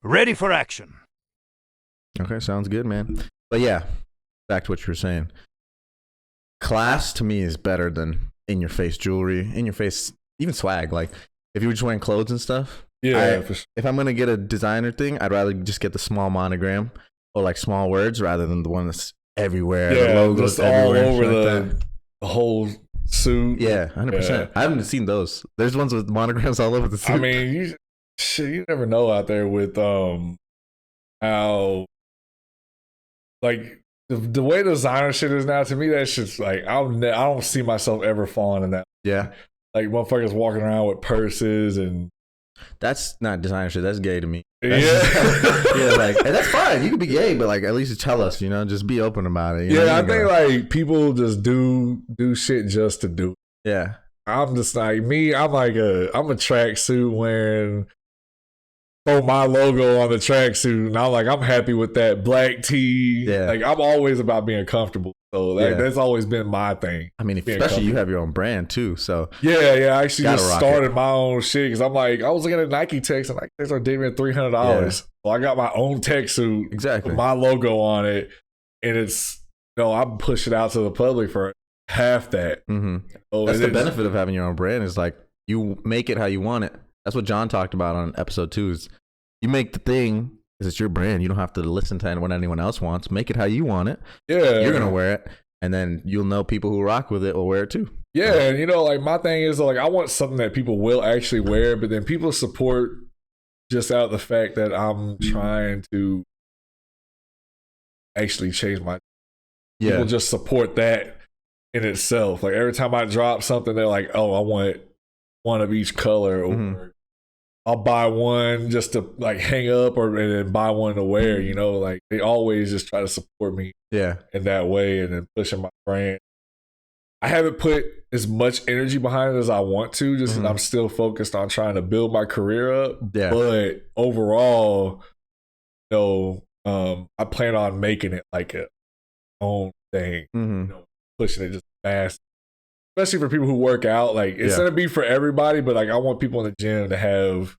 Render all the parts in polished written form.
Ready for action. Okay, sounds good, man. But yeah, back to what you were saying. Class to me is better than in your face jewelry, in your face, even swag. Like if you were just wearing clothes and stuff. Yeah. If I'm gonna get a designer thing, I'd rather just get the small monogram or like small words rather than the one that's everywhere. Yeah, the logos just all over like the whole suit. Yeah, 100%. Yeah. I haven't seen those. There's ones with monograms all over the suit. I mean, you never know out there with how like the way the designer shit is now. To me, that shit's like I don't see myself ever falling in that. Yeah, like motherfuckers walking around with purses and that's not designer shit. That's gay to me. Yeah. Yeah, like, and that's fine. You can be gay, but like at least tell us, just be open about it. Yeah, I think like people just do shit just to do it. Yeah. I'm just like me, I'm a tracksuit wearing throw my logo on the tracksuit, and I'm happy with that black tee. Yeah. Like I'm always about being comfortable. So that's always been my thing. I mean, especially you have your own brand too. So yeah, I actually just started my own shit because I'm like, I was looking at Nike techs and techs are giving me $300. Yeah. So I got my own tech suit, exactly, with my logo on it, and it's I'm pushing it out to the public for half that. Mm-hmm. So that's the benefit of having your own brand is like you make it how you want it. That's what John talked about on episode 2 is you make the thing because it's your brand. You don't have to listen to what anyone else wants. Make it how you want it. Yeah. You're going to wear it. And then you'll know people who rock with it will wear it too. Yeah. And like my thing is like, I want something that people will actually wear, but then people support just out of the fact that I'm trying to actually change my, people just support that in itself. Like every time I drop something, they're like, oh, I want one of each color, or I'll buy one just to like hang up and then buy one to wear, like they always just try to support me in that way and then pushing my brand. I haven't put as much energy behind it as I want to, just I'm still focused on trying to build my career up. Yeah. But overall, I plan on making it like a own thing, pushing it just fast. Especially for people who work out, like it's gonna be for everybody, but like I want people in the gym to have,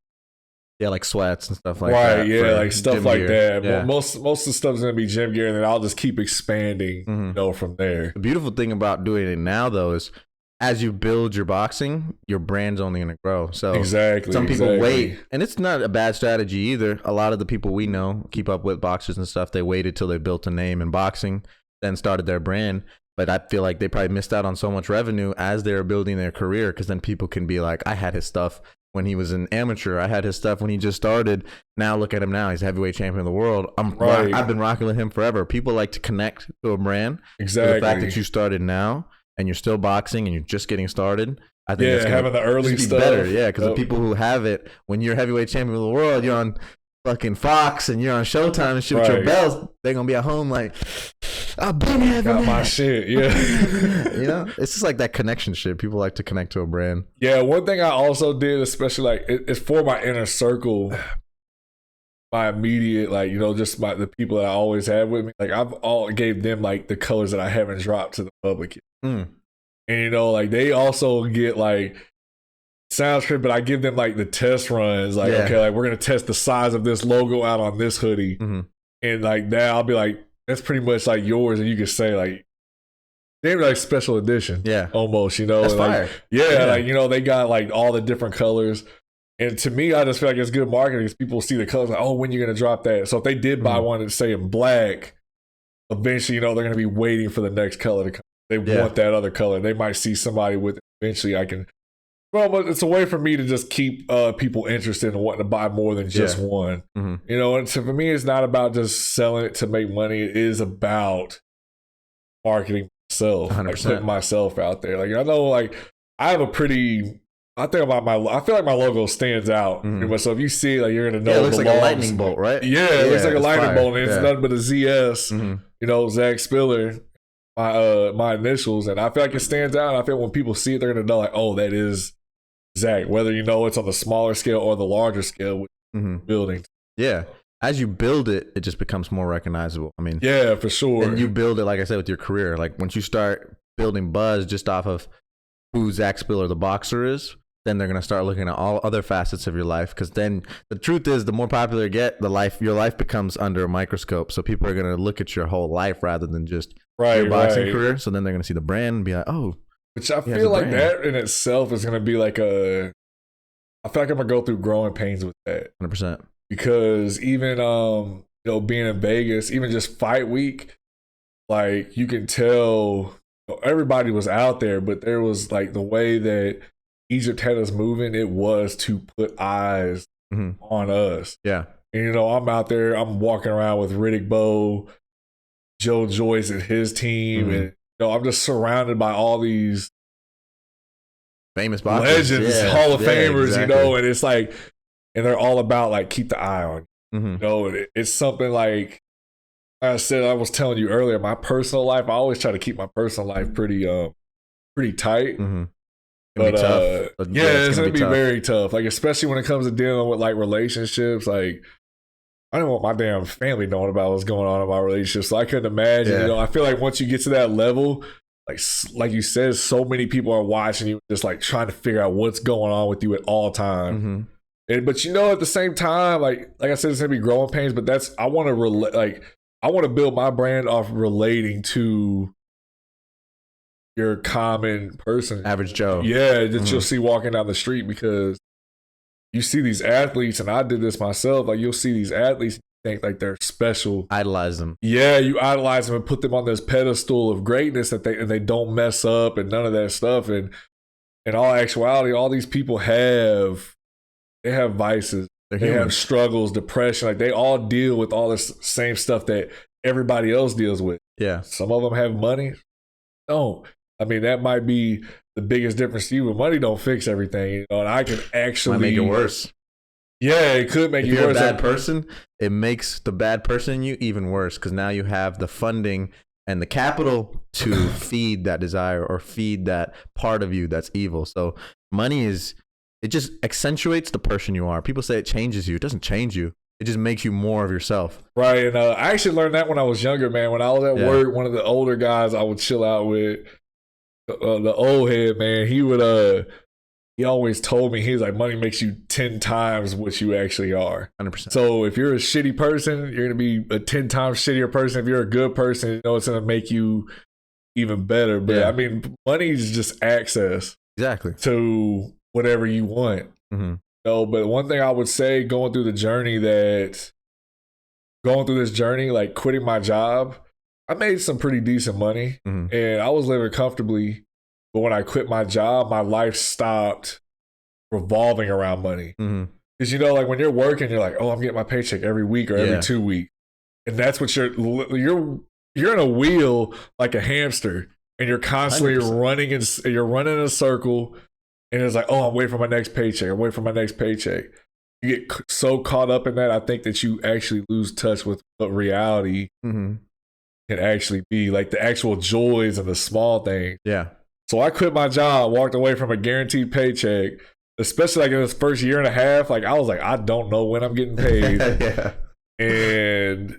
like sweats and stuff like that. Right, yeah, like stuff like gear. that. Yeah. Most of the stuff is gonna be gym gear, and then I'll just keep expanding, from there. The beautiful thing about doing it now, though, is as you build your boxing, your brand's only gonna grow. So exactly, some people wait, and it's not a bad strategy either. A lot of the people we know keep up with boxers and stuff. They waited till they built a name in boxing, then started their brand. But I feel like they probably missed out on so much revenue as they were building their career because then people can be like, I had his stuff when he was an amateur. I had his stuff when he just started. Now look at him now. He's heavyweight champion of the world. I've been rocking with him forever. People like to connect to a brand. Exactly. So the fact that you started now and you're still boxing and you're just getting started, I think it's having the early stuff. Better. Yeah, because the people who have it, when you're heavyweight champion of the world, you're on fucking Fox and you're on Showtime and shit with your belts, they're gonna be at home like, I've been having got my shit. Yeah. It's just like that connection shit. People like to connect to a brand. Yeah, one thing I also did, especially like it's for my inner circle, my immediate, like, just the people that I always have with me. Like I've gave them like the colors that I haven't dropped to the public yet. And like they also get like, sounds crazy, but I give them like the test runs. Like, okay, like we're gonna test the size of this logo out on this hoodie, and like that, I'll be like, that's pretty much like yours, and you can say like, they like special edition, almost, That's like, fire. Like they got like all the different colors, and to me, I just feel like it's good marketing because people see the colors, like, oh, when you're gonna drop that. So if they did buy one and say in black, eventually, they're gonna be waiting for the next color to come. They want that other color. They might see somebody with it. Eventually, I can. Well, but it's a way for me to just keep people interested in wanting to buy more than just one. And so for me, it's not about just selling it to make money. It is about marketing myself, 100%. like putting myself out there. Like I know, like I have a pretty. I feel like my logo stands out. So if you see it, like you're gonna know. Yeah, it looks like a lightning bolt, right? Yeah, it looks like a lightning bolt, and it's Yeah. nothing but a ZS. Zach Spiller. My initials, and I feel like it stands out. And I feel when people see it, they're gonna know like, oh, that is Zach. Whether it's on the smaller scale or the larger scale with building. Yeah, as you build it, it just becomes more recognizable. I mean, yeah, for sure. And you build it, like I said, with your career. Like once you start building buzz just off of who Zach Spiller, the boxer, is, then they're gonna start looking at all other facets of your life. Because then the truth is, the more popular you get, your life becomes under a microscope. So people are gonna look at your whole life rather than just your boxing career. So then they're gonna see the brand and be like, oh. Which I feel like that in itself is gonna be like I feel like I'm gonna go through growing pains with that. 100%. Because even being in Vegas, even just fight week, like you can tell everybody was out there, but there was like the way that Egypt had us moving, it was to put eyes on us. Yeah. And I'm out there, I'm walking around with Riddick Bowe, Joe Joyce and his team, and I'm just surrounded by all these famous boxers, legends, Hall of Famers, exactly. And it's like, and they're all about like keep the eye on you. It's something like I said, I was telling you earlier, my personal life, I always try to keep my personal life pretty tight. But it's gonna be very tough. Like especially when it comes to dealing with like relationships. Like I don't want my damn family knowing about what's going on in my relationship. So I couldn't imagine. I feel like once you get to that level, like you said, so many people are watching you, just like trying to figure out what's going on with you at all time. But at the same time, like I said, it's gonna be growing pains. But I want to build my brand off relating to your common person, average Joe. Yeah, that you'll see walking down the street, because you see these athletes, and I did this myself. Like you'll see these athletes, think like they're special, idolize them. Yeah, you idolize them and put them on this pedestal of greatness that they don't mess up and none of that stuff. And in all actuality, all these people have vices. They have struggles, depression. Like they all deal with all this same stuff that everybody else deals with. Yeah. Some of them have money. Don't. I mean, that might be the biggest difference to you, but money don't fix everything. And I can actually make it worse. Yeah, it could make you worse. If you're a bad person, it makes the bad person in you even worse, because now you have the funding and the capital to feed that desire or feed that part of you that's evil. So money it just accentuates the person you are. People say it changes you. It doesn't change you. It just makes you more of yourself. Right. And I actually learned that when I was younger, man. When I was at work, one of the older guys I would chill out with, the old head, man, he always told me, he was like, money makes you 10 times what you actually are. 100%. So if you're a shitty person, you're going to be a 10 times shittier person. If you're a good person, it's going to make you even better. But I mean, money is just access. Exactly. To whatever you want. But one thing I would say going through this journey, like quitting my job, I made some pretty decent money and I was living comfortably. But when I quit my job, my life stopped revolving around money. Because, like when you're working, you're like, oh, I'm getting my paycheck every week or every 2 weeks. And that's what you're in a wheel like a hamster, and you're constantly 100%. You're running in a circle. And it's like, oh, I'm waiting for my next paycheck. I'm waiting for my next paycheck. You get so caught up in that, I think that you actually lose touch with what reality can actually be, like the actual joys and the small things. Yeah. So I quit my job, walked away from a guaranteed paycheck, especially like in this first year and a half. Like I was like, I don't know when I'm getting paid. And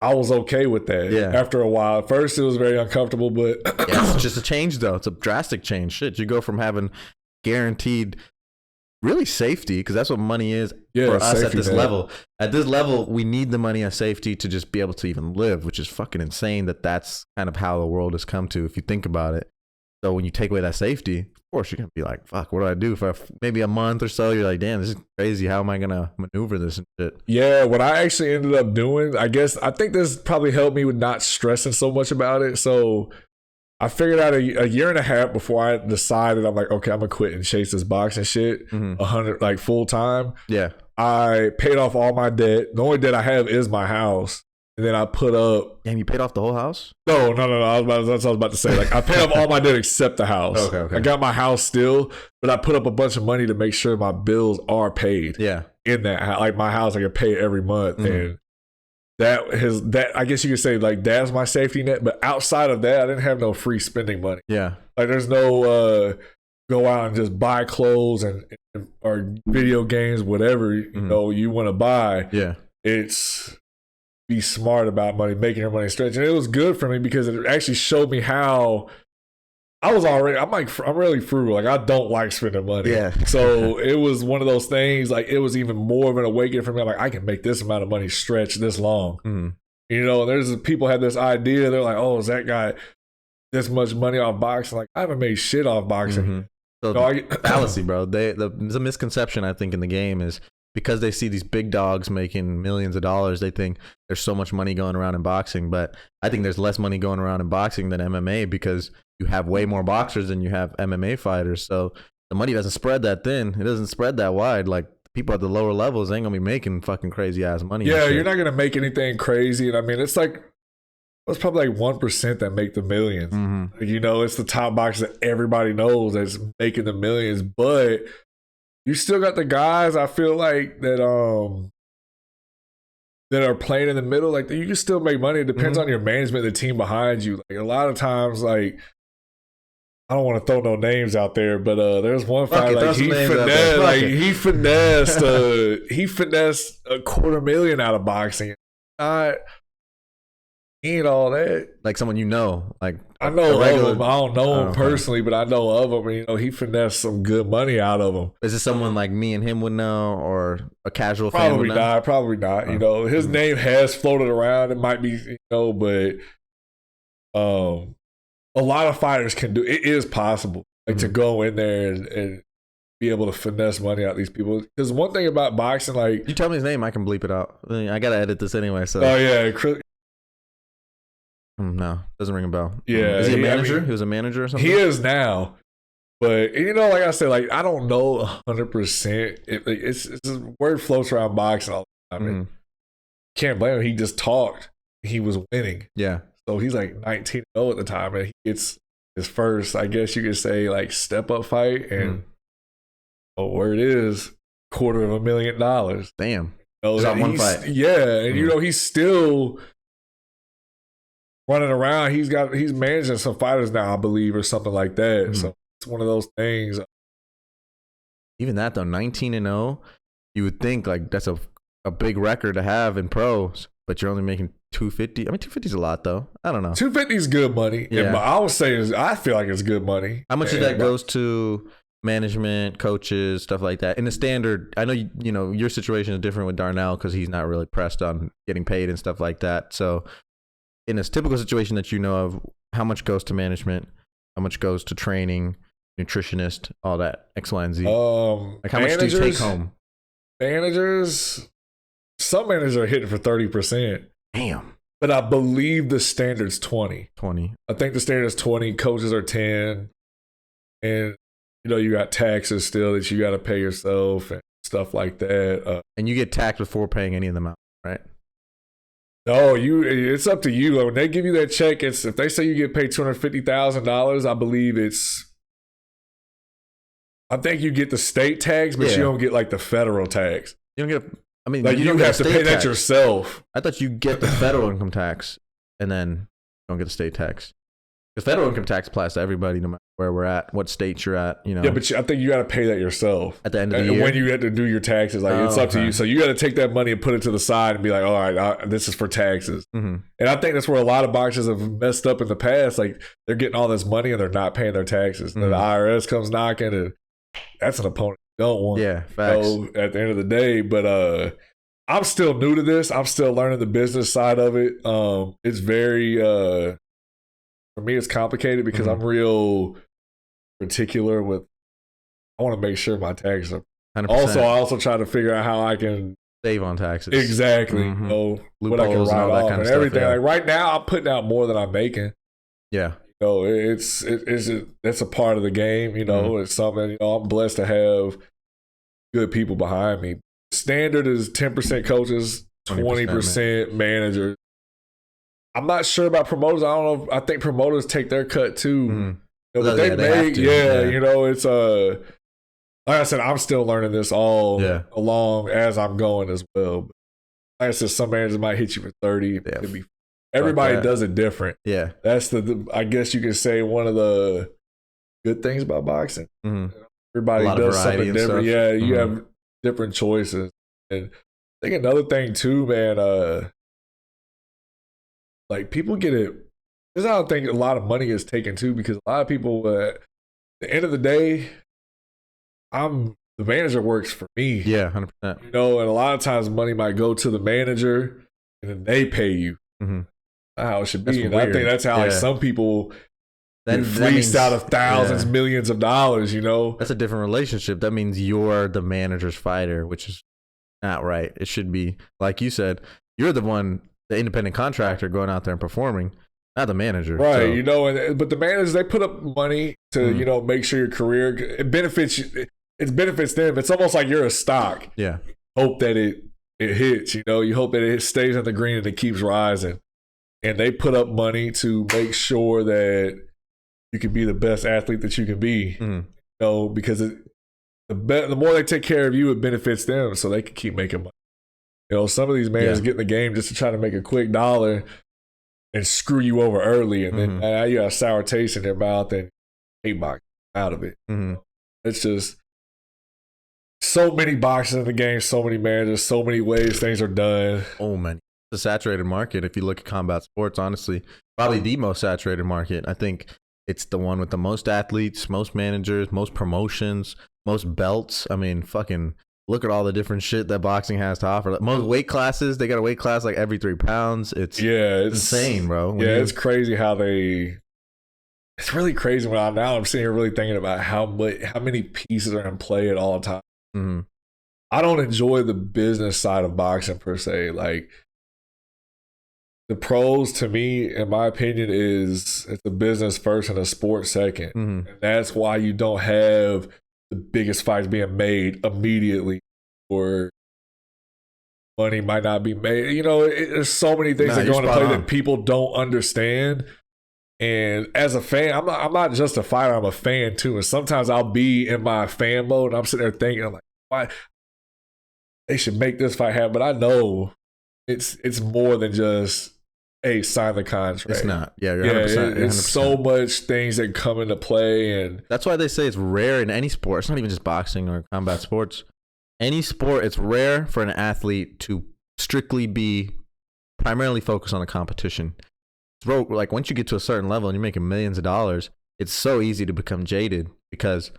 I was okay with that after a while. At first, it was very uncomfortable, but... it's just a change, though. It's a drastic change. Shit, you go from having guaranteed, really safety, because that's what money is for us at this level. At this level, we need the money as safety to just be able to even live, which is fucking insane that's kind of how the world has come to, if you think about it. So when you take away that safety, of course, you're going to be like, fuck, what do I do? For maybe a month or so, you're like, damn, this is crazy. How am I going to maneuver this and shit? Yeah, what I actually ended up doing, I think this probably helped me with not stressing so much about it. So I figured out a year and a half before I decided, I'm like, okay, I'm going to quit and chase this boxing shit 100, like full time. Yeah. I paid off all my debt. The only debt I have is my house. And then I put up... Damn, you paid off the whole house? No. That's what I was about to say. Like, I paid off all my debt except the house. Okay. I got my house still, but I put up a bunch of money to make sure my bills are paid. Yeah. In that house. Like, my house, I can pay it every month. And that I guess you could say, like, that's my safety net. But outside of that, I didn't have no free spending money. Yeah. Like, there's no go out and just buy clothes or video games, whatever, you want to buy. Yeah. It's... be smart about money, making your money stretch. And it was good for me because it actually showed me how I'm really frugal. Like, I don't like spending money. Yeah. So it was one of those things, like, it was even more of an awakening for me. Like, I can make this amount of money stretch this long. Mm-hmm. You know, there's people have this idea. They're like, oh, is that guy this much money off boxing? Like, I haven't made shit off boxing. Mm-hmm. So fallacy, bro. The misconception I think in the game is because they see these big dogs making millions of dollars, they think there's so much money going around in boxing. But I think there's less money going around in boxing than MMA because you have way more boxers than you have MMA fighters. So the money doesn't spread that thin. It doesn't spread that wide. Like, people at the lower levels ain't gonna be making fucking crazy ass money. Yeah, you're not gonna make anything crazy. And I mean, it's probably like 1% that make the millions. Mm-hmm. You know, it's the top boxers that everybody knows that's making the millions, but you still got the guys, I feel like, that are playing in the middle. Like, you can still make money. It depends on your management, the team behind you. Like, a lot of times, like, I don't want to throw no names out there, but there's one fight like he finessed $250,000 out of boxing. He ain't all that. Like someone you know, like I know of him. I don't know him personally, but I know of him. And, you know, he finessed some good money out of him. Is this someone like me and him would know, or a casual fan Probably would know? Probably not. You know, his name has floated around. It might be, you know, but a lot of fighters can do. It is possible, like to go in there and be able to finesse money out of these people. Because one thing about boxing, like, you tell me his name, I can bleep it out. I gotta edit this anyway. So no, doesn't ring a bell. Yeah, is he a manager? He was a manager or something. He is now, but you know, like I said, like I don't know 100%. It's word floats around boxing all the time. Mm-hmm. Can't blame him. He just talked. He was winning. Yeah. So he's like 19-0 at the time, and he gets his first, I guess you could say, like step up fight, and where it is, $250,000. Damn. You know, one fight. Yeah, and you know he's still running around. He's managing some fighters now, I believe, or something like that. So it's one of those things. Even that though, 19-0, you would think like that's a big record to have in pros, but you're only making 250. I mean, 250 is a lot though. I don't know. 250 is good money. Yeah, I would say I feel like it's good money. How much of that goes to management, coaches, stuff like that? In the standard, I know you know your situation is different with Darnell because he's not really pressed on getting paid and stuff like that. So in a typical situation that you know of, how much goes to management? How much goes to training, nutritionist, all that, X, Y, and Z? Like how much do you take home? Managers, some managers are hitting for 30%. Damn. But I believe the standard's 20. 20. I think the standard's 20. Coaches are 10. And, you know, you got taxes still that you got to pay yourself and stuff like that. And you get taxed before paying any of them out, right? No, it's up to you. When they give you that check, if they say you get paid $250,000, I believe I think you get the state tax, but you don't get like the federal tax. You don't get, I mean, like you have to pay that yourself. I thought you get the federal income tax and then you don't get the state tax. The federal income tax applies to everybody, no matter where we're at, what state you're at, you know. Yeah, but I think you got to pay that yourself at the end of the year when you have to do your taxes. Like it's up to you. So you got to take that money and put it to the side and be like, all right, this is for taxes. Mm-hmm. And I think that's where a lot of boxers have messed up in the past. Like they're getting all this money and they're not paying their taxes. Mm-hmm. And the IRS comes knocking, and that's an opponent you don't want. Yeah, facts. At the end of the day, but I'm still new to this. I'm still learning the business side of it. It's very for me, it's complicated because I'm real particular with. I want to make sure my taxes are. 100%. Also, I also try to figure out how I can save on taxes. Exactly. Mm-hmm. You know, what I can write off and everything. Like right now, I'm putting out more than I'm making. Yeah. You know, it's a part of the game. You know, it's something. You know, I'm blessed to have good people behind me. Standard is 10% coaches, 20% managers. I'm not sure about promoters. I don't know. I think promoters take their cut too. Mm-hmm. You know, but they make, you know, it's like I said, I'm still learning this all along as I'm going as well. But like I said, some managers might hit you for 30. Everybody does it different. Yeah, that's the I guess you could say one of the good things about boxing. Mm-hmm. Everybody does something different. Yeah, you have different choices. And I think another thing too, man. Like people get it This is how I think a lot of money is taken too, because a lot of people, at the end of the day, the manager works for me. Yeah, 100%. You know, and a lot of times money might go to the manager and then they pay you. Mm-hmm. That's how it should be. That's And weird. I think that's how like some people get fleeced out of thousands, millions of dollars, you know? That's a different relationship. That means you're the manager's fighter, which is not right. It should be, like you said, you're the independent contractor going out there and performing, not the manager. Right, So, you know, but the managers, they put up money to, you know, make sure your career, it benefits you. It benefits them. It's almost like you're a stock. Yeah. Hope that it hits, you know, you hope that it stays in the green and it keeps rising. And they put up money to make sure that you can be the best athlete that you can be. Mm-hmm. You know, because the more they take care of you, it benefits them, so they can keep making money. You know, some of these managers get in the game just to try to make a quick dollar and screw you over early, and then now you got a sour taste in their mouth and hate box out of it. Mm-hmm. It's just so many boxes in the game, so many managers, so many ways things are done. Oh man, it's a saturated market. If you look at combat sports, honestly, probably the most saturated market. I think it's the one with the most athletes, most managers, most promotions, most belts. I mean, fucking look at all the different shit that boxing has to offer. Like, most weight classes, they got a weight class like every 3 pounds. It's insane, bro. It's crazy how they. It's really crazy when I'm sitting here really thinking about how many pieces are in play at all times. Mm-hmm. I don't enjoy the business side of boxing per se. Like, the pros, to me, in my opinion, it's a business first and a sport second. Mm-hmm. And that's why you don't have the biggest fights being made immediately, or money might not be made. You know, there's so many things that go into play that people don't understand. And as a fan, I'm not just a fighter, I'm a fan too. And sometimes I'll be in my fan mode and I'm sitting there thinking, I'm like, why they should make this fight happen? But I know it's more than just, hey, sign the contract. It's not. Yeah, you're 100%. It's so much things that come into play. And that's why they say it's rare in any sport. It's not even just boxing or combat sports. Any sport, it's rare for an athlete to strictly be primarily focused on the competition. Bro, like once you get to a certain level and you're making millions of dollars, it's so easy to become jaded because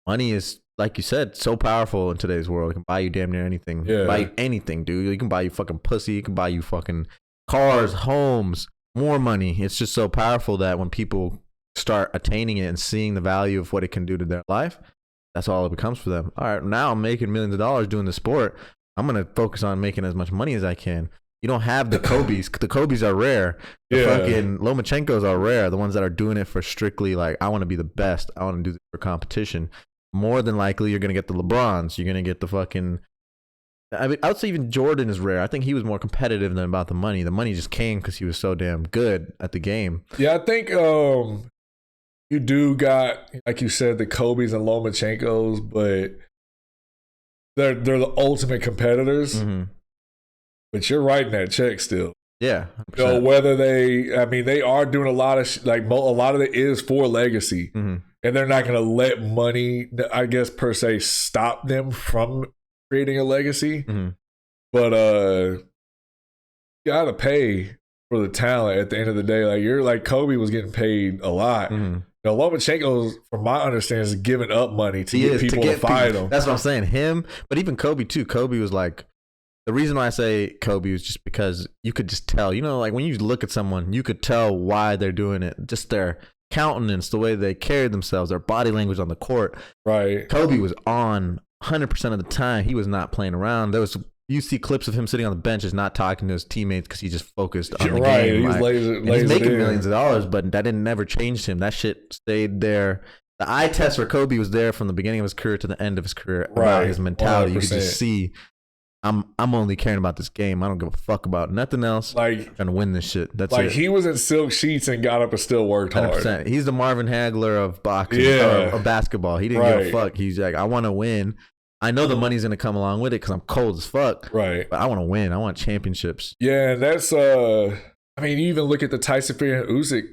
money is, like you said, so powerful in today's world. It can buy you damn near anything. Yeah. Buy you anything, dude. You can buy you fucking pussy. You can buy you fucking cars, homes, more money. It's just so powerful that when people start attaining it and seeing the value of what it can do to their life, that's all it becomes for them. All right, now I'm making millions of dollars doing the sport. I'm going to focus on making as much money as I can. You don't have the Kobe's. The Kobe's are rare. The fucking Lomachenkos are rare. The ones that are doing it for strictly like, I want to be the best. I want to do this for competition. More than likely, you're going to get the LeBrons. You're going to get the fucking... I mean, I would say even Jordan is rare. I think he was more competitive than about the money. The money just came because he was so damn good at the game. Yeah, I think you do got, like you said, the Kobe's and Lomachenkos, but they're the ultimate competitors. Mm-hmm. But you're writing that check still. Yeah. 100%. You know, whether they are doing a lot of, a lot of it is for legacy. Mm-hmm. And they're not going to let money, I guess, per se, stop them from creating a legacy. Mm-hmm. But you got to pay for the talent at the end of the day. Like Kobe was getting paid a lot. Mm-hmm. You know, Lomachenko, from my understanding, is giving up money to get people to fight him. That's what I'm saying. Him, but even Kobe too. Kobe was like, the reason why I say Kobe was just because you could just tell, you know, like when you look at someone, you could tell why they're doing it. Just their countenance, the way they carried themselves, their body language on the court. Right. Kobe was on 100% of the time. He was not playing around. You see clips of him sitting on the bench, just not talking to his teammates because he just focused on the game. He's making millions of dollars, but that didn't never change him. That shit stayed there. The eye test for Kobe was there from the beginning of his career to the end of his career. About his mentality. 100%. You could just see, I'm only caring about this game. I don't give a fuck about nothing else. Like, trying to win this shit. That's it. He was in silk sheets and got up and still worked hard. 100%. He's the Marvin Hagler of boxing or basketball. He didn't give a fuck. He's like, I want to win. I know the money's gonna come along with it because I'm cold as fuck. Right. But I want to win. I want championships. Yeah, and that's I mean, you even look at the Tyson Fury and Usyk.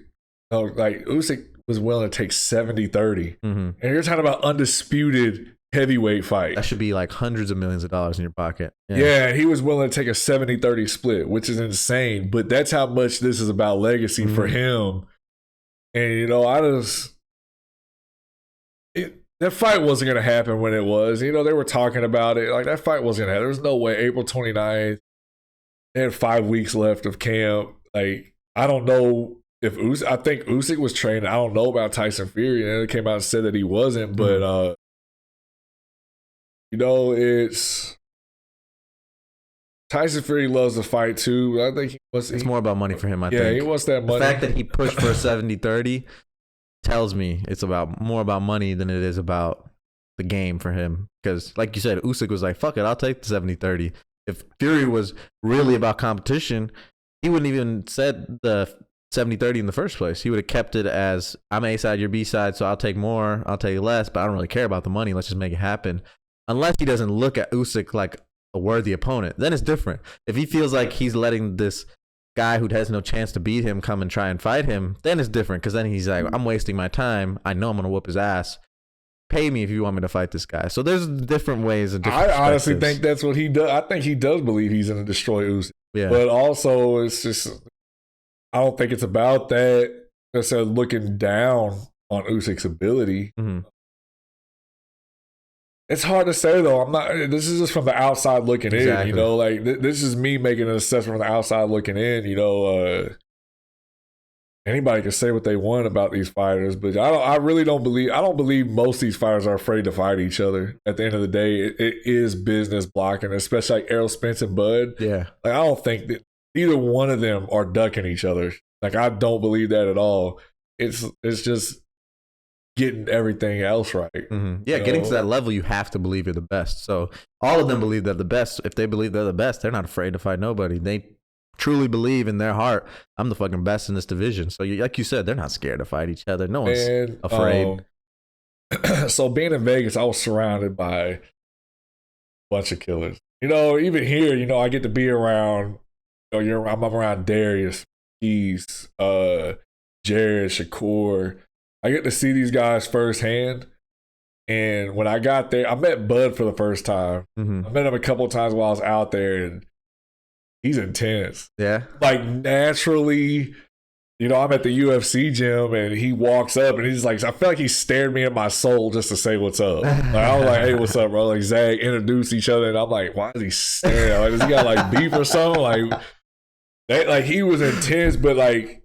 Usyk was willing to take 70-30. Mm-hmm. And you're talking about undisputed heavyweight fight. That should be like hundreds of millions of dollars in your pocket. Yeah, and he was willing to take a 70-30 split, which is insane. But that's how much this is about legacy for him. And, you know, that fight wasn't going to happen when it was. You know, they were talking about it. Like, that fight wasn't going to happen. There was no way. April 29th, they had 5 weeks left of camp. Like, I don't know if I think Usyk was training. I don't know about Tyson Fury. And it came out and said that he wasn't. But, you know, it's Tyson Fury loves to fight too. I think it's more about money for him. I think. Yeah, he wants that money. The fact that he pushed for a 70-30 tells me it's more about money than it is about the game for him. Because, like you said, Usyk was like, "Fuck it, I'll take the 70-30." If Fury was really about competition, he wouldn't even said the 70-30 in the first place. He would have kept it as, I'm A side, you're B side, so I'll take more, I'll take less, but I don't really care about the money. Let's just make it happen. Unless he doesn't look at Usyk like a worthy opponent, then it's different. If he feels like he's letting this guy who has no chance to beat him come and try and fight him, then it's different, because then he's like, I'm wasting my time. I know I'm going to whoop his ass. Pay me if you want me to fight this guy. So there's different ways and different I honestly think that's what he does. I think he does believe he's going to destroy Usyk. Yeah. But also, it's just, I don't think it's about that necessarily looking down on Usyk's ability. It's hard to say, though. I'm not. This is just from the outside looking in. You know, like this is me making an assessment from the outside looking in. You know, anybody can say what they want about these fighters, but I really don't believe. I don't believe most of these fighters are afraid to fight each other. At the end of the day, it is business blocking, especially like Errol Spence and Bud. Yeah, like I don't think that either one of them are ducking each other. Like I don't believe that at all. It's just getting everything else right. Yeah, getting to that level, you have to believe you're the best. So all of them believe they're the best. If they believe they're the best, they're not afraid to fight nobody. They truly believe in their heart, I'm the fucking best in this division. So like you said, they're not scared to fight each other. No one's afraid. So being in Vegas, I was surrounded by a bunch of killers. You know, even here, you know, I get to be around, you know, I'm around Darius, Keys, Jared, Shakur. I get to see these guys firsthand. And when I got there, I met Bud for the first time. I met him a couple of times while I was out there, and he's intense. Yeah. Like, naturally, you know, I'm at the UFC gym, and he walks up, and he's like, I feel like he stared me in my soul just to say what's up. Like, I was like, hey, what's up, bro? Like, Zach introduced each other, and I'm like, why is he staring? Like, does he got, like, beef or something? Like, he was intense, but, like,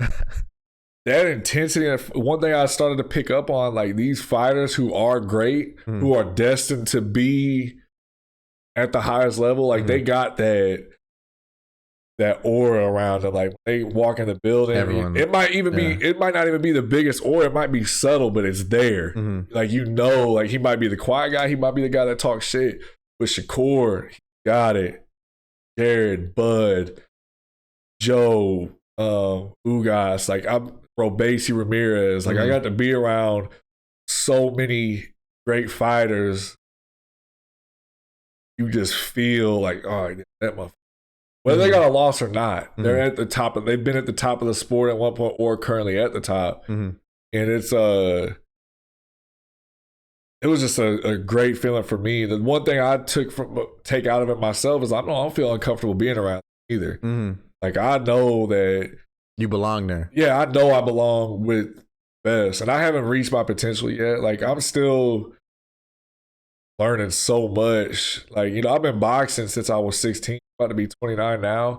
that intensity, one thing I started to pick up on, like these fighters who are great, who are destined to be at the highest level, like they got that aura around them. Like they walk in the building, it might not even be the biggest aura, it might be subtle, but it's there. Like, you know, like he might be the quiet guy, he might be the guy that talks shit. But Shakur, he got it. Jared, Bud, Joe, Ugas, like Robesi Ramirez. Like I got to be around so many great fighters. You just feel like, oh, that motherfucker. Whether they got a loss or not, they're at the top of. They've been at the top of the sport at one point, or currently at the top. And it's it was just a great feeling for me. The one thing I take out of it myself is I don't feel uncomfortable being around either. Like I know that you belong there. Yeah, I know I belong with best, and I haven't reached my potential yet. Like I'm still learning so much. Like, you know, I've been boxing since I was 16, about to be 29 now,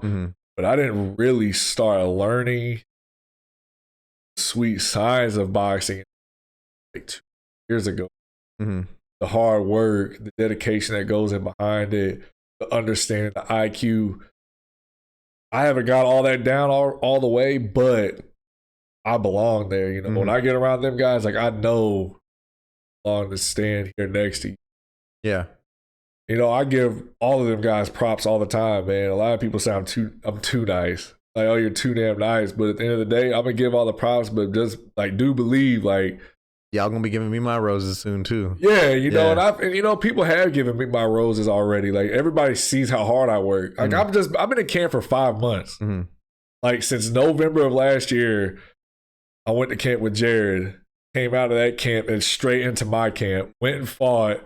but I didn't really start learning sweet signs of boxing like 2 years ago. The hard work, the dedication that goes in behind it, the understanding, the IQ. I haven't got all that down all the way, but I belong there. You know, when I get around them guys, like I know I belong to stand here next to you. Yeah. You know, I give all of them guys props all the time, man. A lot of people say I'm too nice. Like, oh, you're too damn nice. But at the end of the day, I'm gonna give all the props, but just like do believe, like, y'all gonna be giving me my roses soon too. Yeah, you know, and you know, people have given me my roses already. Like everybody sees how hard I work. Like I've been in camp for 5 months. Like since November of last year, I went to camp with Jared, came out of that camp and straight into my camp, went and fought,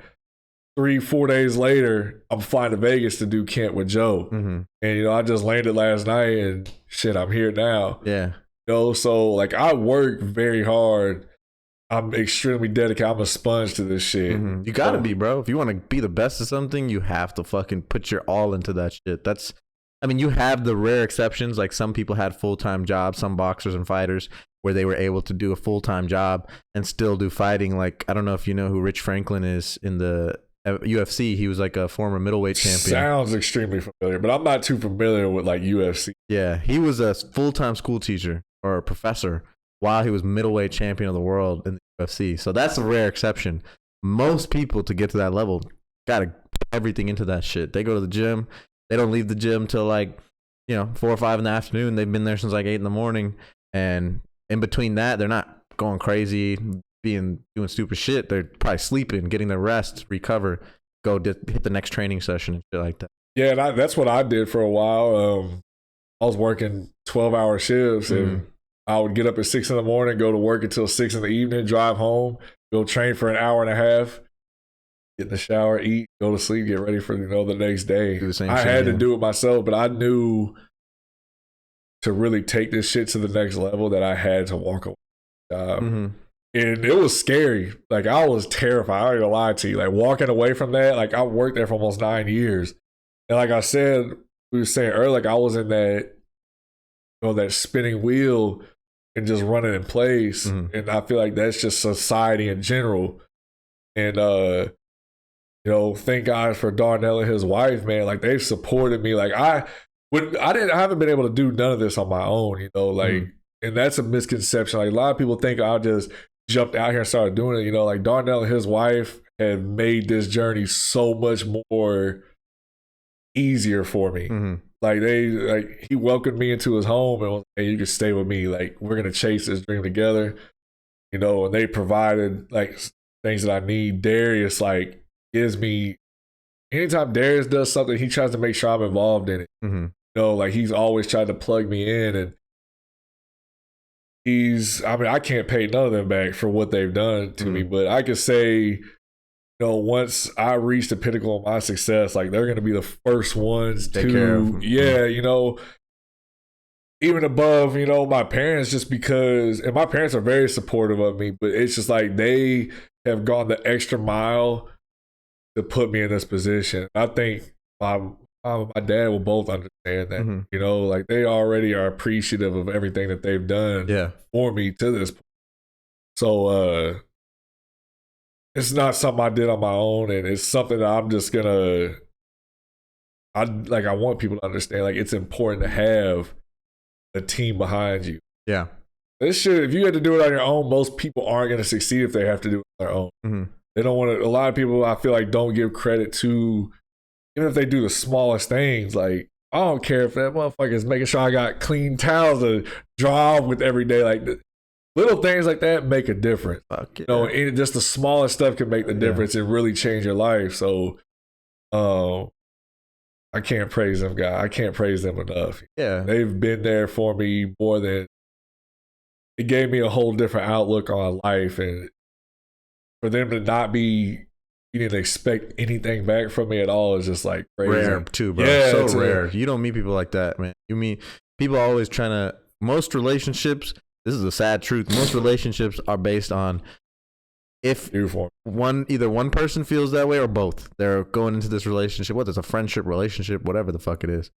3-4 days later, I'm flying to Vegas to do camp with Joe. Mm-hmm. And, I just landed last night and shit, I'm here now. Yeah. So like I work very hard. I'm extremely dedicated. I'm a sponge to this shit. Mm-hmm. You gotta be, bro. If you want to be the best at something, you have to fucking put your all into that shit. You have the rare exceptions. Like some people had full-time jobs, some boxers and fighters, where they were able to do a full-time job and still do fighting. Like, I don't know if you know who Rich Franklin is in the UFC. He was like a former middleweight champion. Sounds extremely familiar, but I'm not too familiar with like UFC. Yeah, he was a full-time school teacher or a professor while he was middleweight champion of the world in the UFC. So that's a rare exception. Most people to get to that level gotta put everything into that shit. They go to the gym. They don't leave the gym till like 4 or 5 in the afternoon. They've been there since like 8 in the morning, and in between that, they're not going crazy, doing stupid shit. They're probably sleeping, getting their rest, recover, hit the next training session and shit like that. Yeah, and that's what I did for a while. I was working 12-hour shifts, and I would get up at 6 in the morning, go to work until 6 in the evening, drive home, go train for an hour and a half, get in the shower, eat, go to sleep, get ready for the next day. I had to do it myself, but I knew to really take this shit to the next level that I had to walk away from the job. And it was scary. Like, I was terrified. I ain't gonna lie to you. Like, walking away from that, like, I worked there for almost 9 years. And like I said, we were saying earlier, like, I was in that, that spinning wheel and just running in place. And I feel like that's just society in general. And, thank God for Darnell and his wife, man. Like, they've supported me. Like, I haven't been able to do none of this on my own, and that's a misconception. Like, a lot of people think I just jumped out here and started doing it. Like, Darnell and his wife have made this journey so much more easier for me. Like, he welcomed me into his home and was like, hey, you can stay with me. Like, we're gonna chase this dream together. And they provided like things that I need. Darius like gives me, anytime Darius does something, he tries to make sure I'm involved in it. Like, he's always tried to plug me in, and I can't pay none of them back for what they've done to me, but I could say, once I reach the pinnacle of my success, like, they're going to be the first ones take care of them. Even above, my parents, just because, and my parents are very supportive of me, but it's just like they have gone the extra mile to put me in this position. I think my dad will both understand that, like, they already are appreciative of everything that they've done for me to this point. So, it's not something I did on my own, and it's something that I'm just gonna, I want people to understand, like, it's important to have a team behind you. Yeah. This shit, if you had to do it on your own, most people aren't going to succeed if they have to do it on their own. They don't want to, a lot of people, I feel like, don't give credit to, even if they do the smallest things, like, I don't care if that motherfucker is making sure I got clean towels to draw with every day. Like, little things like that make a difference. Fuck yeah. And just the smallest stuff can make the difference and really change your life. So, I can't praise them, guys. I can't praise them enough. Yeah. They've been there for me more than, it gave me a whole different outlook on life. And for them to not be, you didn't expect anything back from me at all, is just like crazy. Rare too, bro. Yeah, so rare. You don't meet people like that, man. You meet people always trying to, most relationships, this is a sad truth, most relationships are based on if either one person feels that way or both. They're going into this relationship, whether it's a friendship, relationship, whatever the fuck it is.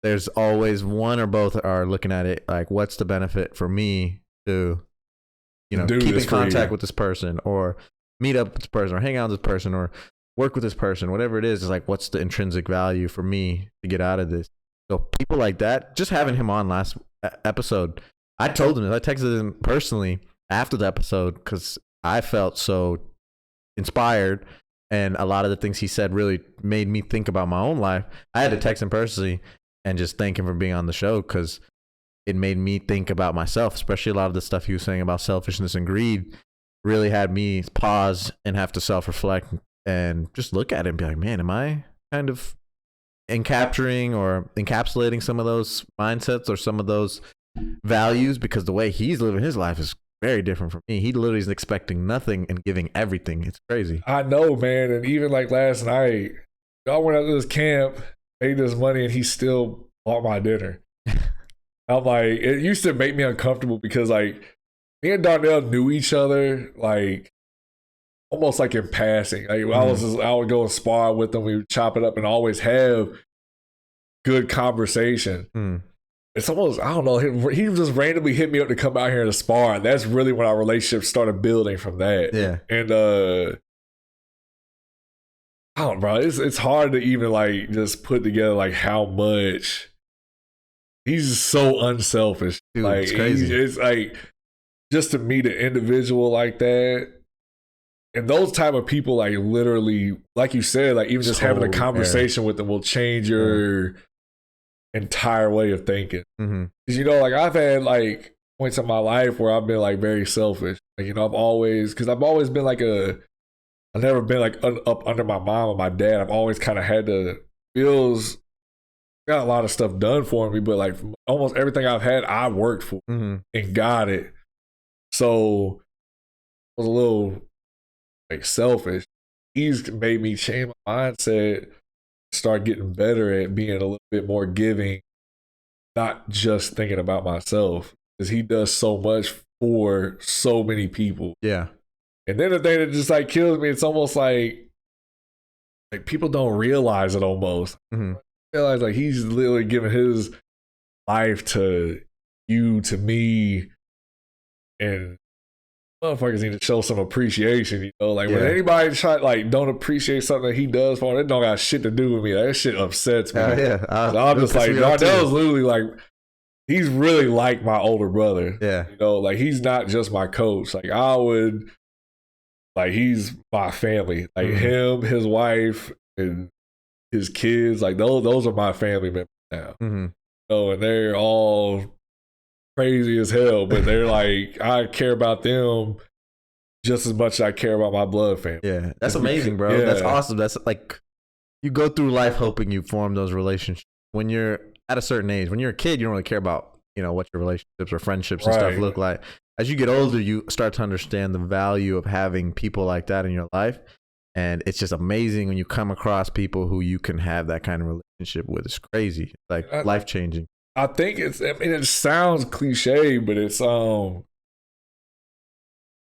There's always one or both are looking at it like, what's the benefit for me to, keep in contact with this person, or meet up with this person, or hang out with this person, or work with this person, whatever it is. It's like, what's the intrinsic value for me to get out of this? So people like that, just having him on last episode, I told him this. I texted him personally after the episode because I felt so inspired, and a lot of the things he said really made me think about my own life. I had to text him personally and just thank him for being on the show, because it made me think about myself, especially a lot of the stuff he was saying about selfishness and greed really had me pause and have to self-reflect and just look at it and be like, man, am I kind of encapsulating some of those mindsets or some of those values? Because the way he's living his life is very different from me. He literally is expecting nothing and giving everything. It's crazy. I know, man. And even like last night, y'all went out to this camp, made this money, and he still bought my dinner. I'm like, it used to make me uncomfortable because like me and Darnell knew each other like almost like in passing. Like I would go and spar with him, we would chop it up and always have good conversation. It's almost, I don't know, he just randomly hit me up to come out here to spar. And that's really when our relationship started building from that. Yeah. And I don't know, bro. It's hard to even like just put together like how much he's so unselfish. Dude, like it's crazy. It's like just to meet an individual like that. And those type of people, like literally, like you said, like even just having a conversation with them will change your entire way of thinking. Because, you know, like I've had like points in my life where I've been like very selfish. Like, you know, I've always been like I've never been like up under my mom or my dad. I've always kind of had to got a lot of stuff done for me, but like almost everything I've had, I worked for and got it. So I was a little like selfish. He's made me change my mindset, start getting better at being a little bit more giving, not just thinking about myself, because he does so much for so many people. Yeah. And then the thing that just like kills me, it's almost like people don't realize it almost. Realize like he's literally giving his life to you, to me, and motherfuckers need to show some appreciation, you know? Like when anybody don't appreciate something that he does for them, it don't got shit to do with me. Like, that shit upsets me. So I'm just like, Darnell's literally like, he's really like my older brother. Yeah. You know, like he's not just my coach. Like he's my family. Like him, his wife, and his kids, like those are my family members now. You know, and they're all crazy as hell, but they're like, I care about them just as much as I care about my blood family. Yeah, that's amazing, bro. That's awesome. That's like, you go through life hoping you form those relationships. When you're at a certain age, when you're a kid, you don't really care about, you know, what your relationships or friendships and stuff look like. As you get older, you start to understand the value of having people like that in your life. And it's just amazing when you come across people who you can have that kind of relationship with. It's crazy. It's like life-changing. I think it sounds cliche, but it's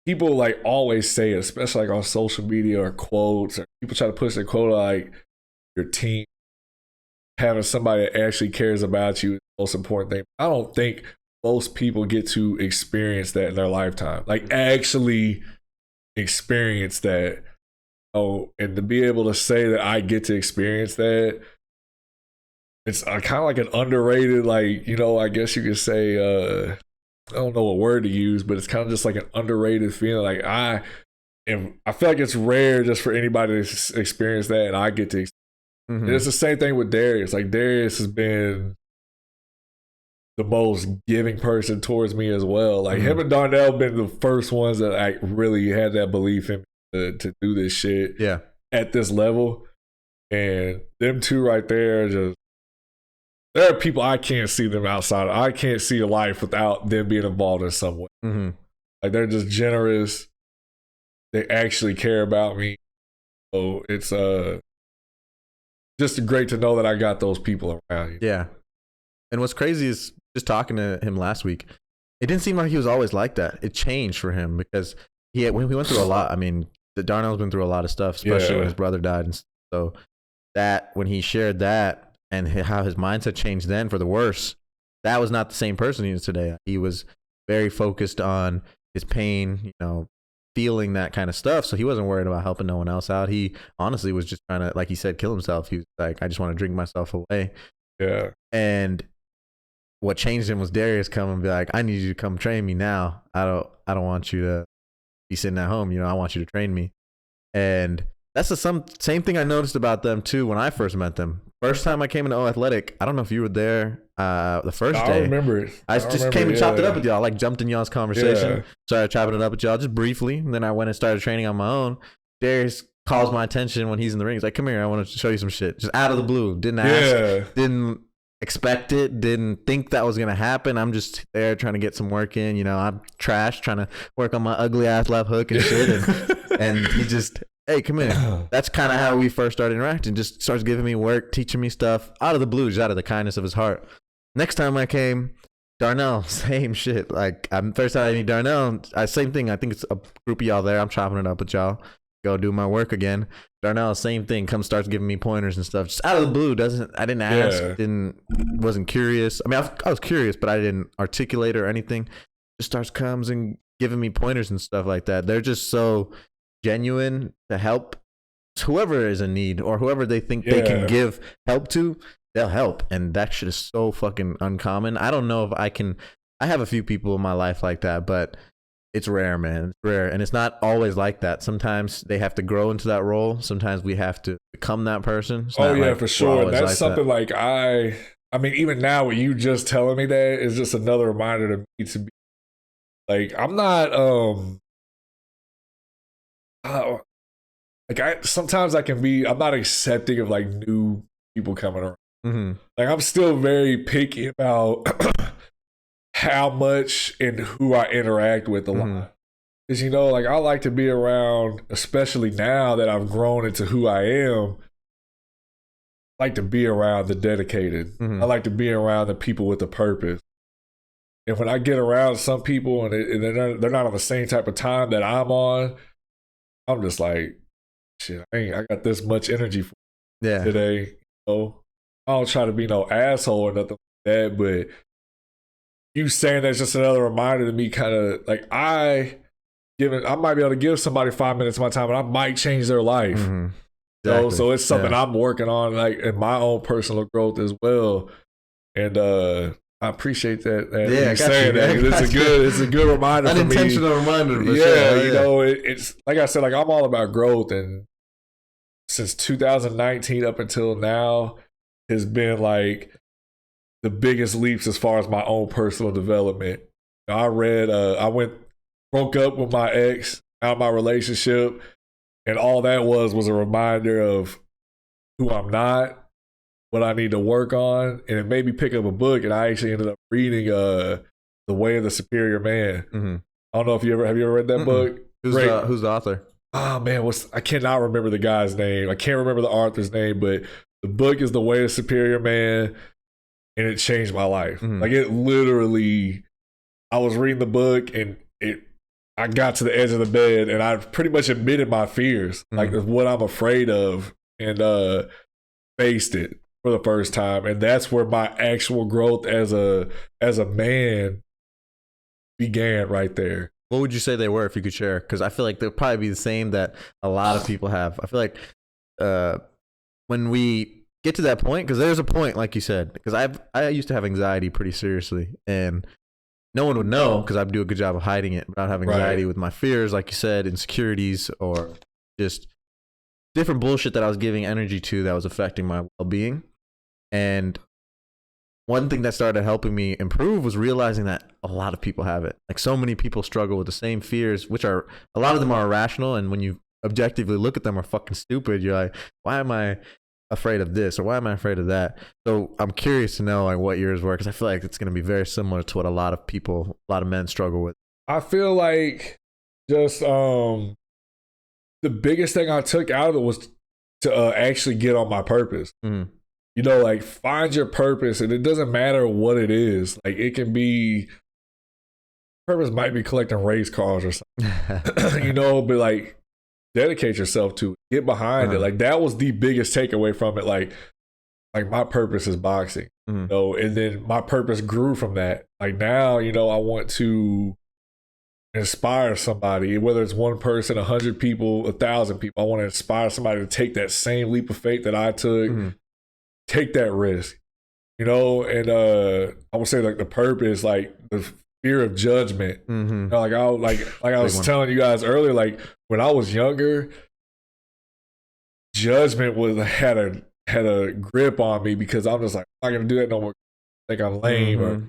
people like always say it, especially like on social media or quotes, or people try to push a quote like your team, having somebody that actually cares about you is the most important thing. I don't think most people get to experience that in their lifetime. Like actually experience that. Oh, and to be able to say that I get to experience that, it's kind of like an underrated, like, you know, I guess you could say, I don't know what word to use, but it's kind of just like an underrated feeling. Like I feel like it's rare just for anybody to experience that, and I get to. And it's the same thing with Darius. Like Darius has been the most giving person towards me as well. Like him and Darnell been the first ones that like really had that belief in me to do this shit at this level. And them two right there, just, there are people I can't see them outside. I can't see a life without them being involved in some way. Like they're just generous. They actually care about me. So it's just great to know that I got those people around you. Yeah. And what's crazy is just talking to him last week, it didn't seem like he was always like that. It changed for him because he went through a lot. I mean, Darnell's been through a lot of stuff, especially when his brother died. And so that when he shared that and how his mindset changed then for the worse, that was not the same person he is today. He was very focused on his pain, you know, feeling that kind of stuff. So he wasn't worried about helping no one else out. He honestly was just trying to, like he said, kill himself. He was like, I just want to drink myself away. Yeah. And what changed him was Darius coming and be like, I need you to come train me now. I don't want you to be sitting at home. You know, I want you to train me. And that's the same thing I noticed about them too when I first met them. First time I came into O Athletic, I don't know if you were there the first day. I remember it. I just came and chopped it up with y'all, like jumped in y'all's conversation, started chopping it up with y'all just briefly, and then I went and started training on my own. Darius calls my attention when he's in the ring. He's like, come here, I want to show you some shit. Just out of the blue. Didn't ask. Didn't expect it, didn't think that was gonna happen. I'm just there trying to get some work in. You know, I'm trash trying to work on my ugly ass left hook and shit. And he just, hey, come in. That's kind of how we first started interacting. Just starts giving me work, teaching me stuff out of the blue, just out of the kindness of his heart. Next time I came, Darnell, same shit. Like, first time I meet Darnell, same thing. I think it's a group of y'all there. I'm chopping it up with y'all. Go do my work again. Darnell, same thing. Starts giving me pointers and stuff. Just out of the blue. I didn't ask. Wasn't curious. I mean, I was curious, but I didn't articulate or anything. Just comes and giving me pointers and stuff like that. They're just so genuine to help whoever is in need or whoever they think they can give help to. They'll help, and that shit is so fucking uncommon. I don't know if I have a few people in my life like that, but it's rare, man. It's rare, and it's not always like that. Sometimes they have to grow into that role. Sometimes we have to become that person. Oh yeah, for sure. That's like something that. Like I mean, even now, with you just telling me that is just another reminder to me to be like, I'm not sometimes I'm not accepting of like new people coming around. Mm-hmm. Like, I'm still very picky about how much and who I interact with a lot. Because, you know, like, I like to be around, especially now that I've grown into who I am, I like to be around the dedicated. I like to be around the people with a purpose. And when I get around some people and they're not on the same type of time that I'm on, I'm just like, shit, I got this much energy for today. You know? I don't try to be no asshole or nothing like that, but you saying that's just another reminder to me, kind of like I might be able to give somebody 5 minutes of my time and I might change their life. Exactly. So it's something I'm working on, like in my own personal growth as well. And I appreciate that. You saying that. It's a good reminder for me. Unintentional reminder. You know, it's like I said, like I'm all about growth, and since 2019 up until now has been like the biggest leaps as far as my own personal development. I broke up with my ex out of my relationship, and all that was a reminder of who I'm not, what I need to work on, and it made me pick up a book, and I actually ended up reading The Way of the Superior Man. I don't know if have you ever read that book? Who's the author? Oh man, I cannot remember the guy's name. I can't remember the author's name, but the book is The Way of the Superior Man, and it changed my life. Like, it literally, I was reading the book and I got to the edge of the bed and I pretty much admitted my fears, like what I'm afraid of, and faced it for the first time. And that's where my actual growth as a man began, right there. What would you say they were, if you could share? Because I feel like they'll probably be the same that a lot of people have. I feel like when we get to that point, because there's a point, like you said, because I used to have anxiety pretty seriously, and no one would know because I do a good job of hiding it. But I have anxiety with my fears, like you said, insecurities, or just different bullshit that I was giving energy to that was affecting my well-being. And one thing that started helping me improve was realizing that a lot of people have it. Like, so many people struggle with the same fears, which are, a lot of them are irrational, and when you objectively look at them, are fucking stupid. You're like, why am I afraid of this, or why am I afraid of that? So I'm curious to know, like, what yours were, because I feel like it's going to be very similar to what a lot of men struggle with. I feel like just the biggest thing I took out of it was to actually get on my purpose. You know, like, find your purpose, and it doesn't matter what it is. Like, it can be, purpose might be collecting race cars or something, you know, but like, dedicate yourself to it. Get behind it. Like, that was the biggest takeaway from it. Like my purpose is boxing, you know, and then my purpose grew from that. Like, now, you know, I want to inspire somebody, whether it's one person, 100 people, 1,000 people. I want to inspire somebody to take that same leap of faith that I took. Take that risk, you know. And I would say, like, the purpose, like the fear of judgment. You know, like I was telling you guys earlier, like, when I was younger, judgment had a grip on me, because I'm just like, I'm not gonna do that no more. I think I'm lame or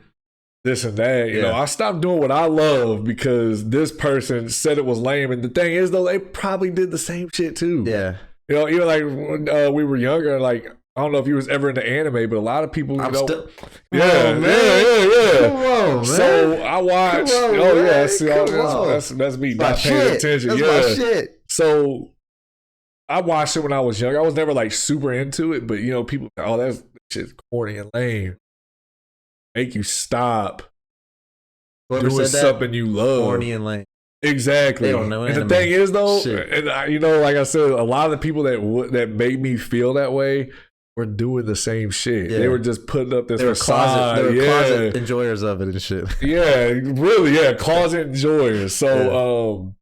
this and that. You know, I stopped doing what I love because this person said it was lame. And the thing is, though, they probably did the same shit too. Yeah. You know, even like when we were younger, like, I don't know if you was ever into anime, but a lot of people, I'm know, still. yeah, Come on, man. So I watched. Come on, Oh man. yeah, see, Come on. that's me My not paying shit. attention. That's Yeah, my shit. so I watched it when I was young. I was never like super into it, but people, oh, that shit's corny and lame. Make you stop Whoever doing said that, something you love. corny and lame. Exactly. They don't know and anime. the thing is, though, Shit. and like I said, a lot of the people that made me feel that way were doing the same shit. Yeah. They were just putting up this They were facade. closet enjoyers of it and shit. Yeah, really, yeah, closet enjoyers. So,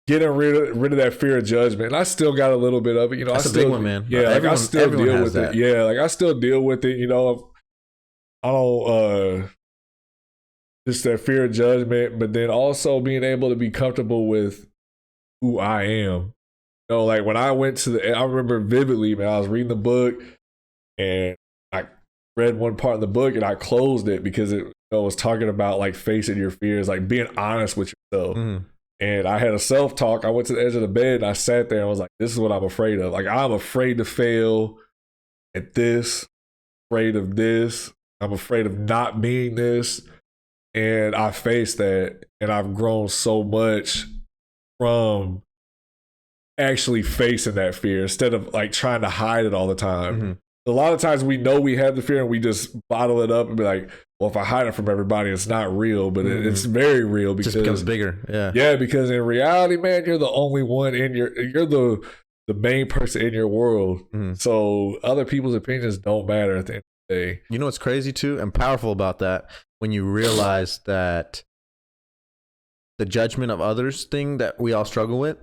getting rid of that fear of judgment. And I still got a little bit of it. That's I a still, big one, man. Yeah, Everyone, I still everyone deal has with that. it. Yeah, I still deal with it. I don't just that fear of judgment, but then also being able to be comfortable with who I am. Like when I went to I remember vividly, man, I was reading the book and I read one part of the book and I closed it because it was talking about like facing your fears, like being honest with yourself. Mm-hmm. And I had a self-talk. I went to the edge of the bed and I sat there and was like, this is what I'm afraid of. Like, I'm afraid to fail at this, afraid of this. I'm afraid of not being this. And I faced that. And I've grown so much from actually facing that fear instead of like trying to hide it all the time. Mm-hmm. A lot of times we know we have the fear and we just bottle it up and be like, well, if I hide it from everybody, it's not real, but it's very real because it just becomes bigger. Yeah. Yeah, because in reality, man, you're the only one you're the main person in your world. Mm-hmm. So other people's opinions don't matter at the end of the day. You know what's crazy too and powerful about that? When you realize that the judgment of others thing that we all struggle with,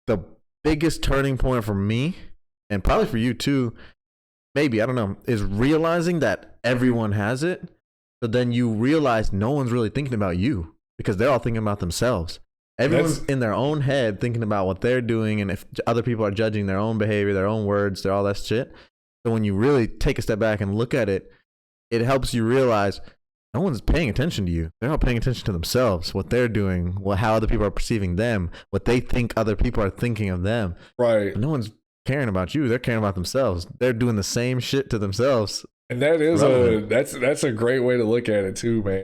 the biggest turning point for me, and probably for you too, maybe, I don't know, is realizing that everyone has it. But then you realize no one's really thinking about you because they're all thinking about themselves. Everyone's in their own head thinking about what they're doing, and if other people are judging their own behavior, their own words, all that shit. So when you really take a step back and look at it, it helps you realize no one's paying attention to you. They're all paying attention to themselves, what they're doing, how other people are perceiving them, what they think other people are thinking of them. Right. No one's caring about you. They're caring about themselves. They're doing the same shit to themselves. And that is that's a great way to look at it too, man.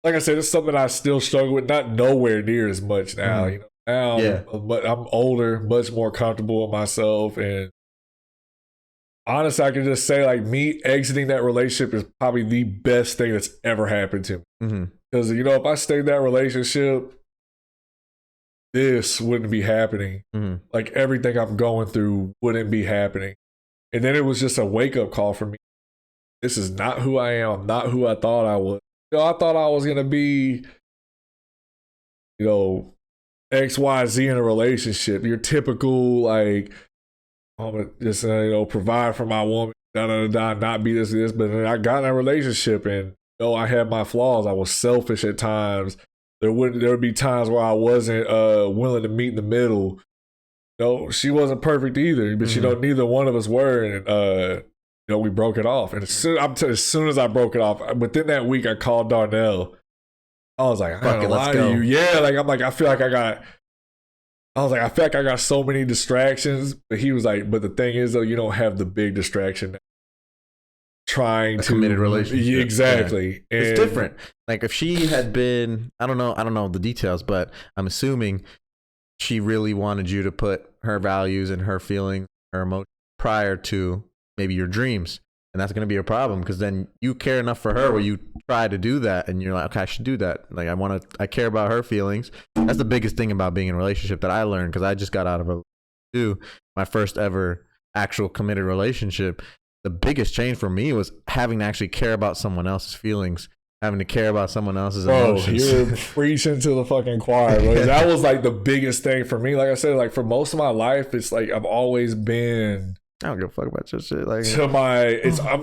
Like I said, it's something I still struggle with, not nowhere near as much now. Mm-hmm. Now I'm older, much more comfortable with myself, and honestly, I can just say like me exiting that relationship is probably the best thing that's ever happened to me. Because if I stayed in that relationship, this wouldn't be happening. Like everything I'm going through wouldn't be happening. And then it was just a wake up call for me. This is not who I am. I'm not who I thought I was. I thought I was gonna be, XYZ in a relationship. Your typical like, I'm gonna just provide for my woman, not be this. But then I got in a relationship, and I had my flaws. I was selfish at times. There would be times where I wasn't willing to meet in the middle. She wasn't perfect either, but neither one of us were, and we broke it off. And as soon as I broke it off, within that week, I called Darnell. I was like, I gotta lie to you. Yeah, I feel like I got so many distractions. But he was like, but the thing is though, you don't have the big distraction now. Trying to committed relationship. Exactly. Yeah. It's different. Like if she had been, I don't know the details, but I'm assuming she really wanted you to put her values and her feelings, her emotions prior to maybe your dreams. And that's going to be a problem because then you care enough for her where you try to do that and you're like, okay, I should do that. Like I care about her feelings. That's the biggest thing about being in a relationship that I learned because I just got out of a my first ever actual committed relationship. The biggest change for me was having to actually care about someone else's feelings, having to care about someone else's emotions. You're preaching to the fucking choir, bro. That was like the biggest thing for me. Like I said, like for most of my life, it's like I've always been. I don't give a fuck about your shit. Like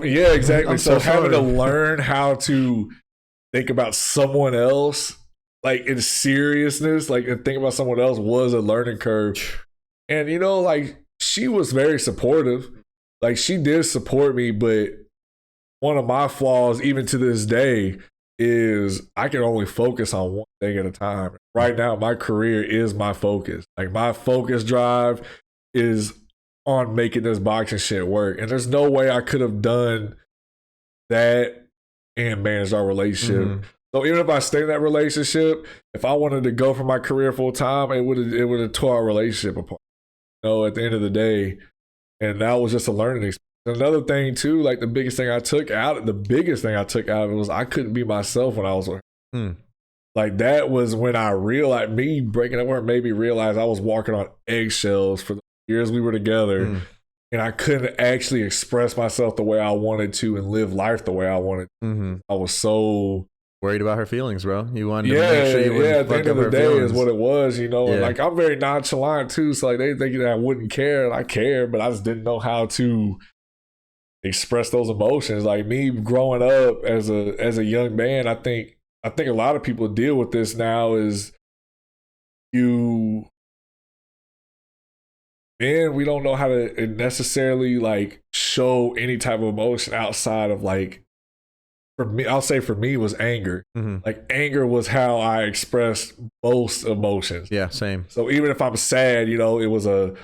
yeah, exactly. I'm so sorry. having to learn how to think about someone else, like in seriousness, like and think about someone else was a learning curve. And like she was very supportive. Like she did support me, but one of my flaws, even to this day, is I can only focus on one thing at a time. Right now, my career is my focus. Like my focus drive is on making this boxing shit work. And there's no way I could have done that and managed our relationship. Mm-hmm. So even if I stayed in that relationship, if I wanted to go for my career full time, it would have tore our relationship apart. You know, at the end of the day. And that was just a learning experience. Another thing too, like the biggest thing I took out of it was I couldn't be myself when I was with her. Mm. Like that was when I realized, me breaking up with her made me realize I was walking on eggshells for the years we were together. Mm. And I couldn't actually express myself the way I wanted to and live life the way I wanted to. Mm-hmm. I was so worried about her feelings, bro. You wanted to make sure you wouldn't at the fuck end up of her the day feelings. is what it was, you know. Yeah. And like I'm very nonchalant too, so like they think that I wouldn't care, and I care, but I just didn't know how to express those emotions. Like me growing up as a young man, I think a lot of people deal with this now is we don't know how to necessarily like show any type of emotion outside of like, for me, I'll say for me was anger. Mm-hmm. Like anger was how I expressed most emotions. Yeah, same. So even if I'm sad, you know, it was a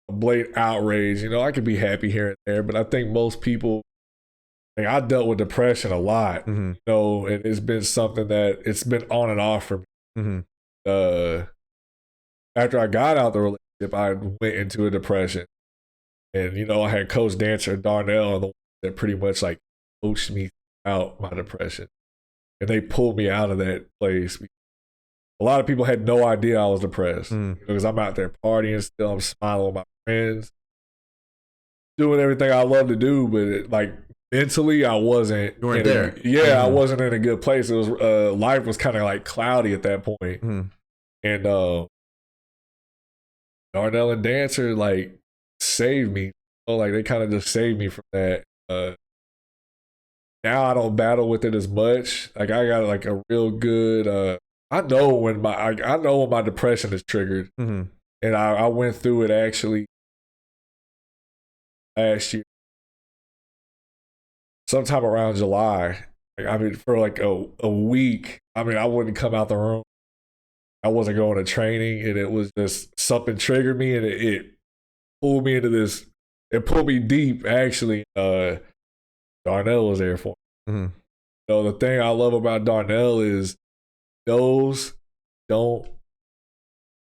blatant outrage. You know, I could be happy here and there, but I think most people, like I dealt with depression a lot, Mm-hmm. you know, and it's been something that it's been on and off for me. Mm-hmm. After I got out the relationship, I went into a depression, and you know, I had coach dancer Darnell, the one that pretty much like coached me out my depression, and they pulled me out of that place. A lot of people had no idea I was depressed because I'm out there partying still. I'm smiling with my friends, doing everything I love to do, but like mentally, I wasn't. You weren't there. I wasn't in a good place. It was life was kind of like cloudy at that point, and Darnell and Dancer like saved me. So like they kind of just saved me from that. Now I don't battle with it as much. Like I got like a real good. I know when my depression is triggered, and I went through it actually last year, sometime around July. Like, I mean, for like a week. I mean, I wouldn't come out the room. I wasn't going to training, and it was just something triggered me, and it pulled me into this. It pulled me deep, actually. Darnell was there for me. So the thing I love about Darnell is those don't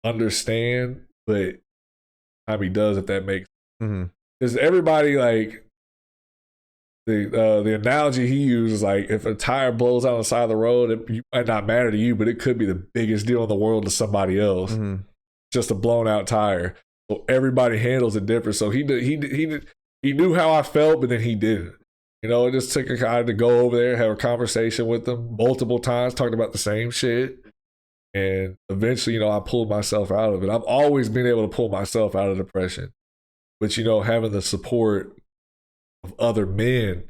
understand, but time he does, if that makes sense. Because everybody, like, the analogy he uses, like, if a tire blows out on the side of the road, it might not matter to you, but it could be the biggest deal in the world to somebody else. Just a blown out tire. So everybody handles it different. So he knew how I felt, but then he didn't. You know, it just took a guy to go over there, have a conversation with him multiple times, talking about the same shit. And eventually, you know, I pulled myself out of it. I've always been able to pull myself out of depression. But, you know, having the support of other men,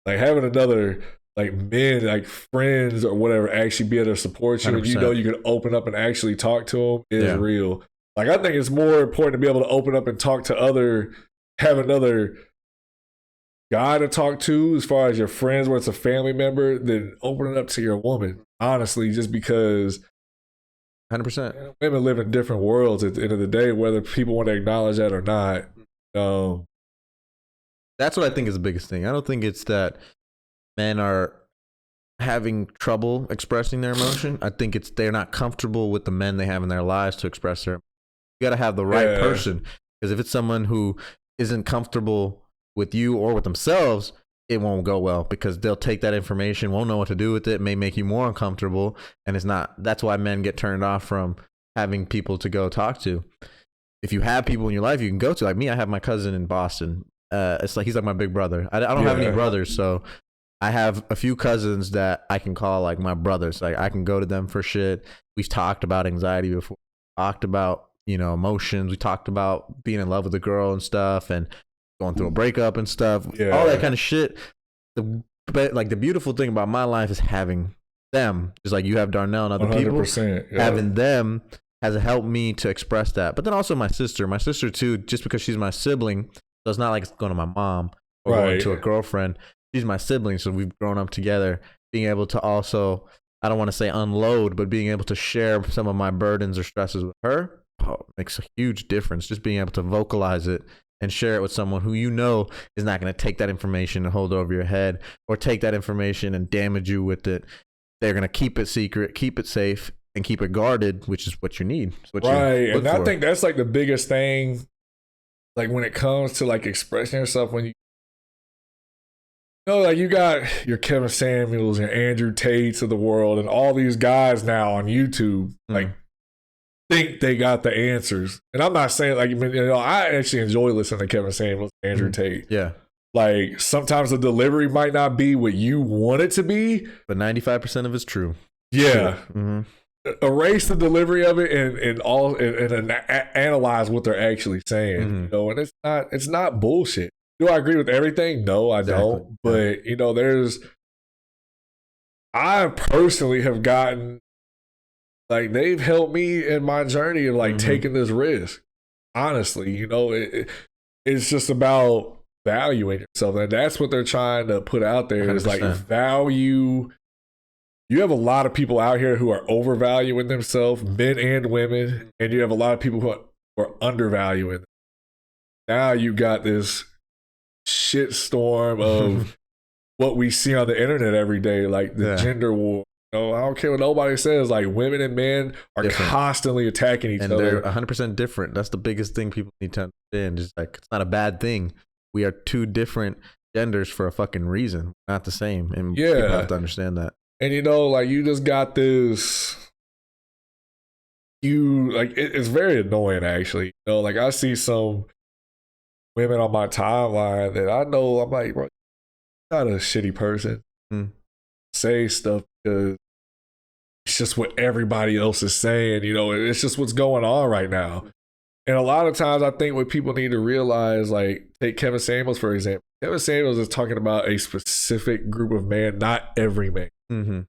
like having another, like men, like friends or whatever, actually be able to support you, 100%. And you know you can open up and actually talk to them is real. Like, I think it's more important to be able to open up and talk to have another guy to talk to as far as your friends, where it's a family member, than opening up to your woman. Honestly, just because 100%. Women live in different worlds at the end of the day, whether people want to acknowledge that or not. That's what I think is the biggest thing. I don't think it's that men are having trouble expressing their emotion. I think it's they're not comfortable with the men they have in their lives to express their. You got to have the right person, because if it's someone who isn't comfortable with you or with themselves, it won't go well, because they'll take that information, won't know what to do with it, may make you more uncomfortable, and it's not. That's why men get turned off from having people to go talk to. If you have people in your life you can go to, like me, I have my cousin in Boston. It's like he's like my big brother. I don't have any brothers, so I have a few cousins that I can call like my brothers. Like I can go to them for shit. We've talked about anxiety before. Talked about, you know, emotions. We talked about being in love with a girl and stuff, and going through a breakup and stuff. All that kind of shit. But like the beautiful thing about my life is having them. Just like you have Darnell and other people. Having them has helped me to express that. But then also my sister too, just because she's my sibling. So it's not like it's going to my mom or going to a girlfriend. She's my sibling, so we've grown up together. Being able to also, I don't want to say unload, but being able to share some of my burdens or stresses with her makes a huge difference. Just being able to vocalize it and share it with someone who you know is not going to take that information and hold it over your head, or take that information and damage you with it. They're going to keep it secret, keep it safe, and keep it guarded, which is what you need. Right. And I think that's like the biggest thing, like when it comes to like expressing yourself, when you know, like you got your Kevin Samuels and Andrew Tates of the world and all these guys now on YouTube, like think they got the answers. And I'm not saying like, you know, I actually enjoy listening to Kevin Samuels and Andrew Tate. Yeah. Like sometimes the delivery might not be what you want it to be, but 95% of it's true. Yeah. Erase the delivery of it and analyze what they're actually saying. You know, and it's not bullshit. Do I agree with everything? No, I don't. But you know, I personally have gotten, like, they've helped me in my journey of like taking this risk. Honestly, you know, it's just about valuing yourself, and that's what they're trying to put out there. 100%. Is like value. You have a lot of people out here who are overvaluing themselves, men and women, and you have a lot of people who are undervaluing them. Now you got this shitstorm of what we see on the internet every day, like the gender war. You know, I don't care what nobody says. Like, women and men are constantly attacking each other. And they're 100% different. That's the biggest thing people need to understand. Just like, it's not a bad thing. We are two different genders for a fucking reason. Not the same. And people have to understand that. And you know, like, you just got this. It's very annoying, actually. You know, like, I see some women on my timeline that I know, I'm like, bro, you're not a shitty person. Say stuff because it's just what everybody else is saying. You know, it's just what's going on right now. And a lot of times I think what people need to realize, like, take Kevin Samuels, for example. Kevin Samuels is talking about a specific group of men, not every man. And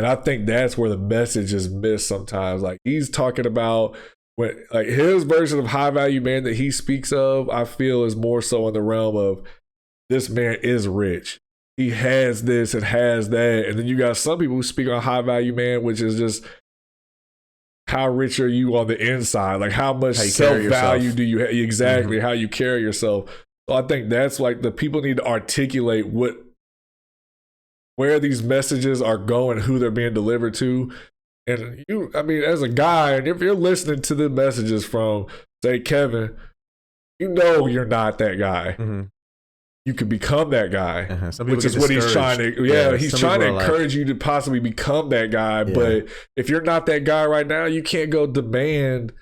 I think that's where the message is missed sometimes. Like, he's talking about when, like, his version of high value man that he speaks of, I feel is more so in the realm of this man is rich. He has this and has that. And then you got some people who speak on high value man, which is just how rich are you on the inside? Like, how much self-value do you have? Exactly. How you carry yourself. So I think that's like the people need to articulate where these messages are going, who they're being delivered to. And you, I mean, as a guy, and if you're listening to the messages from, say, Kevin, you know you're not that guy. You could become that guy, which is what he's trying to. He's trying to encourage you to possibly become that guy. But if you're not that guy right now, you can't go demand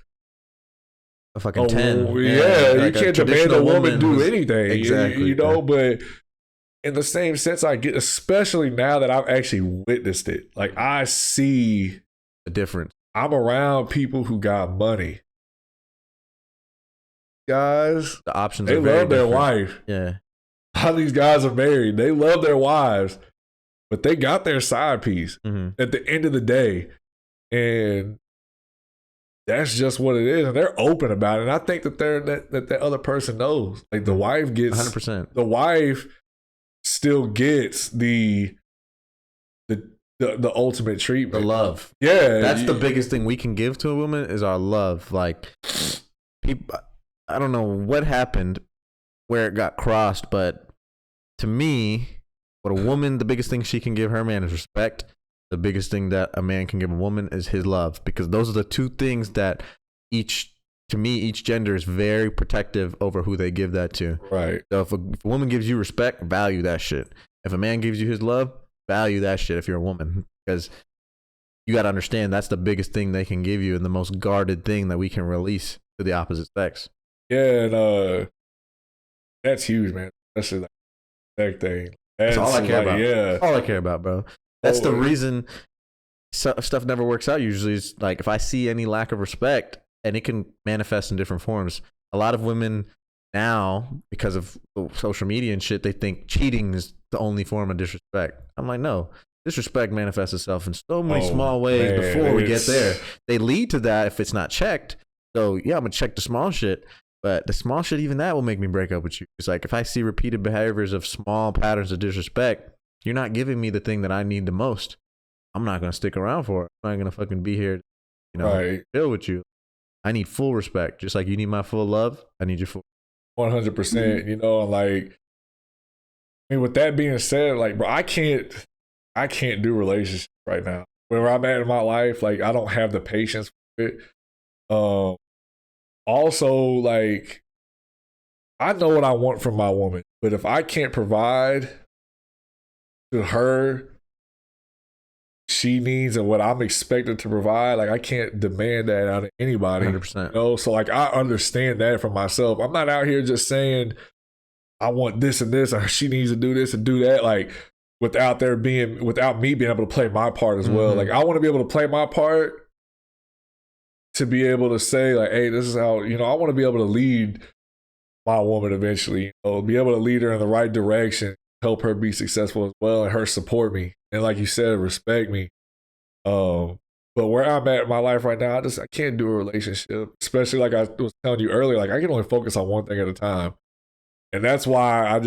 a fucking 10. You can't demand a woman do anything. Exactly. You know, but in the same sense, I get, especially now that I've actually witnessed it. Like, I see the difference. I'm around people who got money. Guys, the options they are very love their different. wife. Yeah. How these guys are married. They love their wives, but they got their side piece at the end of the day. And that's just what it is. And they're open about it. And I think that that other person knows. Like, the wife gets 100%. The wife still gets the ultimate treatment. The love. Yeah. That's the biggest thing we can give to a woman is our love. Like, people, I don't know what happened, where it got crossed, but to me, what a woman, the biggest thing she can give her man is respect. The biggest thing that a man can give a woman is his love, because those are the two things that each gender is very protective over who they give that to. Right. So if a woman gives you respect, value that shit. If a man gives you his love, value that shit if you're a woman, because you got to understand that's the biggest thing they can give you and the most guarded thing that we can release to the opposite sex. Yeah, and that's huge, man. That's like that thing. That's all I care about. Yeah, that's all I care about, bro. That's the reason stuff never works out. Usually, it's like if I see any lack of respect, and it can manifest in different forms. A lot of women now, because of social media and shit, they think cheating is the only form of disrespect. I'm like, no. Disrespect manifests itself in so many small ways before we get there. They lead to that if it's not checked. So yeah, I'm gonna check the small shit. But the small shit, even that will make me break up with you. It's like, if I see repeated behaviors of small patterns of disrespect, you're not giving me the thing that I need the most. I'm not going to stick around for it. I'm not going to fucking be here, deal with you. I need full respect. Just like you need my full love, I need your full 100%. You know, and like, I mean, with that being said, like, bro, I can't do relationships right now. Where I'm at in my life, like, I don't have the patience for it. Also, like, I know what I want from my woman, but if I can't provide to her she needs and what I'm expected to provide, like, I can't demand that out of anybody. 100%. You know? So, like, I understand that for myself. I'm not out here just saying I want this and this, or she needs to do this and do that, like, without me being able to play my part as well. Like, I want to be able to play my part to be able to say, like, hey, this is how, you know, I want to be able to lead my woman eventually, you know, be able to lead her in the right direction, help her be successful as well, and her support me. And like you said, respect me. But where I'm at in my life right now, I can't do a relationship, especially like I was telling you earlier, like I can only focus on one thing at a time. And that's why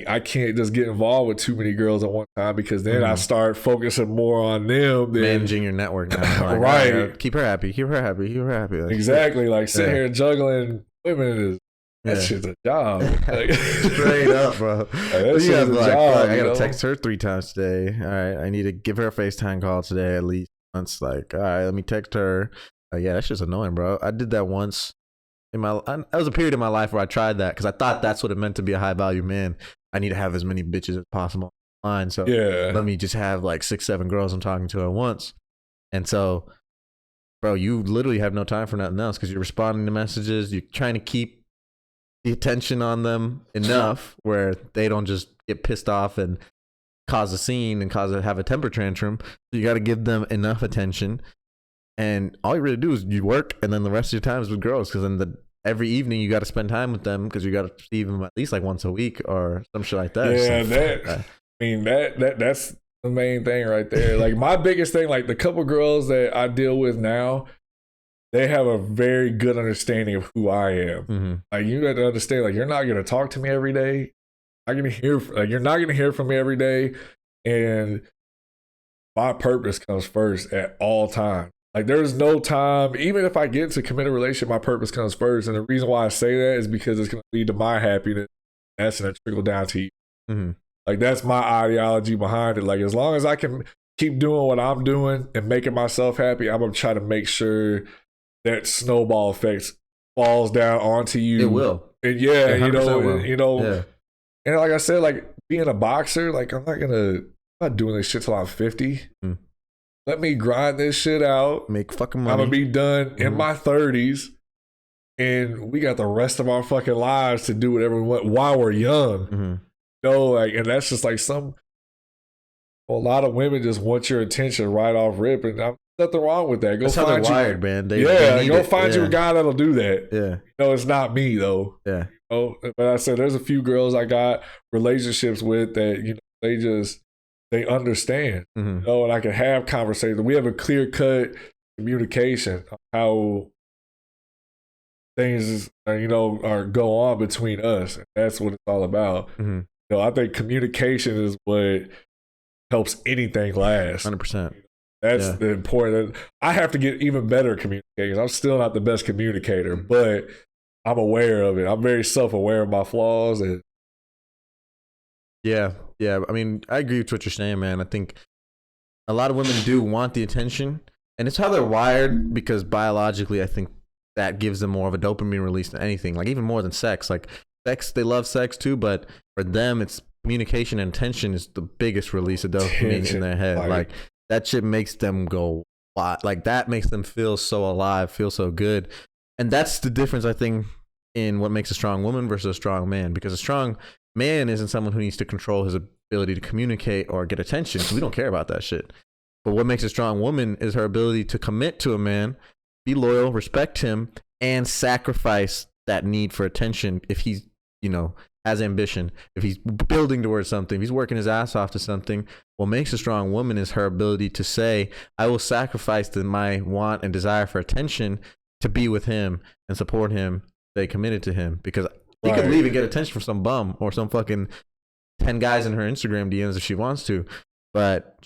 I can't just get involved with too many girls at one time, because then I start focusing more on them than managing your network now. Like, right. Keep her happy. Like, exactly. Like sitting here juggling women is that shit's a job. Like, straight up, bro. Like, that shit's a job. I gotta text her 3 times today. All right, I need to give her a FaceTime call today at least once. Like, all right, let me text her. Yeah, that's just annoying, bro. I did that once. That was a period in my life where I tried that because I thought that's what it meant to be a high value man. I need to have as many bitches as possible online. So let me just have like 6, 7 girls I'm talking to at once. And so, bro, you literally have no time for nothing else because you're responding to messages. You're trying to keep the attention on them enough where they don't just get pissed off and cause a scene and have a temper tantrum. So you got to give them enough attention. And all you really do is you work, and then the rest of your time is with girls. Because then every evening you got to spend time with them because you got to see them at least like once a week or some shit like that. Yeah, that's the main thing right there. Like my biggest thing, like the couple girls that I deal with now, they have a very good understanding of who I am. Like you got to understand, like you're not gonna talk to me every day. You're not gonna hear from me every day, and my purpose comes first at all times. Like there's no time, even if I get to commit a relationship, my purpose comes first. And the reason why I say that is because it's going to lead to my happiness. That's going to trickle down to you. Like that's my ideology behind it. Like as long as I can keep doing what I'm doing and making myself happy, I'm going to try to make sure that snowball effect falls down onto you. It will. And yeah, and like I said, like being a boxer, like I'm not doing this shit till I'm 50. Let me grind this shit out. Make fucking money. I'm gonna be done in my 30s, and we got the rest of our fucking lives to do whatever we want while we're young. You know, like, and that's just like a lot of women just want your attention right off rip, and nothing wrong with that. That's how they're wired, man. Go find you a guy that'll do that. Yeah, you know, it's not me though. Yeah, you know? But I said there's a few girls I got relationships with that, you know, they understand, you know, and I can have conversations. We have a clear-cut communication of how things, go on between us. And that's what it's all about. You know, I think communication is what helps anything last. 100%. That's the important. I have to get even better at communicating. I'm still not the best communicator, but I'm aware of it. I'm very self-aware of my flaws. And yeah. I mean, I agree with what you're saying, man. I think a lot of women do want the attention, and it's how they're wired because biologically, I think that gives them more of a dopamine release than anything. Like even more than sex. Like sex, they love sex too, but for them, it's communication and attention is the biggest release of dopamine in their head. Like that shit makes them go wild. Like that makes them feel so alive, feel so good, and that's the difference, I think, in what makes a strong woman versus a strong man. Because a strong man isn't someone who needs to control his ability to communicate or get attention. We don't care about that shit. But what makes a strong woman is her ability to commit to a man, be loyal, respect him, and sacrifice that need for attention if he's, has ambition, if he's building towards something, if he's working his ass off to something. What makes a strong woman is her ability to say, I will sacrifice my want and desire for attention to be with him and support him, stay committed to him. Because he could leave and get attention from some bum or some fucking 10 guys in her Instagram DMs if she wants to. But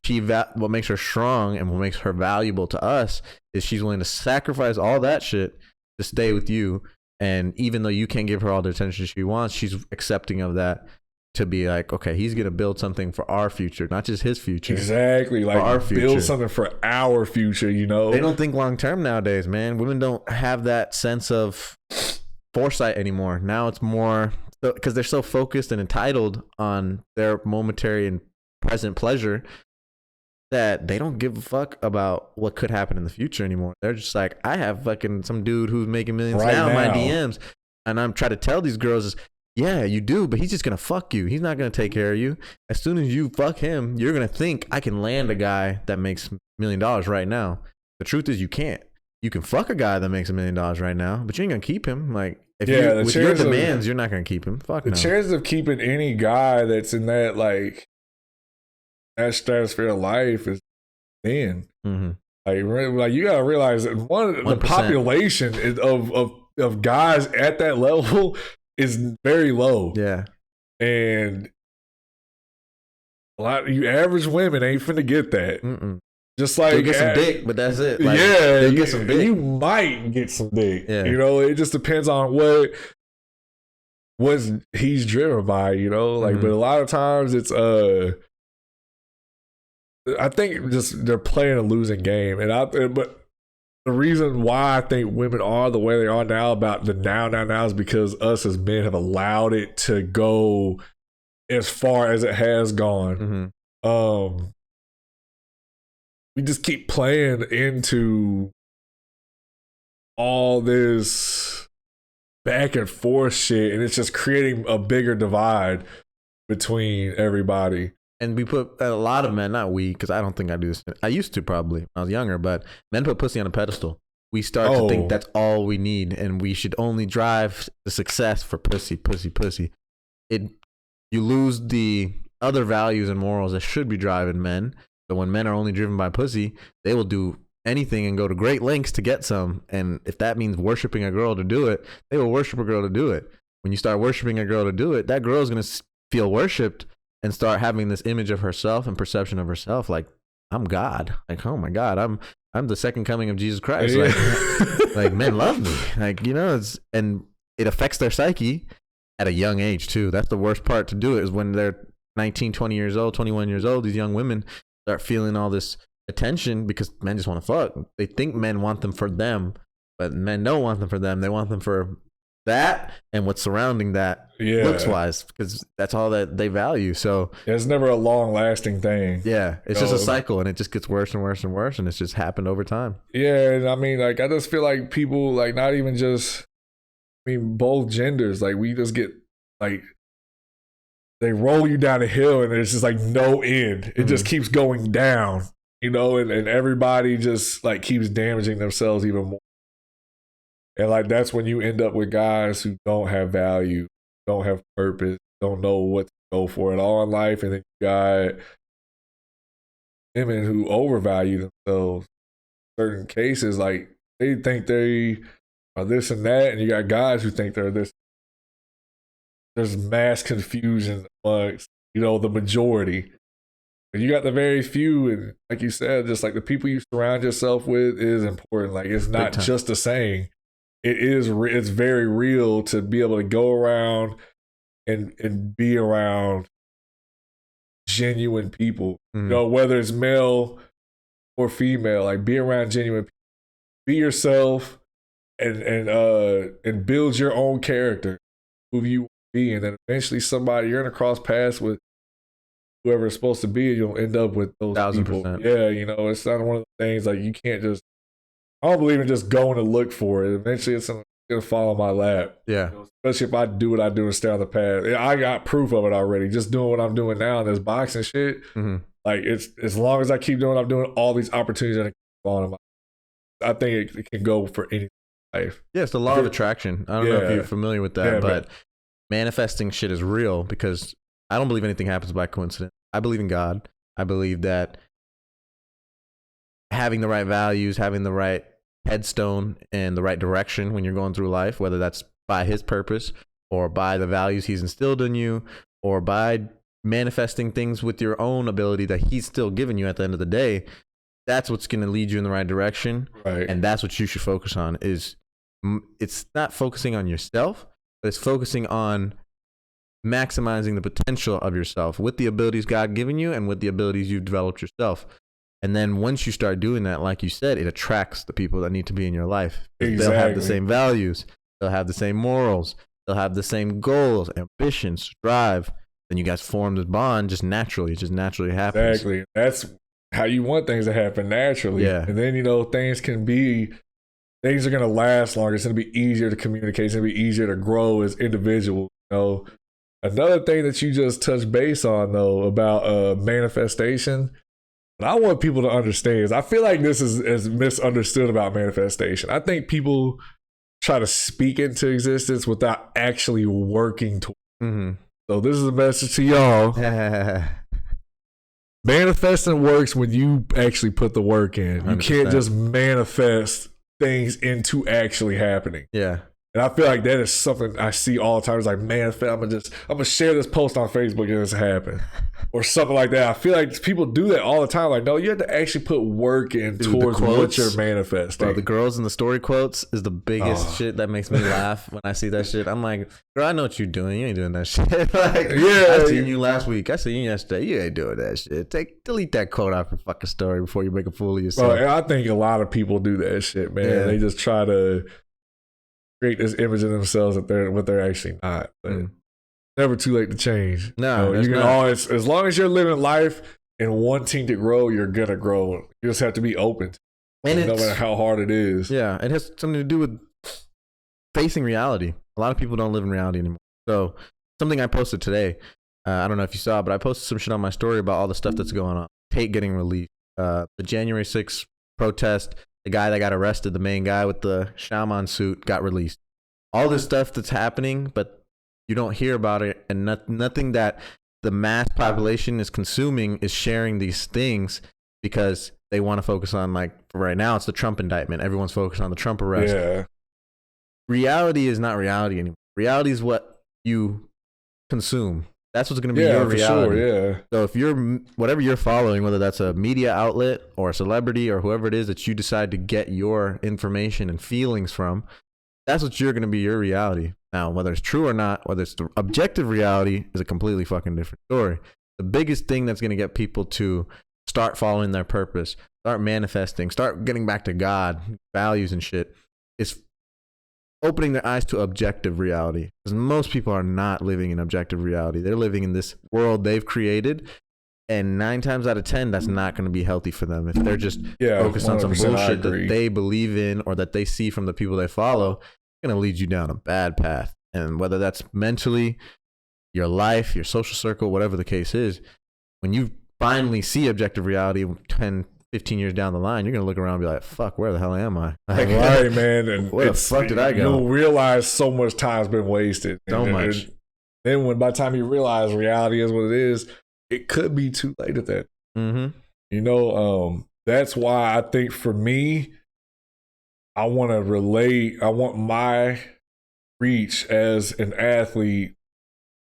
what makes her strong and what makes her valuable to us is she's willing to sacrifice all that shit to stay with you. And even though you can't give her all the attention she wants, she's accepting of that to be like, okay, he's going to build something for our future, not just his future. Exactly. Like our build future. something for our future, you know? They don't think long term nowadays, man. Women don't have that sense of foresight anymore. Now it's more because they're so focused and entitled on their momentary and present pleasure that they don't give a fuck about what could happen in the future anymore. They're just like, I have fucking some dude who's making millions right now in my now. DMs. And I'm trying to tell these girls is, yeah, you do, but he's just going to fuck you. He's not going to take care of you. As soon as you fuck him, you're going to think I can land a guy that makes $1 million right now. The truth is you can't. You can fuck a guy that makes $1 million right now, but you ain't going to keep him. Like, if you, with your demands, you're not going to keep him. Fuck no. The chances of keeping any guy that's in that, like, that stratosphere of life is thin. Mm-hmm. Like you gotta realize that the population of guys at that level is very low. Yeah, and a lot of you average women ain't finna get that. Mm-mm. Just like you'll get some dick, but that's it. Like, yeah, you get some dick. You might get some dick. Yeah. You know, it just depends on what he's driven by. You know, like, but a lot of times it's I think just they're playing a losing game, but the reason why I think women are the way they are now about the now is because us as men have allowed it to go as far as it has gone. Mm-hmm. We just keep playing into all this back and forth shit, and it's just creating a bigger divide between everybody. And we put a lot of men, not we, because I don't think I do this. I used to probably when I was younger, but men put pussy on a pedestal. We start to think that's all we need, and we should only drive the success for pussy. You lose the other values and morals that should be driving men. So when men are only driven by pussy, they will do anything and go to great lengths to get some. And if that means worshiping a girl to do it, they will worship a girl to do it. When you start worshiping a girl to do it, that girl is going to feel worshipped and start having this image of herself and perception of herself like, I'm God. Like, oh my God, I'm the second coming of Jesus Christ. Like men love me. Like, you know, and it affects their psyche at a young age too. That's the worst part to do it, is when they're 19, 20 years old, 21 years old, these young women start feeling all this attention because men just want to fuck. They think men want them for them, but men don't want them for them. They want them for that and what's surrounding that looks wise, because that's all that they value. So it's never a long lasting thing. Yeah, it's just a cycle, and it just gets worse and worse and worse, and it's just happened over time. Yeah, and I mean, like, I just feel like people, like, not even just, I mean, both genders, like, we just get, like, they roll you down a hill and there's just like no end. It just keeps going down, you know, and everybody just like keeps damaging themselves even more. And like, that's when you end up with guys who don't have value, don't have purpose, don't know what to go for at all in life. And then you got women who overvalue themselves. In certain cases, like, they think they are this and that, and you got guys who think they're this. There's mass confusion amongst, you know, the majority. And you got the very few, and like you said, just like the people you surround yourself with is important. Like, it's not just a saying. It's very real to be able to go around and be around genuine people. You know, whether it's male or female, like, be around genuine people. Be yourself and build your own character, who you be, and then eventually you're gonna cross paths with whoever it's supposed to be, and you'll end up with those 1000%. people. Yeah, you know, it's not one of the things, like, you can't just, I don't believe in just going to look for it. Eventually it's gonna fall on my lap. Yeah. You know, especially if I do what I do and stay on the path. I got proof of it already. Just doing what I'm doing now in this boxing shit. Like, it's, as long as I keep doing what I'm doing, all these opportunities are gonna keep falling on my, I think it can go for any life. Yeah, it's the law of attraction. I don't know if you're familiar with that, but manifesting shit is real, because I don't believe anything happens by coincidence. I believe in God. I believe that having the right values, having the right headstone and the right direction when you're going through life, whether that's by his purpose or by the values he's instilled in you, or by manifesting things with your own ability that he's still giving you at the end of the day, that's what's going to lead you in the right direction. Right. And that's what you should focus on, is it's not focusing on yourself, but it's focusing on maximizing the potential of yourself with the abilities God given you and with the abilities you've developed yourself. And then once you start doing that, like you said, it attracts the people that need to be in your life. Exactly. They'll have the same values. They'll have the same morals. They'll have the same goals, ambitions, drive. Then you guys form this bond just naturally. It just naturally happens. Exactly. That's how you want things to happen naturally. Yeah. And then, things are going to last longer. It's going to be easier to communicate. It's going to be easier to grow as individuals. Another thing that you just touched base on, though, about manifestation, and I want people to understand, is I feel like this is misunderstood about manifestation. I think people try to speak into existence without actually working towards it. Mm-hmm. So this is a message to y'all. Manifesting works when you actually put the work in. You 100%. Can't just manifest things into actually happening. Yeah. And I feel like that is something I see all the time. It's like, manifest. I'm gonna share this post on Facebook and it's happen, or something like that. I feel like people do that all the time. Like, no, you have to actually put work in towards what you're manifesting. Bro, the girls in the story quotes is the biggest shit that makes me laugh when I see that shit. I'm like, girl, I know what you're doing. You ain't doing that shit. Like, I seen you last week. I seen you yesterday. You ain't doing that shit. Delete that quote off your fucking story before you make a fool of yourself. Bro, I think a lot of people do that shit, man. Yeah. They just try to create this image of themselves that they're actually not. But never too late to change. No, you can always, as long as you're living life and wanting to grow, you're gonna grow. You just have to be open, no matter how hard it is. Yeah, it has something to do with facing reality. A lot of people don't live in reality anymore. So something I posted today, I don't know if you saw, but I posted some shit on my story about all the stuff that's going on. Tate getting released, the January 6th protest. The guy that got arrested, the main guy with the shaman suit, got released. All this stuff that's happening, but you don't hear about it, and nothing that the mass population is consuming is sharing these things because they want to focus on, like, right now, it's the Trump indictment. Everyone's focused on the Trump arrest. Yeah. Reality is not reality anymore. Reality is what you consume. That's what's going to be your reality. Sure, yeah. So if whatever you're following, whether that's a media outlet or a celebrity or whoever it is that you decide to get your information and feelings from, that's what you're going to be your reality. Now, whether it's true or not, whether it's the objective reality, is a completely fucking different story. The biggest thing that's going to get people to start following their purpose, start manifesting, start getting back to God, values and shit, is opening their eyes to objective reality, because most people are not living in objective reality. They're living in this world they've created, and 9 times out of 10 that's not going to be healthy for them if they're just focused on some bullshit that they believe in or that they see from the people they follow. It's going to lead you down a bad path. And whether that's mentally, your life, your social circle, whatever the case is, when you finally see objective reality 10, 15 years down the line, you're going to look around and be like, fuck, where the hell am I? Like, right, man. And where the fuck did I go? You'll realize so much time's been wasted. So much. And then by the time you realize reality is what it is, it could be too late at that. Mm-hmm. That's why I think for me, I want to relate. I want my reach as an athlete,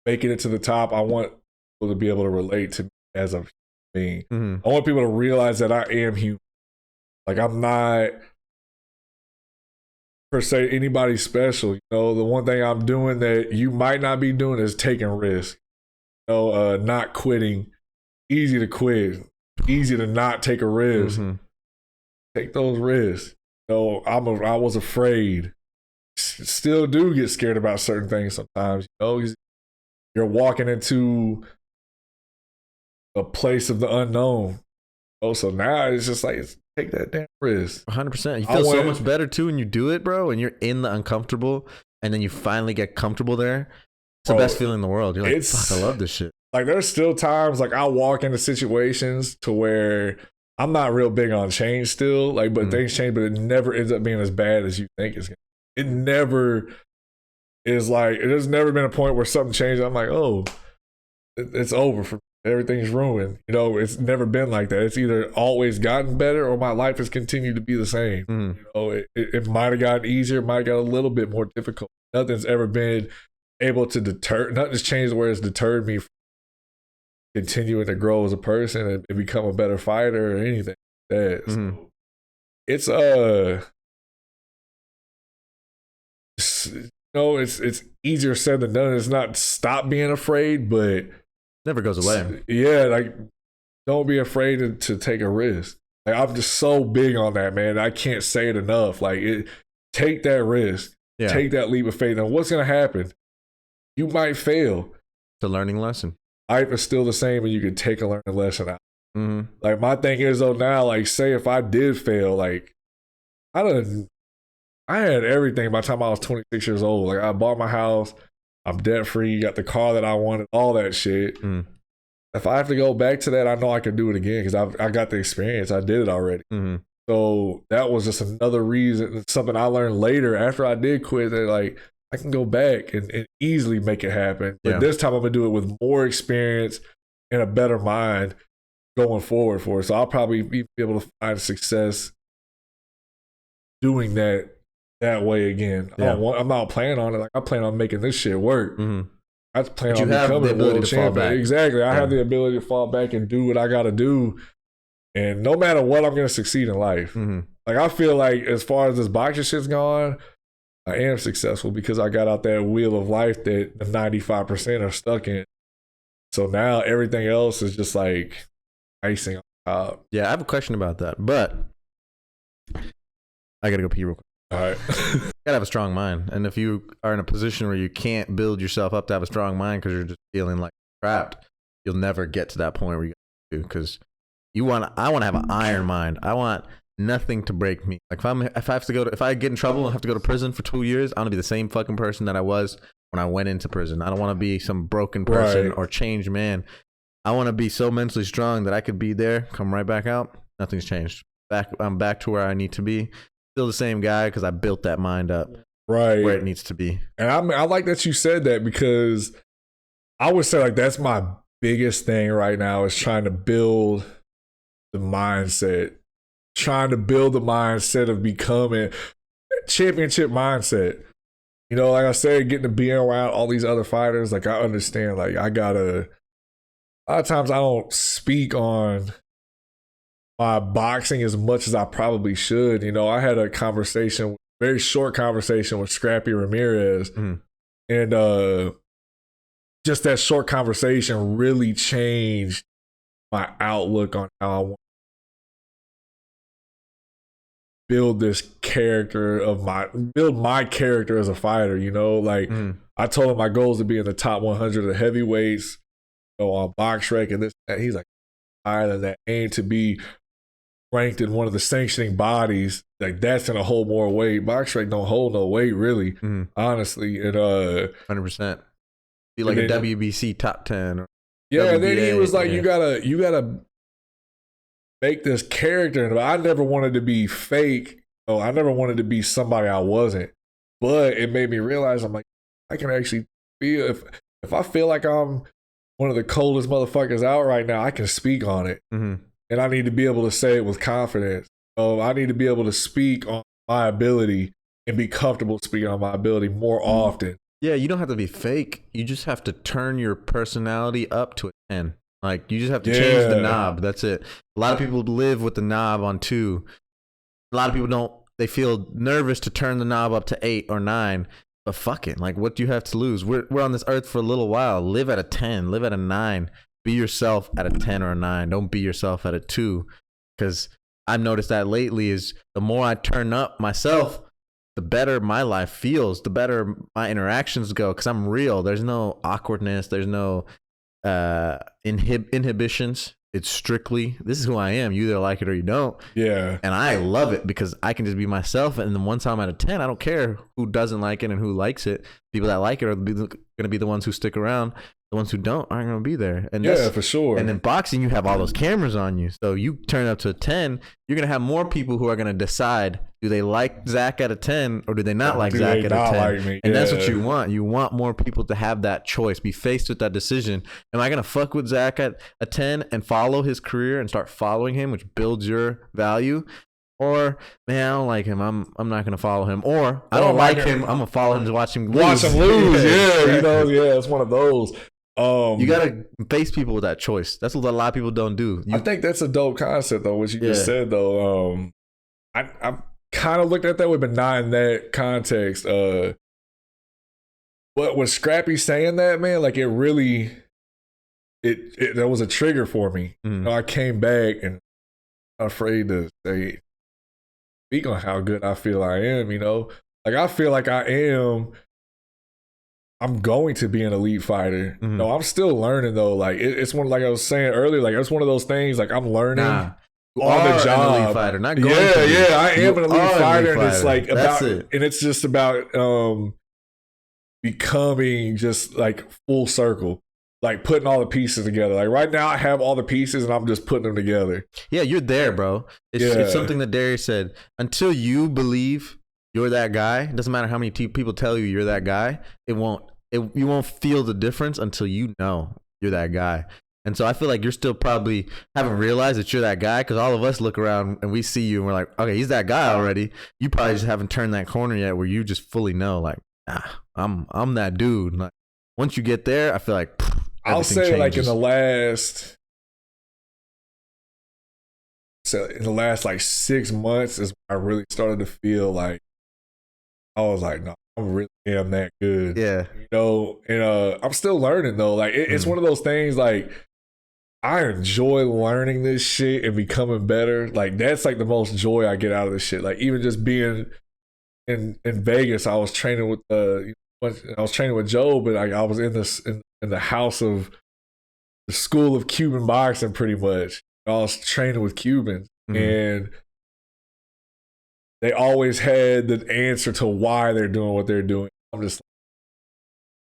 making it to the top. I want people to be able to relate to me as a being. Mm-hmm. I want people to realize that I am human. Like, I'm not per se anybody special. The one thing I'm doing that you might not be doing is taking risks. Not quitting. Easy to quit. Easy to not take a risk. Mm-hmm. Take those risks. I was afraid. Still do get scared about certain things sometimes. You're walking into a place of the unknown. So now it's just like, take that damn risk. 100%. You feel so much better too when you do it, bro. When you're in the uncomfortable and then you finally get comfortable there. It's the best feeling in the world. You're like, fuck, I love this shit. Like, there's still times, like, I walk into situations to where I'm not real big on change still. Like, but things change, but it never ends up being as bad as you think it's going to. It never is like, there's never been a point where something changed. I'm like, oh, it's over for me. Everything's ruined. It's never been like that. It's either always gotten better or my life has continued to be the same. Mm-hmm. It might have gotten easier, might have got a little bit more difficult. Nothing's ever been able to nothing's changed where it's deterred me from continuing to grow as a person and become a better fighter or anything like that. Mm-hmm. So it's it's easier said than done. It's not stop being afraid, but Never goes away. yeah, like don't be afraid to take a risk. Like I'm just so big on that, man. I can't say it enough. Like take that risk, take that leap of faith. And what's gonna happen? You might fail. It's a learning lesson. Life is still the same, and you can take a learning lesson out. Mm-hmm. Like my thing is though now, like say if I did fail, like I had everything by the time I was 26 years old. Like I bought my house, I'm debt free, got the car that I wanted, all that shit. Mm. If I have to go back to that, I know I can do it again because I got the experience. I did it already. Mm-hmm. So that was just another reason, something I learned later after I did quit, that like I can go back and easily make it happen. But this time I'm gonna do it with more experience and a better mind going forward for it. So I'll probably be able to find success doing that way again. I'm not planning on it. Like I plan on making this shit work. Mm-hmm. I plan on becoming a world champion. Exactly. I have the ability to fall back and do what I got to do. And no matter what, I'm going to succeed in life. Mm-hmm. Like I feel like as far as this boxing shit's gone, I am successful because I got out that wheel of life that the 95% are stuck in. So now everything else is just like icing on top. Yeah, I have a question about that, but I got to go pee real quick. All right. You gotta have a strong mind. And if you are in a position where you can't build yourself up to have a strong mind because you're just feeling like trapped, you'll never get to that point where you got to, because I want to have an iron mind. I want nothing to break me. Like if I get in trouble and have to go to prison for 2 years, I want to be the same fucking person that I was when I went into prison. I don't want to be some broken person or changed man. I want to be so mentally strong that I could be there, come right back out. Nothing's changed. I'm back to where I need to be. Still the same guy because I built that mind up where it needs to be. And I like that you said that, because I would say like that's my biggest thing right now is trying to build the mindset of becoming championship mindset. You know, like I said, getting to be around all these other fighters, like I understand, like a lot of times I don't speak on my boxing as much as I probably should. You know, I had a very short conversation with Scrappy Ramirez, and just that short conversation really changed my outlook on how I want to build my character as a fighter. You know, like I told him my goal is to be in the top 100 of heavyweights, you know, on BoxRec and this, and he's like, higher than that, aim to be ranked in one of the sanctioning bodies. Like that's gonna hold more weight. BoxRec don't hold no weight really, honestly. And 100%. Be like a WBC top 10. Or WBA, and then he was like, you gotta make this character. And I never wanted to be fake. Oh, I never wanted to be somebody I wasn't. But it made me realize I'm like, I can actually feel if I feel like I'm one of the coldest motherfuckers out right now, I can speak on it. And I need to be able to say it with confidence. I need to be able to speak on my ability and be comfortable speaking on my ability more often. Yeah, you don't have to be fake. You just have to turn your personality up to a 10. Like, you just have to change the knob. That's it. A lot of people live with the knob on 2. A lot of people don't. They feel nervous to turn the knob up to 8 or 9. But fuck it. Like, what do you have to lose? We're on this earth for a little while. Live at a 10. Live at a 9. Be yourself at a 10 or a 9. Don't be yourself at a 2. Because I've noticed that lately is the more I turn up myself, the better my life feels, the better my interactions go, because I'm real. There's no awkwardness. There's no inhibitions. It's strictly, this is who I am. You either like it or you don't. Yeah. And I love it because I can just be myself. And then once I'm at a 10, I don't care who doesn't like it and who likes it. People that like it are going to be the ones who stick around. The ones who don't aren't going to be there. And yeah, for sure. And in boxing, you have all those cameras on you. So you turn up to a 10, you're going to have more people who are going to decide, do they like Zach at a 10 or do they not like Zach at a 10? Like and that's what you want. You want more people to have that choice, be faced with that decision. Am I going to fuck with Zach at a 10 and follow his career and start following him, which builds your value? Or, man, I don't like him. I'm not going to follow him. Or, I don't like him. I'm going to follow him to watch him lose. Watch him lose, yeah. You know, yeah, it's one of those. You gotta face people with that choice. That's what a lot of people don't do. I think that's a dope concept, though. What you just said, though. I kind of looked at that way, but not in that context. But with Scrappy saying that, man, like it really, that was a trigger for me. You know, I came back and I'm afraid to speak on how good I feel I am. You know, like I feel like I'm going to be an elite fighter. No, I'm still learning though. Like it's one, like I was saying earlier, like it's one of those things. Like I'm learning on the job. An elite fighter, not going yeah, to be. I am an elite fighter, and it's like That's about, it. and it's just about becoming just like full circle, like putting all the pieces together. Like right now, I have all the pieces, and I'm just putting them together. Yeah, you're there, bro. It's something that Darius said. Until you believe you're that guy, it doesn't matter how many people tell you you're that guy. You won't feel the difference until you know you're that guy. And so I feel like you're still probably haven't realized that you're that guy, because all of us look around and we see you and we're like, okay, he's that guy already. You probably just haven't turned that corner yet where you just fully know, like, I'm that dude. Like, once you get there, I feel like I'll say changes. like in the last like 6 months is when I really started to feel like I was like, no, I really am that good. Yeah. You know, and I'm still learning though. Like it's one of those things, like I enjoy learning this shit and becoming better. Like that's like the most joy I get out of this shit. Like even just being in Vegas, I was training with Joe, but I was in the house of the school of Cuban boxing pretty much. I was training with Cubans, and they always had the answer to why they're doing what they're doing. I'm just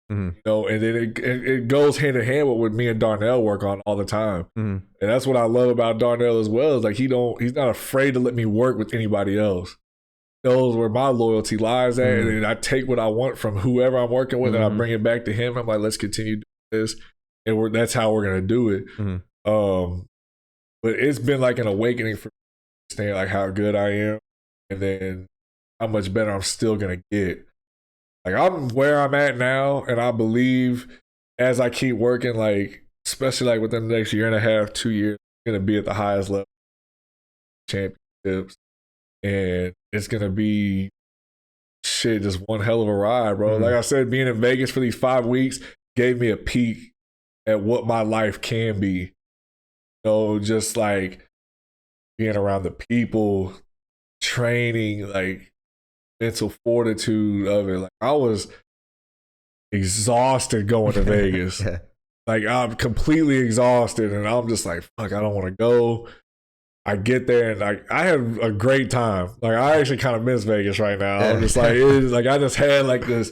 you know, and then it goes hand in hand with what me and Darnell work on all the time. And that's what I love about Darnell as well, is like he's not afraid to let me work with anybody else. He knows where my loyalty lies at, and then I take what I want from whoever I'm working with, and I bring it back to him. I'm like, let's continue doing this, and that's how we're gonna do it. But it's been like an awakening for me to understand like how good I am, and then how much better I'm still gonna get. Like I'm where I'm at now, and I believe as I keep working, like especially like within the next year and a half, 2 years, I'm gonna be at the highest level championships, and it's gonna be just one hell of a ride, bro. Like I said, being in Vegas for these 5 weeks gave me a peek at what my life can be. You know, just like being around the people, training, like mental fortitude of it. Like I was exhausted going to Vegas. Like I'm completely exhausted, and I'm just like, fuck, I don't want to go. I get there and like I had a great time. Like I actually kind of miss Vegas right now. I'm just like, I just had like this.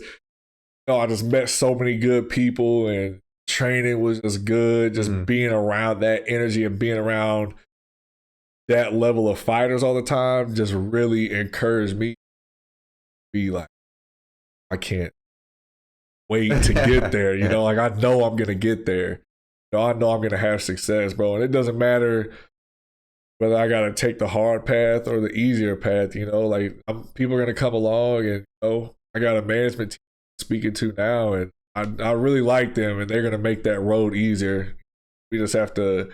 I just met so many good people, and training was just good. Just being around that energy and being around that level of fighters all the time just really encouraged me to be like, I can't wait to get there. You know, like I know I'm gonna get there. You know, I know I'm gonna have success, bro. And it doesn't matter whether I gotta take the hard path or the easier path. You know, like people are gonna come along, and you know, I got a management team speaking to now, and I really like them, and they're gonna make that road easier. We just have to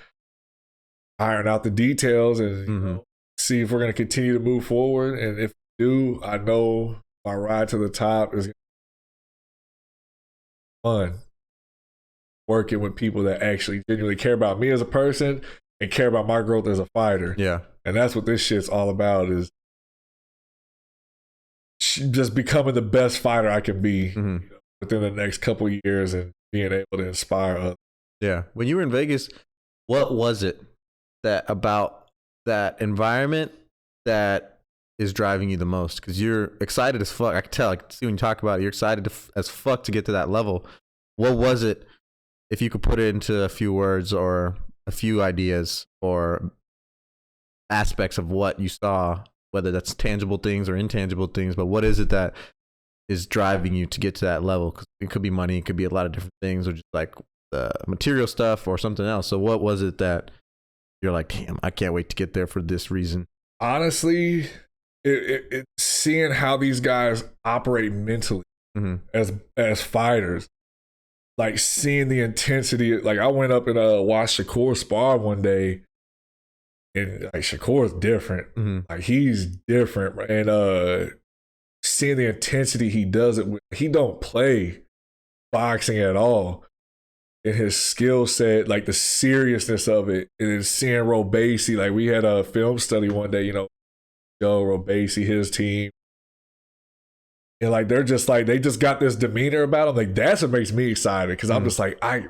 iron out the details and you know, see if we're gonna continue to move forward. And if we do, I know my ride to the top is fun. Working with people that actually genuinely care about me as a person and care about my growth as a fighter. Yeah. And that's what this shit's all about, is just becoming the best fighter I can be you know, within the next couple of years, and being able to inspire others. Yeah. When you were in Vegas, what was it about that environment that is driving you the most? Because you're excited as fuck. I can tell. I can see when you talk about it. You're excited as fuck to get to that level. What was it, if you could put it into a few words or a few ideas or aspects of what you saw, whether that's tangible things or intangible things, but what is it that is driving you to get to that level? Because it could be money, it could be a lot of different things, or just like material stuff or something else. So what was it that you're like, damn, I can't wait to get there for this reason? Honestly, it seeing how these guys operate mentally as fighters, like seeing the intensity. Like I went up and watched Shakur spar one day, and like Shakur is different. Like he's different, and seeing the intensity he does it with, he don't play. boxing at all. And his skill set, like the seriousness of it, and then seeing Robesi, like we had a film study one day, Joe Robesi, his team, and like they're just like they just got this demeanor about them. Like that's what makes me excited because I'm just like I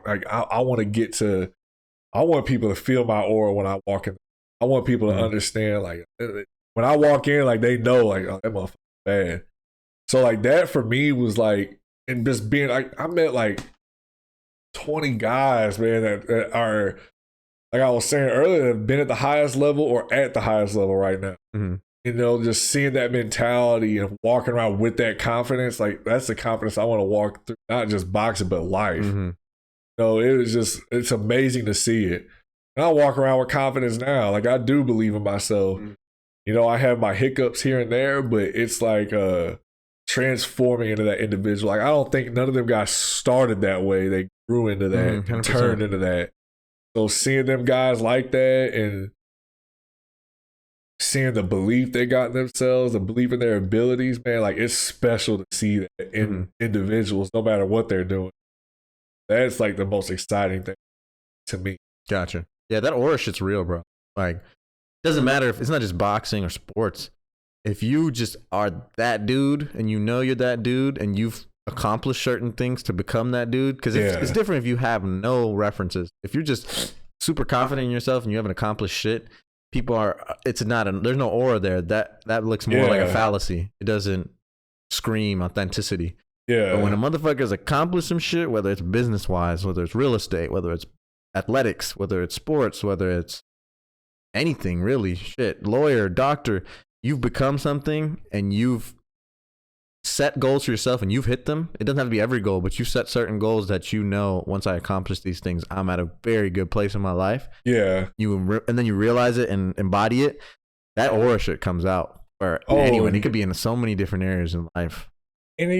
want to get to, I want people to feel my aura when I walk in. I want people to understand like when I walk in, like they know like oh, that motherfucker bad. So like that for me was like, and just being like I met like 20 guys, man, that are, like I was saying earlier, have been at the highest level or at the highest level right now. Just seeing that mentality and walking around with that confidence, like that's the confidence I want to walk through, not just boxing, but life. It's amazing to see it. And I walk around with confidence now. Like I do believe in myself. I have my hiccups here and there, but it's like transforming into that individual. Like I don't think none of them guys started that way. They grew into that, and turned into that. So seeing them guys like that and seeing the belief they got in themselves, the belief in their abilities, man, like it's special to see that in individuals, no matter what they're doing. That's like the most exciting thing to me. Gotcha. Yeah, that aura shit's real, bro. Like, doesn't matter if it's not just boxing or sports. If you just are that dude and you know you're that dude and you've accomplished certain things to become that dude, because it's different if you have no references. If you're just super confident in yourself and you haven't accomplished shit, there's no aura there. That looks more like a fallacy. It doesn't scream authenticity. Yeah. But when a motherfucker's accomplished some shit, whether it's business wise, whether it's real estate, whether it's athletics, whether it's sports, whether it's anything really, shit, lawyer, doctor, you've become something and you've set goals for yourself and you've hit them. It doesn't have to be every goal, but you set certain goals that once I accomplish these things, I'm at a very good place in my life. Yeah. And then you realize it and embody it. That aura shit comes out for anyone. It could be in so many different areas in life. And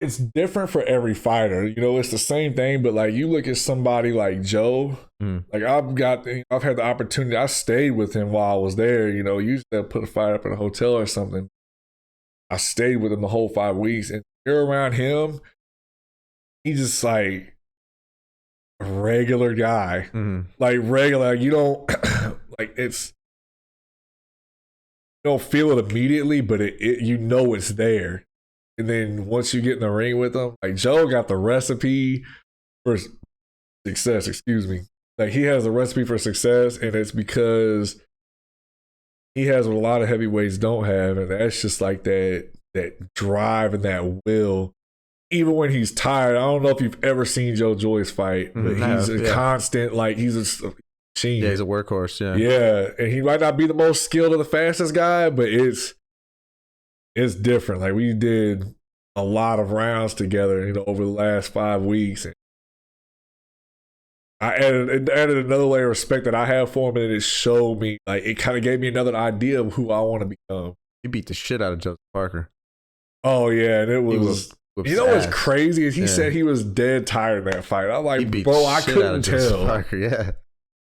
it's different for every fighter. It's the same thing, but like you look at somebody like Joe, like I've had the opportunity. I stayed with him while I was there. Usually they'll put a fight up in a hotel or something. I stayed with him the whole 5 weeks, and you're around him. He's just like a regular guy, like regular. Like, you don't like it's. You don't feel it immediately, but it's there. And then once you get in the ring with him, like Joe got the recipe for success. Excuse me. Like he has the recipe for success, and it's because he has what a lot of heavyweights don't have, and that's just like that drive and that will. Even when he's tired, I don't know if you've ever seen Joe Joyce fight, but he's a constant, like he's a machine. Yeah, he's a workhorse. Yeah, and he might not be the most skilled or the fastest guy, but it's different. Like we did a lot of rounds together, over the last 5 weeks. And I added another layer of respect that I have for him, and it showed me, like, it kind of gave me another idea of who I want to become. He beat the shit out of Joseph Parker. Oh yeah, and it was. What's crazy is he said he was dead tired in that fight. I'm like, bro, I couldn't tell. Parker, yeah,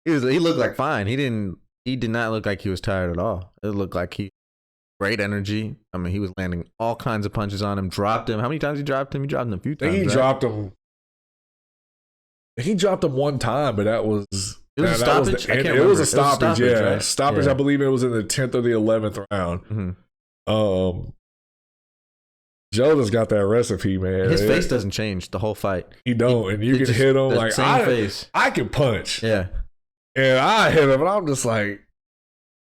he looked like fine. He did not look like he was tired at all. It looked like great energy. I mean, he was landing all kinds of punches on him. Dropped him. How many times he dropped him? He dropped him a few times. He dropped him one time, but that was. It was a stoppage. It was a stoppage. Yeah, right? Stoppage. Yeah. I believe it was in the 10th or the 11th round. Joe just got that recipe, man. His face doesn't change the whole fight. He don't, and you can hit him like face. I can punch. Yeah, and I hit him, and I'm just like,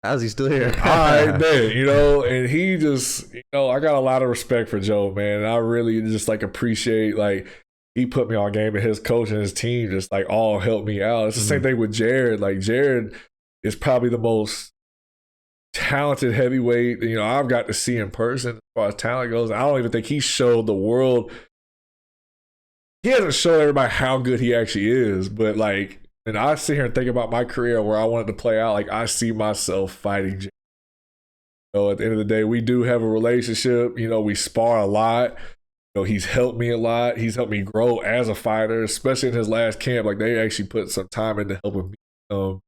how's he still here? All right, man. And he just, I got a lot of respect for Joe, man. And I really just like appreciate, like, he put me on game, and his coach and his team just like all helped me out. It's the same thing with Jared. Like Jared is probably the most talented heavyweight I've got to see in person as far as talent goes. I don't even think he showed the world. He hasn't shown everybody how good he actually is, but like, and I sit here and think about my career where I wanted to play out. Like I see myself fighting Jared. At the end of the day, we do have a relationship. We spar a lot. He's helped me a lot. He's helped me grow as a fighter, especially in his last camp. Like they actually put some time into helping me become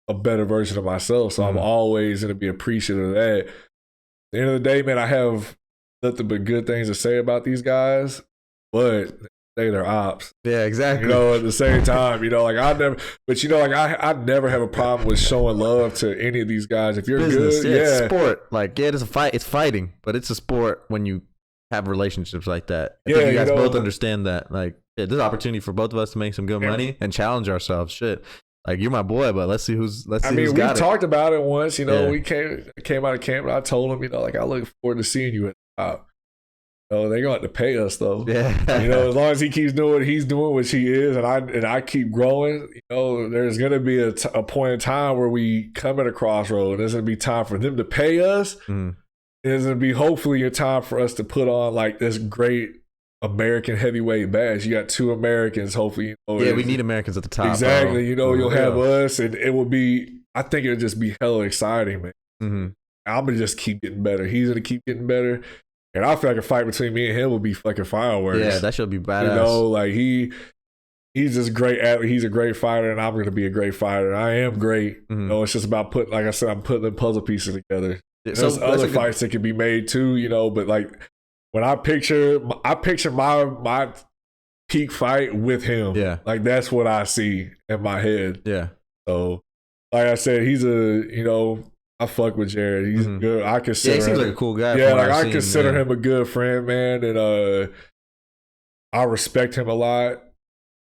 a better version of myself. So I'm always going to be appreciative of that. At the end of the day, man, I have nothing but good things to say about these guys. but they their ops. Yeah, exactly. You know, at the same time, you know, like I never have a problem with showing love to any of these guys. If you're Business, good, it's sport. Like, it is a fight. It's fighting, but it's a sport when you have relationships like that. I think you guys both understand that. Like, there's an opportunity for both of us to make some good money and challenge ourselves. Shit. Like, you're my boy, but let's see who's got it. We talked about it once, you know, we came out of camp and I told him, you know, like, I look forward to seeing you at the top. Oh, they're gonna have to pay us though. Yeah, you know, as long as he keeps doing what he's doing, which he is, and I keep growing. You know, there's gonna be a point in time where we come at a crossroad. There's gonna be time for them to pay us. There's gonna be hopefully a time for us to put on like this great American heavyweight badge. You got 2 Americans, hopefully. You know, yeah, we need Americans at the top. Exactly. Bro. You know, you'll have us, and it will be. I think it'll just be hella exciting, man. I'm gonna just keep getting better. He's gonna keep getting better. And I feel like a fight between me and him would be fucking fireworks. Yeah, that should be badass. You know, like he's just great athlete. He's a great fighter, and I'm going to be a great fighter. I am great. You know, it's just about like I said, I'm putting the puzzle pieces together. There's other fights that can be made too, you know. But like when I picture my peak fight with him. Yeah, like that's what I see in my head. Yeah. So, like I said, he's I fuck with Jared. He's good. I consider he seems like a cool guy. Yeah, like I consider him a good friend, man, and I respect him a lot.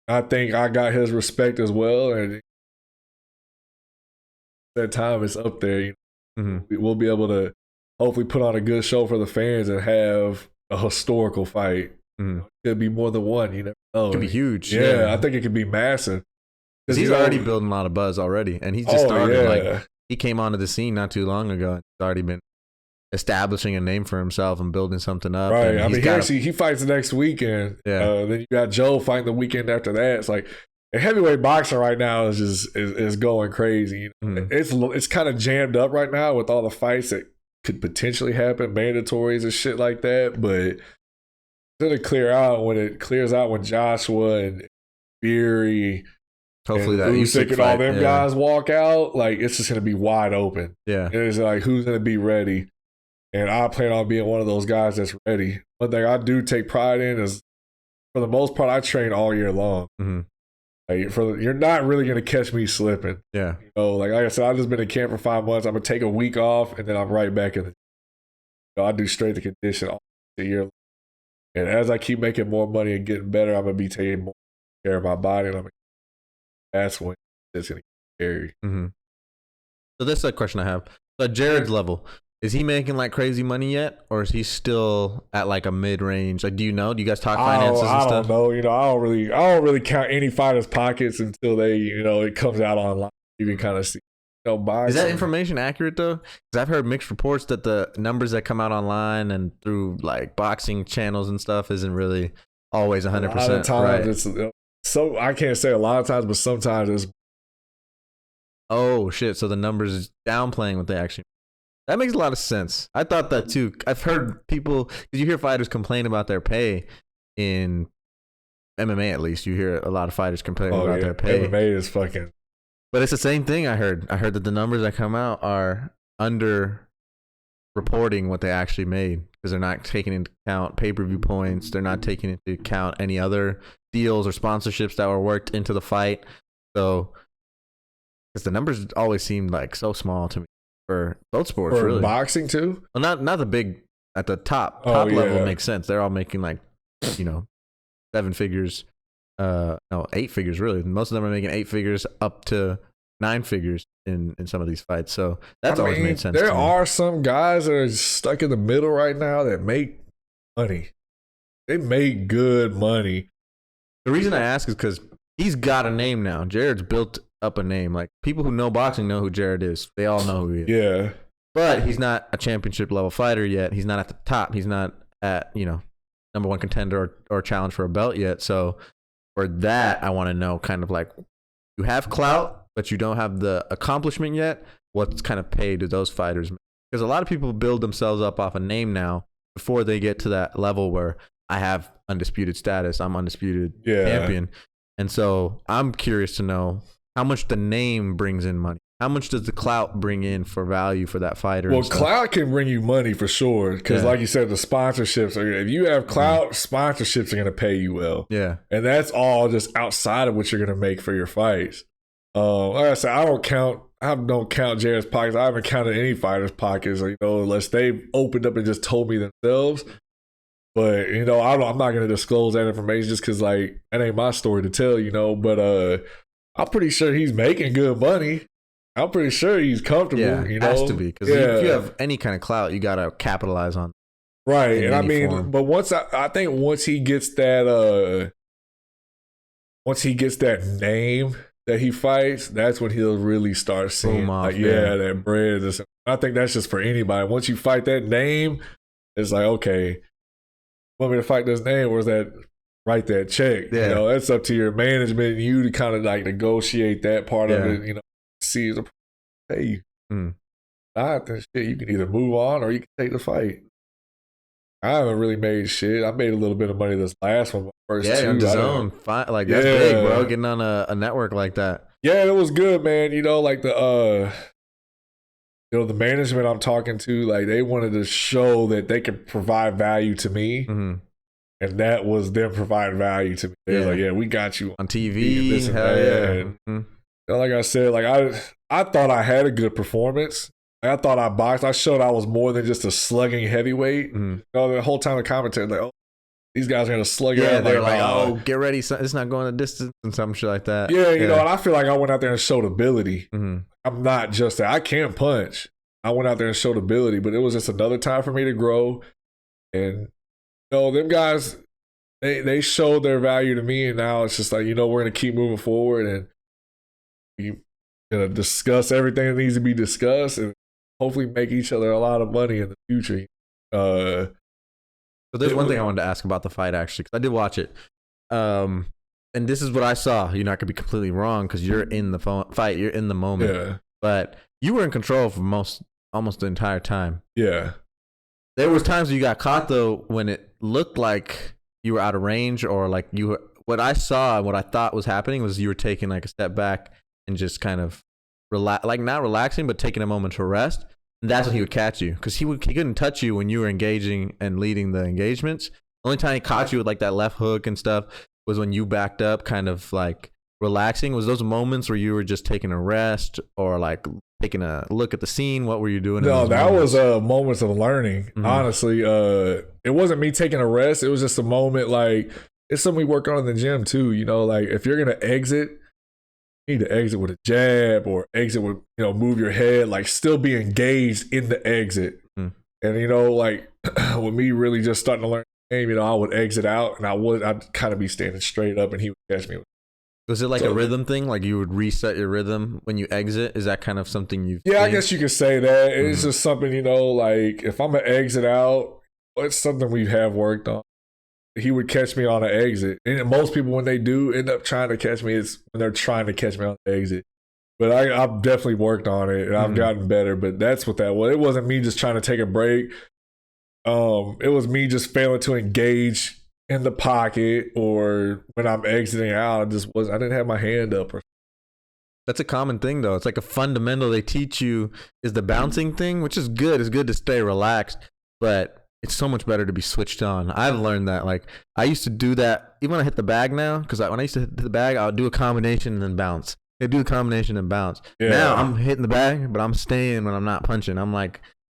I think I got his respect as well, and that time is up there. You know? We'll be able to hopefully put on a good show for the fans and have a historical fight. It could be more than one. You never know. It could be huge. Yeah, I think it could be massive. He's already building a lot of buzz already, and he's just started like. He came onto the scene not too long ago. He's already been establishing a name for himself and building something up. Right. I mean, he fights the next weekend. Yeah. Then you got Joe fighting the weekend after that. It's like heavyweight boxing right now is going crazy. It's kind of jammed up right now with all the fights that could potentially happen, mandatories and shit like that. But it's gonna clear out when it clears out when Joshua and Fury. Hopefully that Usyk and all them guys walk out, like it's just gonna be wide open. Yeah, it's like who's gonna be ready, and I plan on being one of those guys that's ready. One thing I do take pride in is, for the most part, I train all year long. Like you're not really gonna catch me slipping. Yeah, you know, like I said, I've just been in camp for 5 months. I'm gonna take a week off, and then I'm right back in. I do straight to condition all the year, and as I keep making more money and getting better, I'm gonna be taking more care of my body, and that's when it's going to get scary. So that's a question I have. So at Jared's level, is he making like crazy money yet? Or is he still at like a mid-range? Like, do you know? Do you guys talk finances and stuff? I don't know. You know, I don't really count any fighters' pockets until they, you know, it comes out online. You can kind of see. You know, is that information accurate though? Because I've heard mixed reports that the numbers that come out online and through like boxing channels and stuff isn't really always 100% a lot of times right. So I can't say a lot of times, but sometimes it's. Oh shit! So the numbers is downplaying what they actually. That makes a lot of sense. I thought that too. I've heard people, because you hear fighters complain about their pay in MMA. At least you hear a lot of fighters complain about their pay. MMA is fucking. But it's the same thing. I heard that the numbers that come out are under reporting what they actually made, because they're not taking into account pay-per-view points. They're not taking into account any other deals or sponsorships that were worked into the fight. So, because the numbers always seemed like so small to me for both sports. For really, boxing too. Well, not the big at the top level makes sense. They're all making like 7 figures. No, 8 figures really. Most of them are making 8 figures up to 9 figures in some of these fights. So that's always made sense. There are some guys that are stuck in the middle right now that make money. They make good money. The reason I ask is because he's got a name now. Jared's built up a name. Like, people who know boxing know who Jared is. They all know who he is. Yeah. But he's not a championship level fighter yet. He's not at the top. He's not at, number 1 contender or challenge for a belt yet. So for that, I want to know kind of like, you have clout, but you don't have the accomplishment yet. What kind of pay do those fighters make? Because a lot of people build themselves up off a name now before they get to that level where I have undisputed status. I'm undisputed champion. And so I'm curious to know how much the name brings in money. how much does the clout bring in for value for that fighter? Well, clout can bring you money for sure. Because like you said, the sponsorships are, if you have clout, sponsorships are going to pay you well. Yeah. And that's all just outside of what you're going to make for your fights. Like I said, I don't count Jared's pockets. I haven't counted any fighters' pockets, unless they've opened up and just told me themselves. But, I'm not going to disclose that information just because, that ain't my story to tell, But I'm pretty sure he's making good money. I'm pretty sure he's comfortable. Yeah, it has to be. Because if you have any kind of clout, you got to capitalize on it. Right. And form. But I think once he gets that name that he fights, that's when he'll really start seeing that bread. I think that's just for anybody. Once you fight that name, it's like, okay, want me to fight this name? Where's that? Write that check. Yeah. That's up to your management and you to kind of negotiate that part of it. See the pay you. Not that shit. You can either move on or you can take the fight. I haven't really made shit. I made a little bit of money this last one. On DAZN. That's big, bro. Getting on a network like that. Yeah, it was good, man. The management I'm talking to, they wanted to show that they could provide value to me. Mm-hmm. And that was them providing value to me. They were like, we got you on TV. Hell yeah. Mm-hmm. Like I said, I thought I had a good performance. I thought I boxed. I showed I was more than just a slugging heavyweight. Mm-hmm. The whole time the commentary, these guys are going to slug it out. Yeah, they're like, get ready. It's not going a distance and some shit like that. Yeah, and I feel like I went out there and showed ability. Mm-hmm. I'm not just that. I can't punch. I went out there and showed ability, but it was just another time for me to grow. And, them guys, they showed their value to me. And now it's just like, we're going to keep moving forward. And we're going to discuss everything that needs to be discussed and hopefully make each other a lot of money in the future. So there's one thing I wanted to ask about the fight, actually, because I did watch it. And this is what I saw. You're not going to be completely wrong because you're in the fight. You're in the moment. Yeah. But you were in control for almost the entire time. Yeah. There was times you got caught, though, when it looked like you were out of range or what I saw and what I thought was happening was you were taking a step back and just kind of not relaxing, but taking a moment to rest. And that's when he would catch you because he couldn't touch you when you were engaging and leading the engagements. The only time he caught you with that left hook and stuff was when you backed up, kind of relaxing. Was those moments where you were just taking a rest or taking a look at the scene? What were you doing? No, that was moments of learning. Mm-hmm. Honestly, it wasn't me taking a rest. It was just a moment. It's something we work on in the gym too. If you're gonna exit, you need to exit with a jab or exit with move your head. Still be engaged in the exit. Mm-hmm. And with me really just starting to learn the game, I would exit out and I'd kind of be standing straight up and he would catch me. Was it a rhythm thing? You would reset your rhythm when you exit? Is that kind of something you've seen? I guess you could say that. It's just something, if I'm going to exit out, it's something we have worked on. He would catch me on an exit. And most people, when they do end up trying to catch me, it's when they're trying to catch me on the exit. But I've definitely worked on it, and I've gotten better. But that's what that was. It wasn't me just trying to take a break. It was me just failing to engage in the pocket, or when I'm exiting out, I didn't have my hand up. That's a common thing, though. It's a fundamental they teach you is the bouncing thing, which is good. It's good to stay relaxed, but it's so much better to be switched on. I've learned that. I used to do that even when I hit the bag now, because when I used to hit the bag, I would do a combination and then bounce. I'd do a combination and bounce. Yeah. Now I'm hitting the bag, but I'm staying when I'm not punching. I'm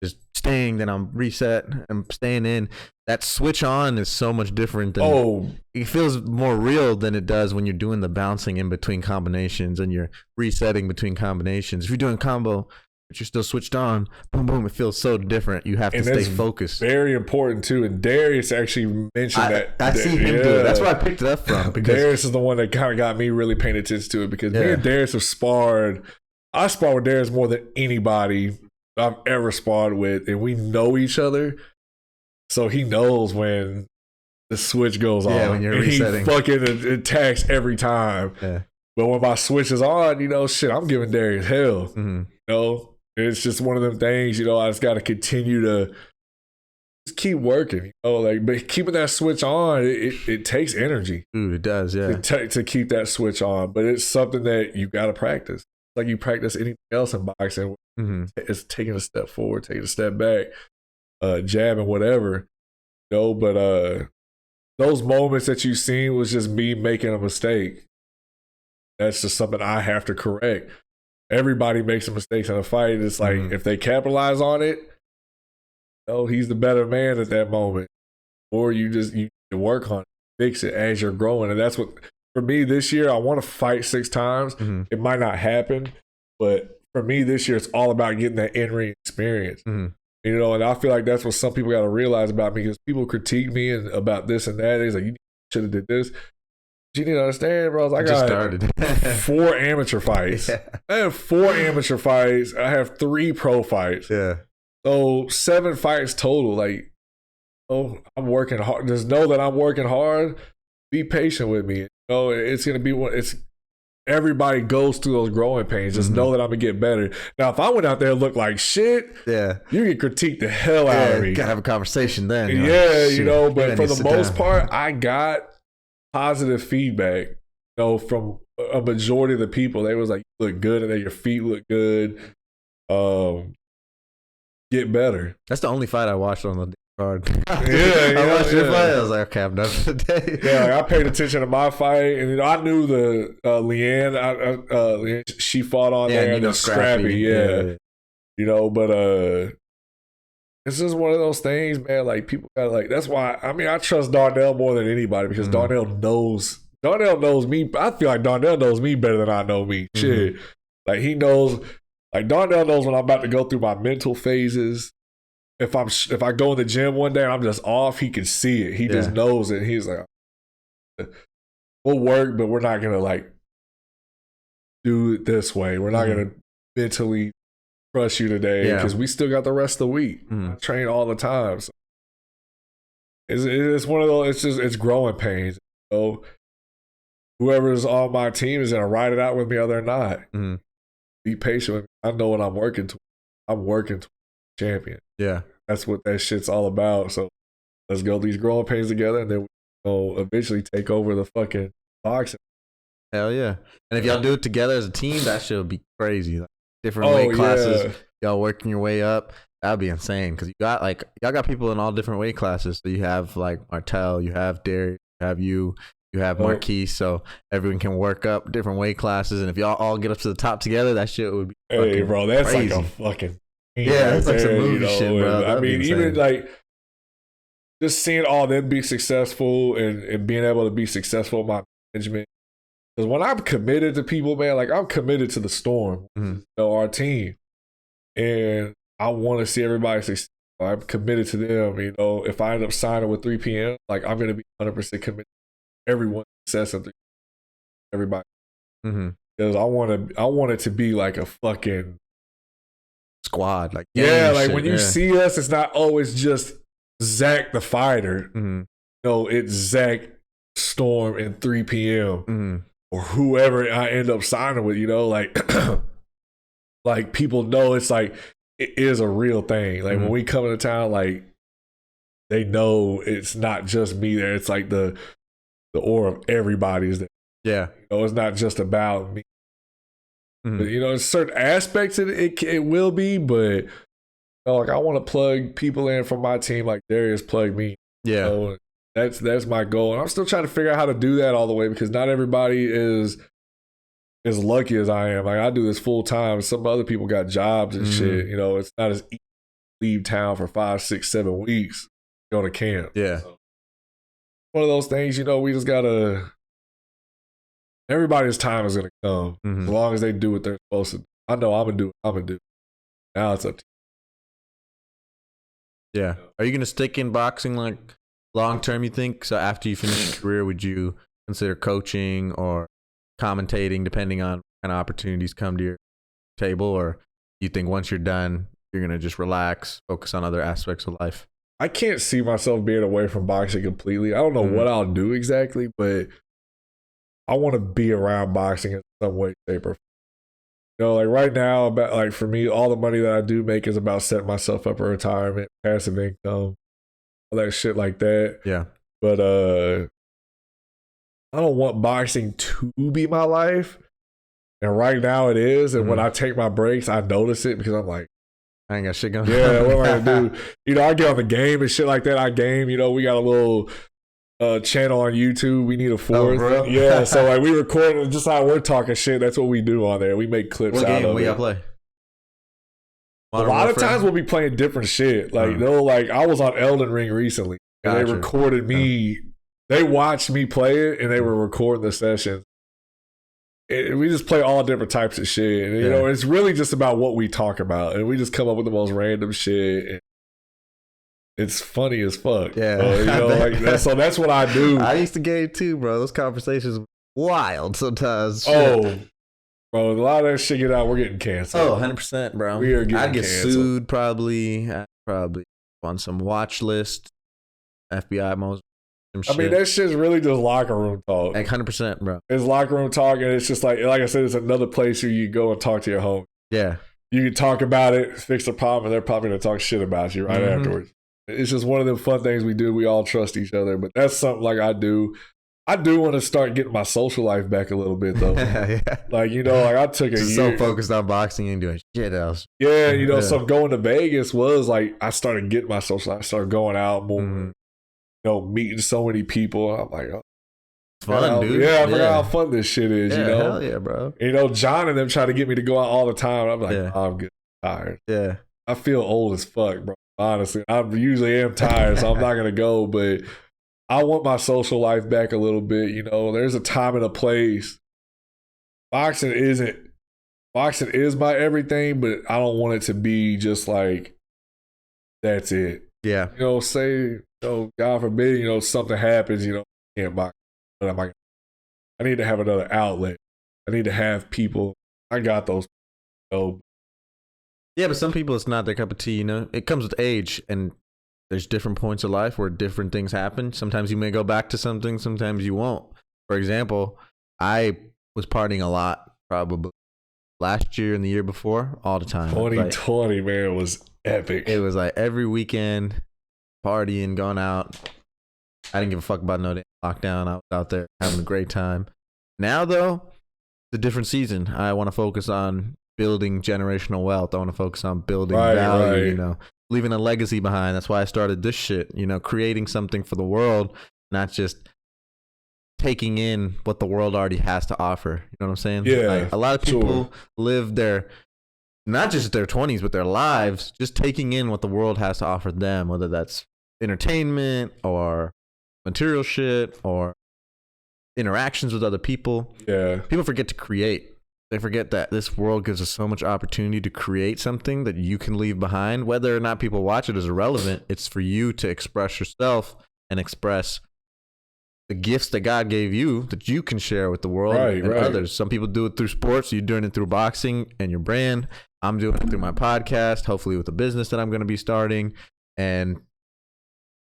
just staying, then I'm reset and staying in. That switch on is so much different than it feels more real than it does when you're doing the bouncing in between combinations and you're resetting between combinations. If you're doing combo but you're still switched on, boom boom, it feels so different. You have to stay focused. Very important too. And Darius actually mentioned that. I see him do it. That's where I picked it up from. Because Darius is the one that kind of got me really paying attention to it, because me and Darius have sparred. I spar with Darius more than anybody I've ever sparred with, and we know each other. So he knows when the switch goes on. When you're resetting. He fucking attacks every time. Yeah. But when my switch is on, I'm giving Darius hell. Mm-hmm. It's just one of them things, I just got to continue to just keep working, but keeping that switch on, it takes energy. Dude, it does, yeah. To keep that switch on, but it's something that you got to practice. like you practice anything else in boxing. It's taking a step forward, taking a step back, jab and whatever. But those moments that you seen was just me making a mistake. That's just something I have to correct. Everybody makes mistakes in a fight. It's like if they capitalize on it, he's the better man at that moment. Or you work on it, fix it as you're growing. And that's what, for me this year, I want to fight 6 times. It might not happen, but for me this year, it's all about getting that in-ring experience. And I feel like that's what some people got to realize about me, because people critique me about this and that. It's like, you should have did this. You need to understand, bro. I got started 4 amateur fights. Yeah. I have 4 amateur fights. I have 3 pro fights. Yeah. So 7 fights total. Like, I'm working hard. Just know that I'm working hard. Be patient with me. It's gonna be one. It's everybody goes through those growing pains. Just know that I'm gonna get better. Now, if I went out there and looked like shit, you can critique the hell out of me. Gotta have a conversation then. But for the most part, I got positive feedback, from a majority of the people. They was like, you look good, and then your feet look good. Get better. That's the only fight I watched on the card. I watched your fight. I was like, okay, I'm done for the day. I paid attention to my fight, and I knew the Leanne. She fought on there. And Scrappy. But it's just one of those things, man. Like, people gotta, like, that's why, I trust Darnell more than anybody, because Darnell knows me. I feel like Darnell knows me better than I know me. Shit. Like, he knows, like, Darnell knows when I'm about to go through my mental phases. If I go in the gym one day and I'm just off, he can see it. He just knows it. He's like, we'll work, but we're not gonna, like, do it this way. We're not gonna mentally crush you today, because we still got the rest of the week. I train all the time. So it's one of those, it's growing pains. Whoever's on my team is gonna ride it out with me or they're not. Be patient with me. I know what I'm working to. I'm working to champion. Yeah. That's what that shit's all about. So let's go these growing pains together, and then we'll eventually take over the fucking boxing. Hell yeah. And if y'all do it together as a team, that shit would be crazy. Like, different weight classes, y'all working your way up. That'd be insane, because y'all got people in all different weight classes. So you have like Martel, you have Derek, you have you have Marquise, so everyone can work up different weight classes. And if y'all all get up to the top together, that shit would be bro, that's crazy. Like a fucking that's like some movie shit, bro. And, even like just seeing all them be successful and being able to be successful in my management. Because when I'm committed to people, man, like, I'm committed to the Storm, our team, and I want to see everybody succeed. I'm committed to them. If I end up signing with 3 p.m., like, I'm gonna be 100% committed to everyone's success of everybody. Because I want it to be like a fucking squad, like like when you see us, it's not always just Zach the fighter. It's Zach, Storm, and 3 p.m. Or whoever I end up signing with. Like people know it's like it is a real thing. Like when we come into town, like they know it's not just me there. It's like the aura of everybody's there. Yeah, it's not just about me. But, certain aspects of it will be, but like I want to plug people in from my team like Darius plugged me. Yeah. That's my goal. And I'm still trying to figure out how to do that all the way, because not everybody is as lucky as I am. Like, I do this full time. Some other people got jobs and shit. It's not as easy to leave town for 5, 6, 7 weeks, go to camp. Yeah. So, one of those things, we just gotta, everybody's time is gonna come as long as they do what they're supposed to do. I know I'm gonna do. Now it's up to you. Yeah. Are you gonna stick in boxing like long term, you think? So after you finish your career, would you consider coaching or commentating, depending on what kind of opportunities come to your table? Or you think once you're done, you're going to just relax, focus on other aspects of life? I can't see myself being away from boxing completely. I don't know what I'll do exactly, but I want to be around boxing in some way, shape, or like right now, for me, all the money that I do make is about setting myself up for retirement, passive income, all that shit like that. Yeah. But I don't want boxing to be my life. And right now it is. And when I take my breaks, I notice it because I'm like, I ain't got shit going. Yeah, what am I gonna do? You know, I get on the game and shit like that. I game. You know, we got a little channel on YouTube. We need a fourth. Bro. Yeah, so like we record just how we're talking shit. That's what we do on there. We make clips What out game of we it. gotta play? A lot of times we'll be playing different shit. Like like I was on Elden Ring recently, and they recorded me. They watched me play it, and they were recording the session. We just play all different types of shit. And, you know, it's really just about what we talk about, and we just come up with the most random shit. And it's funny as fuck. Yeah, you know, like so that's what I do. I used to game too, bro. Those conversations wild sometimes. Oh, bro, a lot of that shit get out. We're getting canceled. Oh, 100%, bro. We are getting I'd get canceled. sued probably. I'd probably on some watch list. FBI most. I mean, that shit's really just locker room talk. Like 100%, bro. It's locker room talk, and it's just like I said, it's another place where you go and talk to your home. Yeah. You can talk about it, fix the problem, and they're probably going to talk shit about you right afterwards. It's just one of the fun things we do. We all trust each other, but that's something like I do. I do want to start getting my social life back a little bit, though. Yeah. Like, you know, like I took a year. So focused on boxing and doing shit else. Yeah, you know, so going to Vegas was like, I started getting my social life. I started going out more. You know, meeting so many people. I'm like, oh, fun, dude. Yeah, I forgot how fun this shit is, you know? Hell yeah, bro. You know, John and them try to get me to go out all the time. I'm like, oh, I'm getting tired. Yeah. I feel old as fuck, bro. Honestly, I usually am tired, so I'm not going to go. But I want my social life back a little bit. You know, there's a time and a place. Boxing is my everything, but I don't want it to be just like, that's it. Yeah. You know, say, God forbid, you know, something happens, you know, I can't box. But I need to have another outlet. I need to have people. I got those. Yeah, but some people, it's not their cup of tea, you know? It comes with age, and there's different points of life where different things happen. Sometimes you may go back to something, sometimes you won't. For example, I was partying a lot, probably last year and the year before, all the time. 2020, man, was epic. It was like every weekend, partying, going out. I didn't give a fuck about no damn lockdown. I was out there having a great time. Now, though, it's a different season. I want to focus on building generational wealth. I want to focus on building value, you know, leaving a legacy behind. That's why I started this shit, you know, creating something for the world, not just taking in what the world already has to offer. You know what I'm saying? Yeah. Like, a lot of people live their, not just their 20s, but their lives, just taking in what the world has to offer them, whether that's entertainment or material shit or interactions with other people. Yeah. People forget to create. They forget that this world gives us so much opportunity to create something that you can leave behind. Whether or not people watch it is irrelevant. It's for you to express yourself and express the gifts that God gave you that you can share with the world and others. Some people do it through sports. You're doing it through boxing and your brand. I'm doing it through my podcast, hopefully with a business that I'm going to be starting. And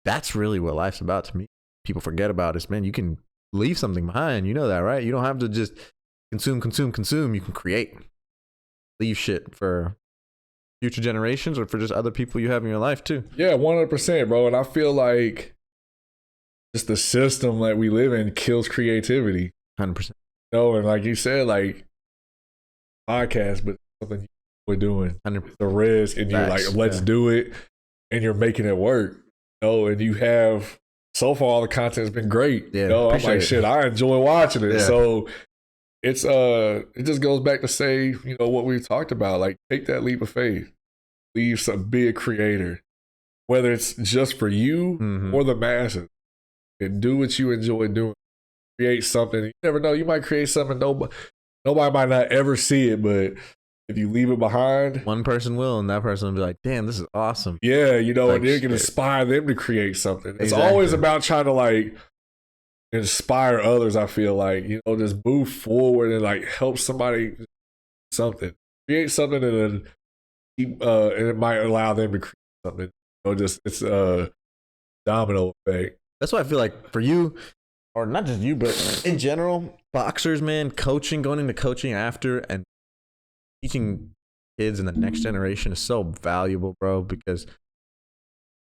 that's really what life's about to me. People forget about is, man, you can leave something behind. You know that, right? You don't have to just consume. You can create. Leave shit for future generations or for just other people you have in your life too. Yeah, 100%, bro. And I feel like just the system that we live in kills creativity. 100%. No, and like you said, like podcast, but something we're doing. 100%. The risk, and you're like, let's do it, and you're making it work. And you have, so far all the content's been great. Yeah, I'm like, shit, I enjoy watching it. Yeah. So it's it just goes back to say, you know, what we've talked about. Like, take that leap of faith. Be a creator. Whether it's just for you or the masses. And do what you enjoy doing. Create something. You never know. You might create something nobody might not ever see it, but if you leave it behind, one person will, and that person will be like, damn, this is awesome. Yeah, you know, like, and you can inspire them to create something. It's Exactly. always about trying to like inspire others, I feel like, you know, just move forward and like help somebody something. Create something and then and it might allow them to create something. You know, just it's a domino effect. That's why I feel like for you, or not just you, but in general, boxers, man, going into coaching after and teaching kids in the next generation is so valuable, bro, because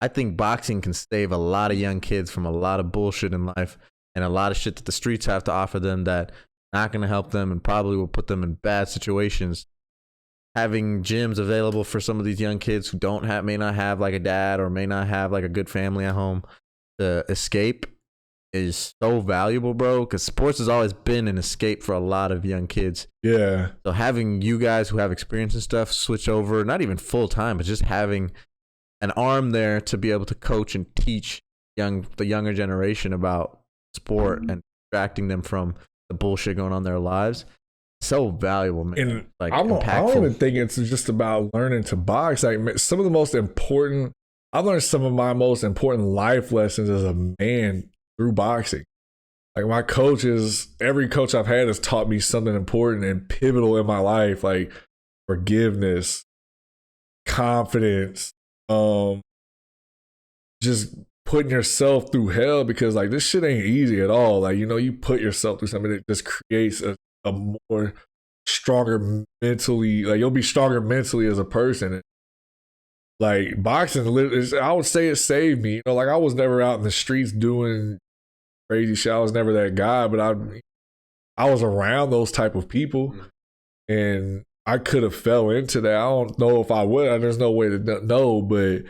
I think boxing can save a lot of young kids from a lot of bullshit in life and a lot of shit that the streets have to offer them that not going to help them and probably will put them in bad situations. Having gyms available for some of these young kids who may not have like a dad or may not have like a good family at home to escape is so valuable, bro, because sports has always been an escape for a lot of young kids. Yeah. So having you guys who have experience and stuff switch over, not even full time, but just having an arm there to be able to coach and teach the younger generation about sport and distracting them from the bullshit going on in their lives. So valuable, man. And like I don't even think it's just about learning to box. Like some of the most important, I've learned some of my most important life lessons as a man through boxing. Like my coaches, every coach I've had has taught me something important and pivotal in my life, like forgiveness, confidence, just putting yourself through hell, because like this shit ain't easy at all. Like, you know, you put yourself through something that just creates a more stronger mentally, like you'll be stronger mentally as a person. Like boxing, I would say it saved me. You know, like I was never out in the streets doing crazy shit. I was never that guy, but I was around those type of people, and I could have fell into that. I don't know if I would. There's no way to know, but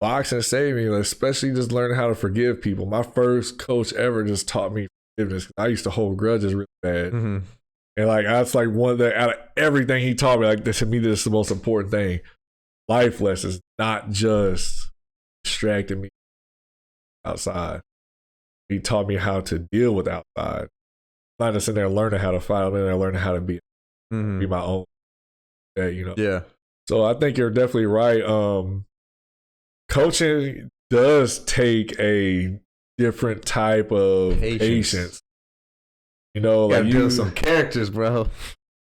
boxing saved me, especially just learning how to forgive people. My first coach ever just taught me forgiveness. I used to hold grudges really bad. Mm-hmm. And like that's like one that out of everything he taught me, like to me, this is the most important thing. Life lessons, not just distracting me outside. He taught me how to deal with outside. I'm not just in there learning how to fight, I'm in there learning how to be my own. You know. Yeah. So I think you're definitely right. Coaching does take a different type of patience. You know, you like you build some characters, bro.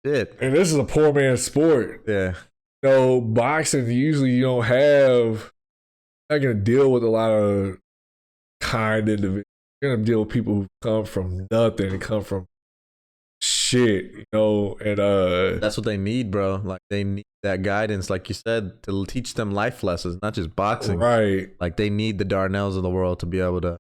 Shit. And this is a poor man's sport. Yeah. You know, boxing, usually you don't have, you're not going to deal with a lot of kind individuals. You're going to deal with people who come from nothing and come from shit, you know, and that's what they need, bro. Like they need that guidance, like you said, to teach them life lessons, not just boxing. Right. Like they need the Darnells of the world to be able to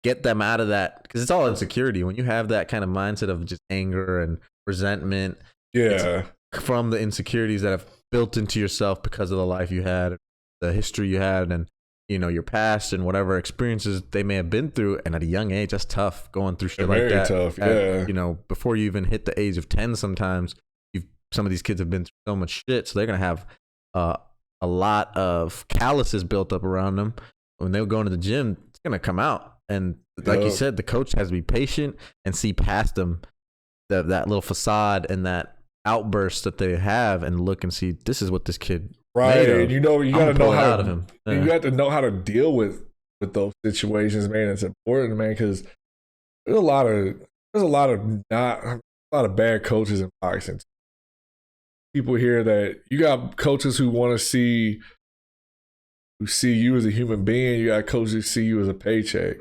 get them out of that, because it's all insecurity. When you have that kind of mindset of just anger and resentment, yeah, from the insecurities that have built into yourself because of the life you had, the history you had, and you know your past and whatever experiences they may have been through. And at a young age, that's tough, going through shit like that. Very tough, yeah. You know, before you even hit the age of 10, sometimes some of these kids have been through so much shit, so they're gonna have a lot of calluses built up around them. When they go into the gym, it's gonna come out. And like you said, the coach has to be patient and see past them, that little facade and that outburst that they have, and look and see, this is what this kid right. And you know, you gotta know how out of him. Yeah. You got to know how to deal with those situations, man. It's important, man, because there's a lot of bad coaches in boxing. People here that you got coaches who want to see you as a human being. You got coaches who see you as a paycheck.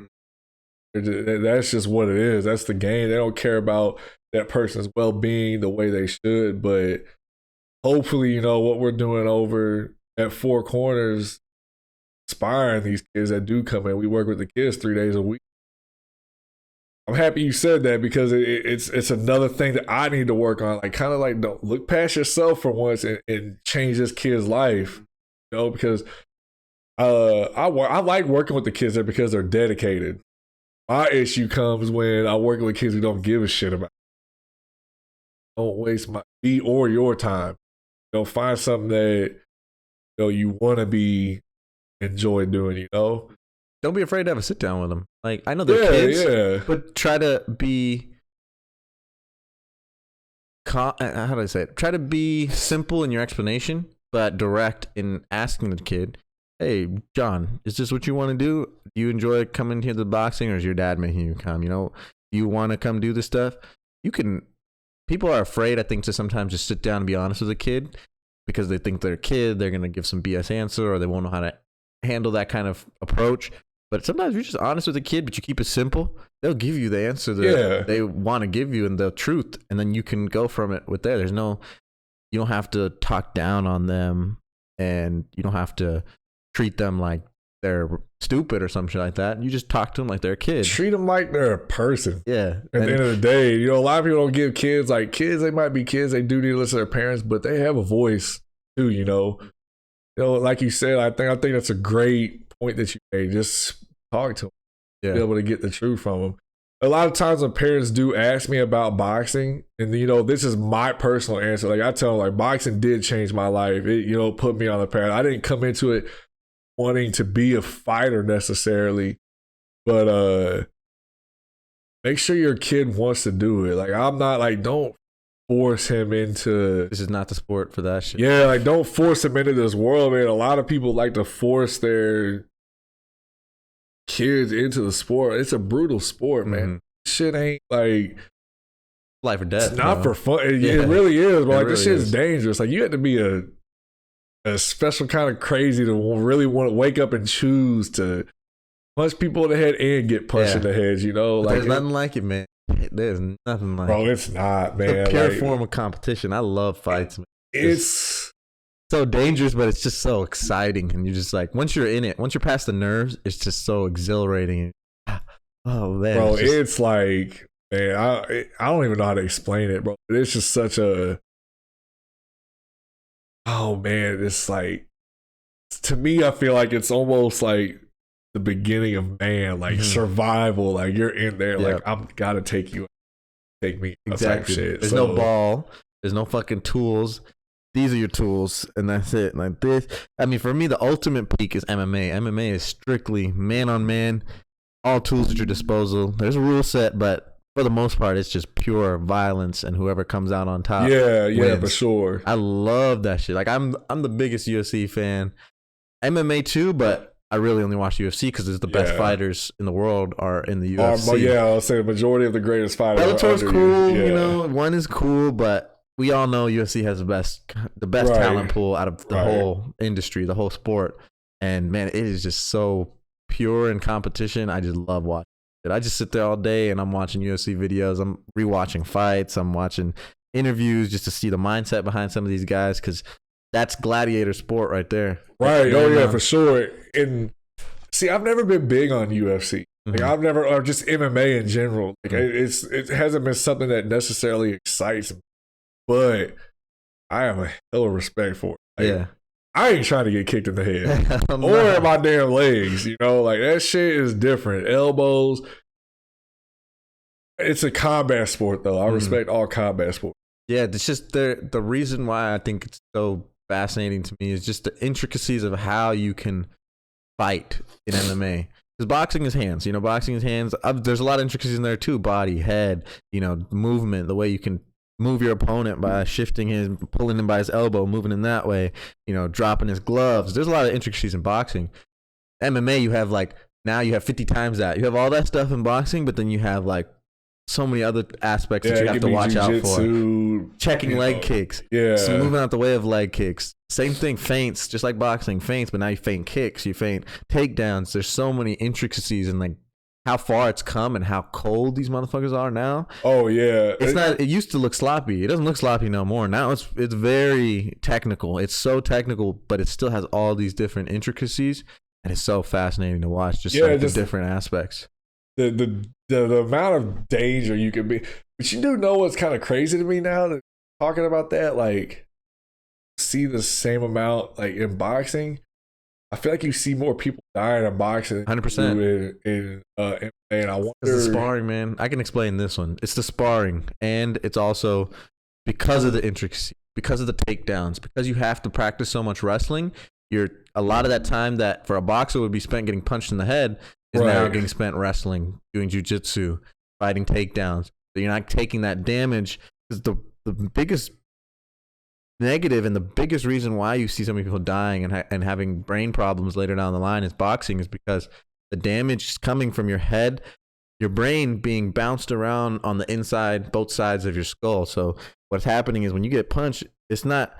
That's just what it is. That's the game. They don't care about that person's well-being the way they should. But hopefully, you know, what we're doing over at Four Corners, inspiring these kids that do come in. We work with the kids 3 days a week. I'm happy you said that, because it's another thing that I need to work on. Like, kind of like, don't look past yourself for once and change this kid's life. You know, because I like working with the kids there because they're dedicated. My issue comes when I work with kids who don't give a shit about it. Don't waste me or your time. You know, find something that you want to enjoy doing. You know. Don't be afraid to have a sit down with them. Like, I know they're kids, but try to be, how do I say it? Try to be simple in your explanation, but direct in asking the kid, hey, John, is this what you want to do? Do you enjoy coming here to the boxing, or is your dad making you come? You know, do you want to come do this stuff? People are afraid, I think, to sometimes just sit down and be honest with a kid, because they think they're a kid, they're going to give some BS answer, or they won't know how to handle that kind of approach. But sometimes you're just honest with a kid, but you keep it simple, they'll give you the answer that they want to give you and the truth, and then you can go from it with there. You don't have to talk down on them, and you don't have to treat them like they're stupid or some shit like that. You just talk to them like they're a kid. Treat them like they're a person. Yeah. At the end of the day, you know, a lot of people don't give kids, like kids, they might be kids. They do need to listen to their parents, but they have a voice too, you know. You know, like you said, I think that's a great point that you made. Just talk to them. Yeah. Be able to get the truth from them. A lot of times when parents do ask me about boxing, and you know, this is my personal answer. Like I tell them, like boxing did change my life. It, you know, put me on the path. I didn't come into it wanting to be a fighter necessarily, but make sure your kid wants to do it. Like I'm not like, don't force him into, this is not the sport for that shit. Yeah, like don't force him into this world, man. A lot of people like to force their kids into the sport. It's a brutal sport, man. Shit ain't like life or death. It's not for fun. It really is, but like really this shit is dangerous. Like you have to be a special kind of crazy to really want to wake up and choose to punch people in the head and get punched in the head, you know? Like there's nothing like it, man. There's nothing like bro, it's not, man. It's a pure form of competition. I love fights, man. It's so dangerous, but it's just so exciting. And you're just like, once you're in it, once you're past the nerves, it's just so exhilarating. Oh, man. Bro, it's like, man, I don't even know how to explain it, bro. It's just such a, oh, man, it's like, to me, I feel like it's almost like the beginning of man, like survival. Like you're in there, like I'm gotta take you, take me. Exactly. Type shit. There's no ball. There's no fucking tools. These are your tools, and that's it. Like this. I mean, for me, the ultimate peak is MMA. MMA is strictly man on man, all tools at your disposal. There's a rule set, but for the most part, it's just pure violence, and whoever comes out on top. Yeah, wins. for sure. I love that shit. Like I'm the biggest UFC fan. MMA too, but I really only watch UFC because it's the best fighters in the world are in the UFC. Yeah, I'll say the majority of the greatest fighters. Bellator's cool, you know. One is cool, but we all know UFC has the best talent pool out of the whole industry, the whole sport. And man, it is just so pure in competition. I just love watching it. I just sit there all day and I'm watching UFC videos. I'm rewatching fights. I'm watching interviews just to see the mindset behind some of these guys because that's gladiator sport right there. Right. Oh yeah, for sure. And see, I've never been big on UFC. Like I've never, or just MMA in general. Like it hasn't been something that necessarily excites me. But I have a hell of respect for it. Like, I ain't trying to get kicked in the head or in my damn legs. You know, like that shit is different. Elbows. It's a combat sport, though. I respect all combat sports. Yeah, it's just the reason why I think it's so fascinating to me is just the intricacies of how you can fight in MMA. Because boxing is hands, you know, there's a lot of intricacies in there too. Body, head, you know, movement, the way you can move your opponent by shifting pulling him by his elbow, moving him that way, you know, dropping his gloves. There's a lot of intricacies in boxing. MMA, you have now you have 50 times that. You have all that stuff in boxing, but then you have so many other aspects that you have to watch out for. Checking leg kicks. Yeah. So moving out the way of leg kicks. Same thing, feints, just like boxing, feints, but now you feint kicks, you feint takedowns. There's so many intricacies and how far it's come and how cold these motherfuckers are now. Oh yeah. It used to look sloppy. It doesn't look sloppy no more. Now it's very technical. It's so technical, but it still has all these different intricacies and it's so fascinating to watch just the different aspects. The amount of danger you can be. But you do know what's kind of crazy to me now that talking about that, see the same amount in boxing. I feel like you see more people dying in boxing 100% in MMA, and I wonder. It's the sparring, man. I can explain this one. It's the sparring, and it's also because of the intricacy, because of the takedowns, because you have to practice so much wrestling. A lot of that time that for a boxer would be spent getting punched in the head is now getting spent wrestling, doing jiu-jitsu, fighting takedowns. So you're not taking that damage. Because the biggest negative and the biggest reason why you see so many people dying and having brain problems later down the line is boxing is because the damage is coming from your head, your brain being bounced around on the inside, both sides of your skull. So what's happening is when you get punched, it's not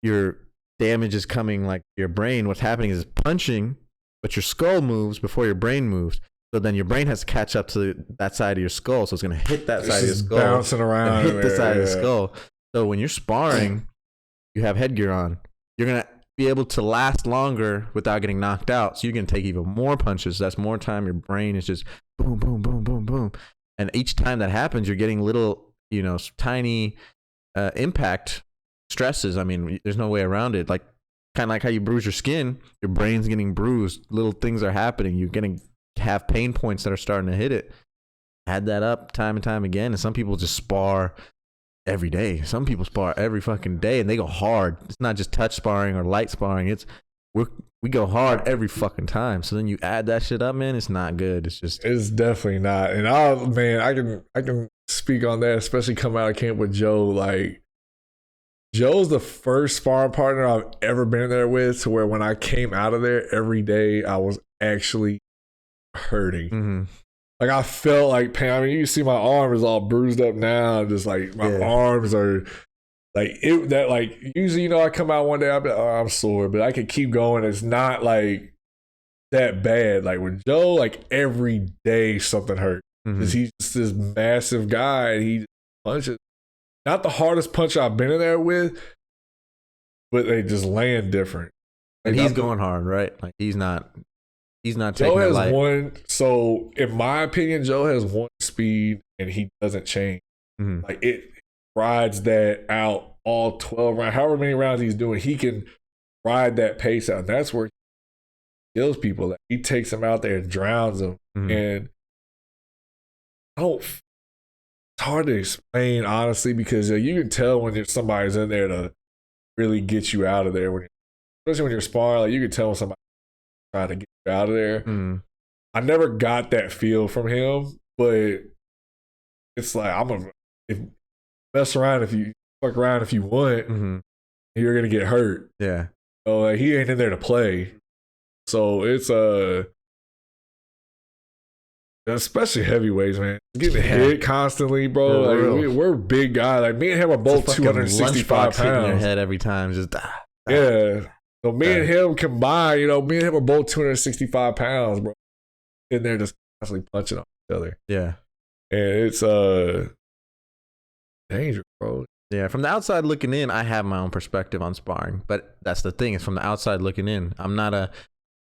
your damage is coming your brain. What's happening is punching, but your skull moves before your brain moves. So then your brain has to catch up to that side of your skull. So it's going to hit that side of your skull. Bouncing around. And hit the side of the skull. So when you're sparring, you have headgear on. You're going to be able to last longer without getting knocked out. So you can take even more punches. That's more time. Your brain is just boom, boom, boom, boom, boom. And each time that happens, you're getting little, tiny impact stresses. I mean, there's no way around it. Like, kind of like how you bruise your skin, your brain's getting bruised. Little things are happening. You're going to have pain points that are starting to hit it. Add that up time and time again. And some people just spar every day. Some people spar every fucking day and they go hard. It's not just touch sparring or light sparring. We go hard every fucking time. So then you add that shit up, man, it's not good. It's definitely not. And I can speak on that, especially coming out of camp with Joe. Like, Joe's the first sparring partner I've ever been there with, to where when I came out of there every day, I was actually hurting. Mm-hmm. Like, I felt like pain. I mean, you see my arm is all bruised up now. Just like my arms are like it. That like usually, I come out one day, I'll be like, oh, I'm sore, but I can keep going. It's not like that bad. Like with Joe, like every day something hurt because he's just this massive guy. And he punches. Not the hardest punch I've been in there with, but they just land different. And he's going hard, right? Like he's not taking Joe it has light. one. So in my opinion, Joe has one speed and he doesn't change. Mm-hmm. Like it rides that out all 12 rounds. However many rounds he's doing, he can ride that pace out. And that's where he kills people. Like, he takes them out there and drowns them. Mm-hmm. And it's hard to explain, honestly, because you can tell when somebody's in there to really get you out of there. Especially when you're sparring, like you can tell when somebody's trying to get you out of there. Mm-hmm. I never got that feel from him, but it's like mess around if you fuck around if you want, you're gonna get hurt. Yeah. So like, he ain't in there to play. So it's especially heavyweights, man. Getting hit constantly, bro. Like, we're big guys. Like, me and him are both 265 hitting their pounds. head every time. Just yeah. So me and him combined, me and him are both 265 pounds, bro. And they're just constantly punching on each other. Yeah. And it's dangerous, bro. Yeah, from the outside looking in, I have my own perspective on sparring. But that's the thing, it's from the outside looking in. I'm not a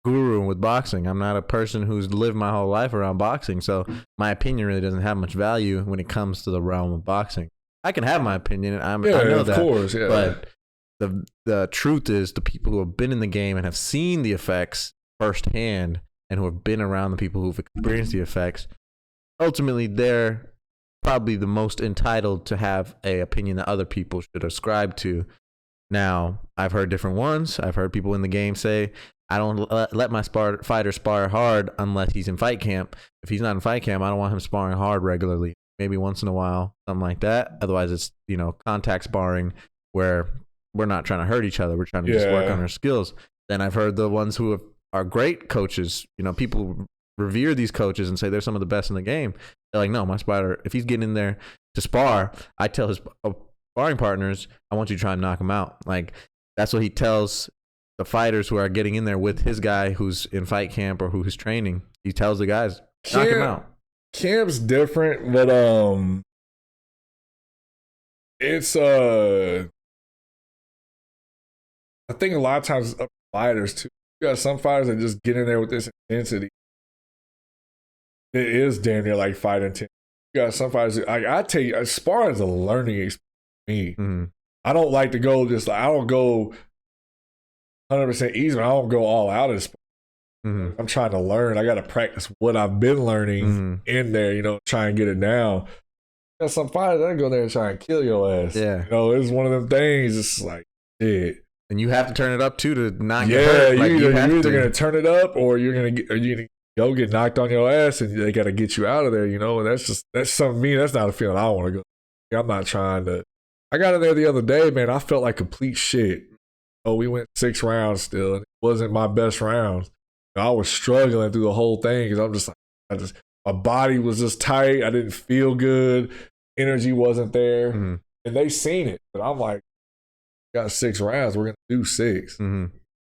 guru with boxing. I'm not a person who's lived my whole life around boxing. So my opinion really doesn't have much value when it comes to the realm of boxing. I can have my opinion. I know that. Of course, yeah. But the truth is, the people who have been in the game and have seen the effects firsthand and who have been around the people who've experienced the effects, ultimately they're probably the most entitled to have a opinion that other people should ascribe to. Now, I've heard different ones. I've heard people in the game say, I don't let my fighter spar hard unless he's in fight camp. If he's not in fight camp, I don't want him sparring hard regularly. Maybe once in a while, something like that. Otherwise, it's, contact sparring where we're not trying to hurt each other. We're trying to just work on our skills. Then I've heard the ones who are great coaches. People revere these coaches and say they're some of the best in the game. They're like, no, my spider, if he's getting in there to spar, I tell his sparring partners, I want you to try and knock him out. Like, that's what he tells the fighters who are getting in there with his guy who's in fight camp or who's training. He tells the guys, knock him out. Camp's different, but it's I think a lot of times it's up to fighters too. You got some fighters that just get in there with this intensity. It is damn near like fight intensity. You got some fighters. I tell you, sparring is a learning experience for me. Mm-hmm. I don't like to go I don't go 100% easy. I don't go all out of sparring. Mm-hmm. I'm trying to learn. I got to practice what I've been learning in there. Try and get it down. Got some fighters that go there and try and kill your ass. Yeah, it's one of them things. It's like shit. And you have to turn it up too to not get hurt. Like, you're either gonna turn it up or you're gonna go get knocked on your ass, and they gotta get you out of there. And that's something me. That's not a feeling I want to go. I'm not trying to. I got in there the other day, man. I felt like complete shit. We went 6 rounds still, and it wasn't my best rounds. I was struggling through the whole thing because I'm just like, my body was just tight. I didn't feel good. Energy wasn't there, and they seen it. But I'm like, got 6 rounds. We're gonna do 6.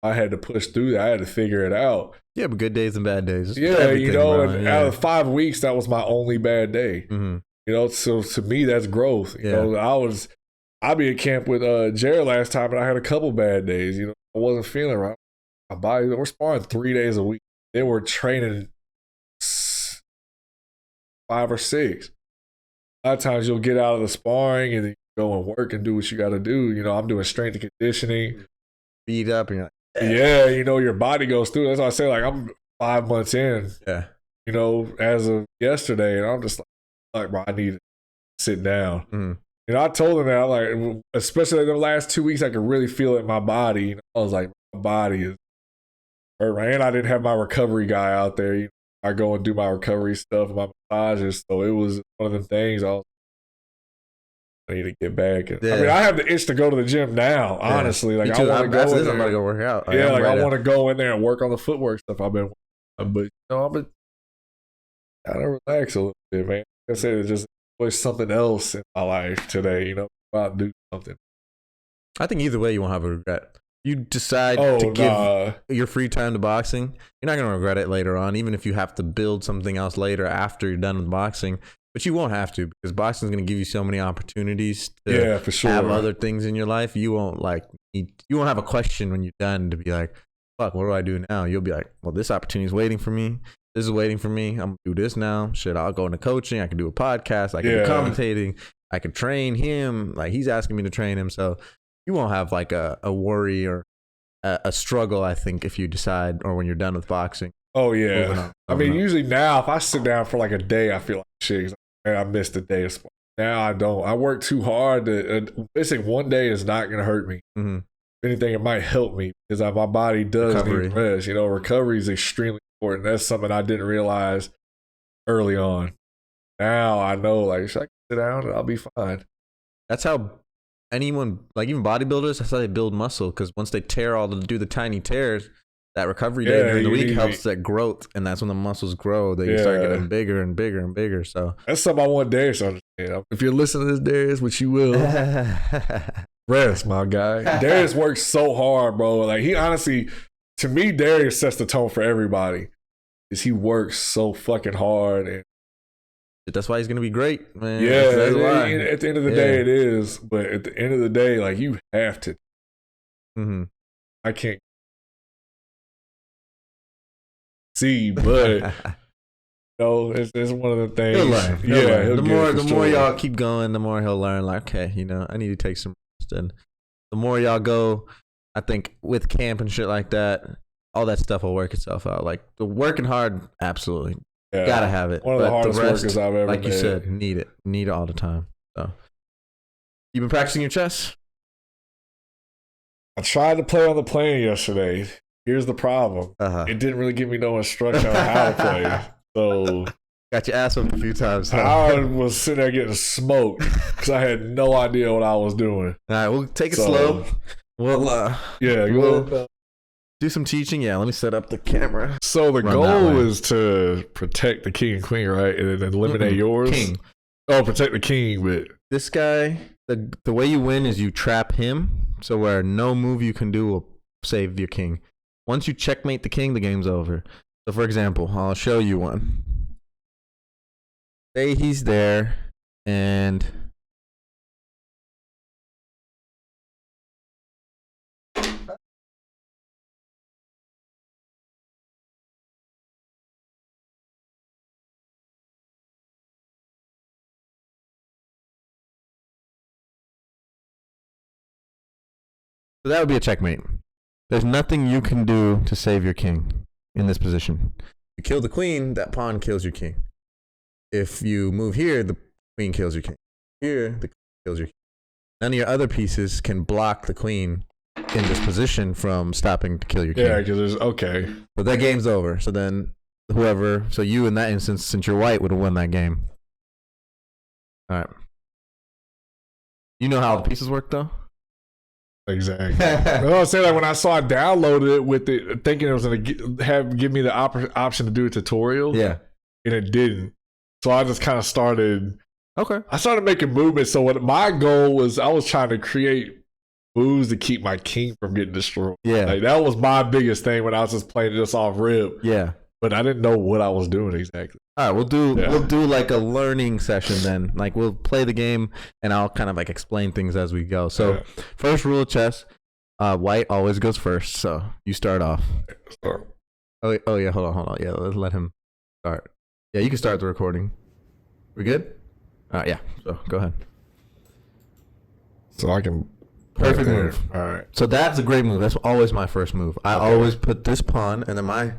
I had to push through that. I had to figure it out. Yeah, but good days and bad days. Out of 5 weeks, that was my only bad day. So to me, that's growth. I'd be at camp with Jared last time, and I had a couple bad days. I wasn't feeling right. My body, we're sparring 3 days a week. They were training 5 or 6. A lot of times you'll get out of the sparring and then you go and work and do what you got to do. You know, I'm doing strength and conditioning. Beat up and you're like, yeah, you know, your body goes through. That's why I say, like, I'm 5 months in. Yeah. You know, as of yesterday, and I'm just like, bro, I need to sit down. Mm-hmm. You know, I told him that, like, especially like the last 2 weeks, I could really feel it in my body. You know, I was like, my body is hurt. And I didn't have my recovery guy out there. You know, I go and do my recovery stuff, my massages. So it was one of the things I need to get back. And, I mean, I have the itch to go to the gym now, honestly. Like, I want to go in there. I'm about to go work out. Yeah, like, I want to go in there and work on the footwork stuff I've been working on. But, you know, I'm gotta relax a little bit, man. Like I said, it's just always something else in my life today, you know, about to do something. I think either way you won't have a regret. You decide to give your free time to boxing, you're not going to regret it later on, even if you have to build something else later after you're done with boxing. But you won't have to, because boxing is going to give you so many opportunities to for sure. have other things in your life. You won't you won't have a question when you're done to be like, fuck, what do I do now? You'll be like, well, this opportunity is waiting for me. This is waiting for me. I'm going to do this now. Shit, I'll go into coaching. I can do a podcast. I can do commentating. I can train him. Like, he's asking me to train him. So you won't have like a worry or a struggle, I think, if you decide, or when you're done with boxing. Oh, yeah. I mean, usually now, if I sit down for like a day, I feel like shit. Man, I missed a day of sport. Now I don't. I work too hard. Basically, one day is not going to hurt me. Mm-hmm. If anything, it might help me because my body does need rest. You know, recovery is extremely important. That's something I didn't realize early on. Now I know, like, I can sit down and I'll be fine. That's how anyone, like even bodybuilders, that's how they build muscle. Because once they do the tiny tears, that recovery day during the week helps that growth, and that's when the muscles grow. They start getting bigger and bigger and bigger. So that's something I want Darius to understand. If you're listening to this, Darius, which you will, rest, my guy. Darius works so hard, bro. Like, he honestly, to me, Darius sets the tone for everybody. Is he works so fucking hard, and that's why he's gonna be great, man. Yeah, at the end of the day, it is. But at the end of the day, like, you have to. Mm-hmm. I can't see, but no, it's one of the things. He'll learn. The more y'all keep going, the more he'll learn. Like, okay, you know, I need to take some rest. And the more y'all go, I think with camp and shit like that, all that stuff will work itself out. Like, the working hard, absolutely. Yeah, gotta have it. One of the hardest workers I've ever like made. You said, need it all the time. So, you been practicing your chess? I tried to play on the plane yesterday. Here's the problem. It didn't really give me no instruction on how to play. So got your ass up a few times. Huh? I was sitting there getting smoked because I had no idea what I was doing. All right, we'll take it slow. We'll do some teaching. Yeah, let me set up the camera. So the goal is to protect the king and queen, right? And then eliminate yours? King. Oh, protect the king, but this guy, the way you win is you trap him, so where no move you can do will save your king. Once you checkmate the king, the game's over. So, for example, I'll show you one. Say he's there, and so that would be a checkmate. There's nothing you can do to save your king in this position. You kill the queen, that pawn kills your king. If you move here, the queen kills your king. Here, the queen kills your king. None of your other pieces can block the queen in this position from stopping to kill your king. Yeah, because there's okay. But that game's over. So then so you in that instance, since you're white, would have won that game. All right. You know how the pieces work, though? Exactly. I was saying, like, when I downloaded it with it, thinking it was going to give me the option to do a tutorial. Yeah. And it didn't. So I just kind of started. Okay. I started making movements. So what my goal was, I was trying to create moves to keep my king from getting destroyed. Yeah. Like, that was my biggest thing when I was just playing this off rip. Yeah. But I didn't know what I was doing exactly. All right, we'll do like a learning session then. Like, we'll play the game and I'll kind of like explain things as we go. So first rule of chess, White always goes first, so you start off. So, Oh yeah, hold on. Yeah, let's let him start. Yeah, you can start the recording. We good? Yeah. So go ahead. so I can. Perfect move. All right. So that's a great move. That's always my first move. I always put this pawn, and then my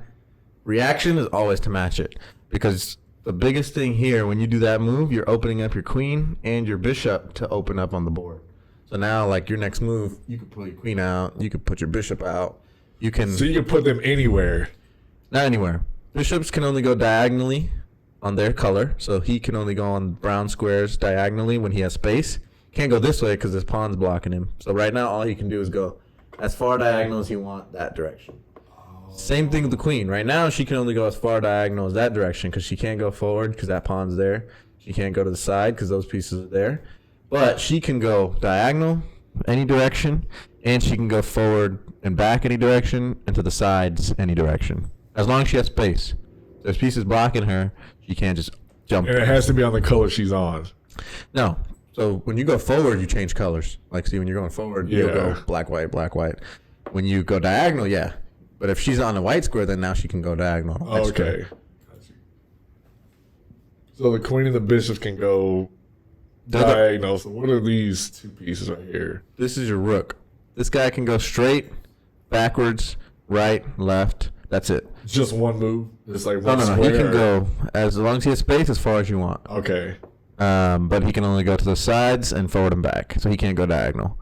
reaction is always to match it, because the biggest thing here, when you do that move, you're opening up your queen and your bishop to open up on the board. So now, like, your next move, you can pull your queen out, you can put your bishop out, you can. So you can put them anywhere. Not anywhere. Bishops can only go diagonally on their color, so he can only go on brown squares diagonally when he has space. Can't go this way because his pawn's blocking him. So right now, all he can do is go as far diagonal as he wants that direction. Same thing with the queen. Right now, she can only go as far diagonal as that direction because she can't go forward because that pawn's there. She can't go to the side because those pieces are there. But she can go diagonal any direction, and she can go forward and back any direction, and to the sides any direction. As long as she has space. If there's pieces blocking her, she can't just jump. And it has to be on the color she's on. No. So when you go forward, you change colors. Like, see, when you're going forward, you'll go black, white, black, white. When you go diagonal, yeah. But if she's on a white square, then now she can go diagonal on a white square. So the queen and the bishop can go diagonal. So what are these two pieces right here? This is your rook. This guy can go straight, backwards, right, left. That's it. Just one move? It's like one No. He can go as long as he has space as far as you want. Okay. But he can only go to the sides and forward and back, so he can't go diagonal.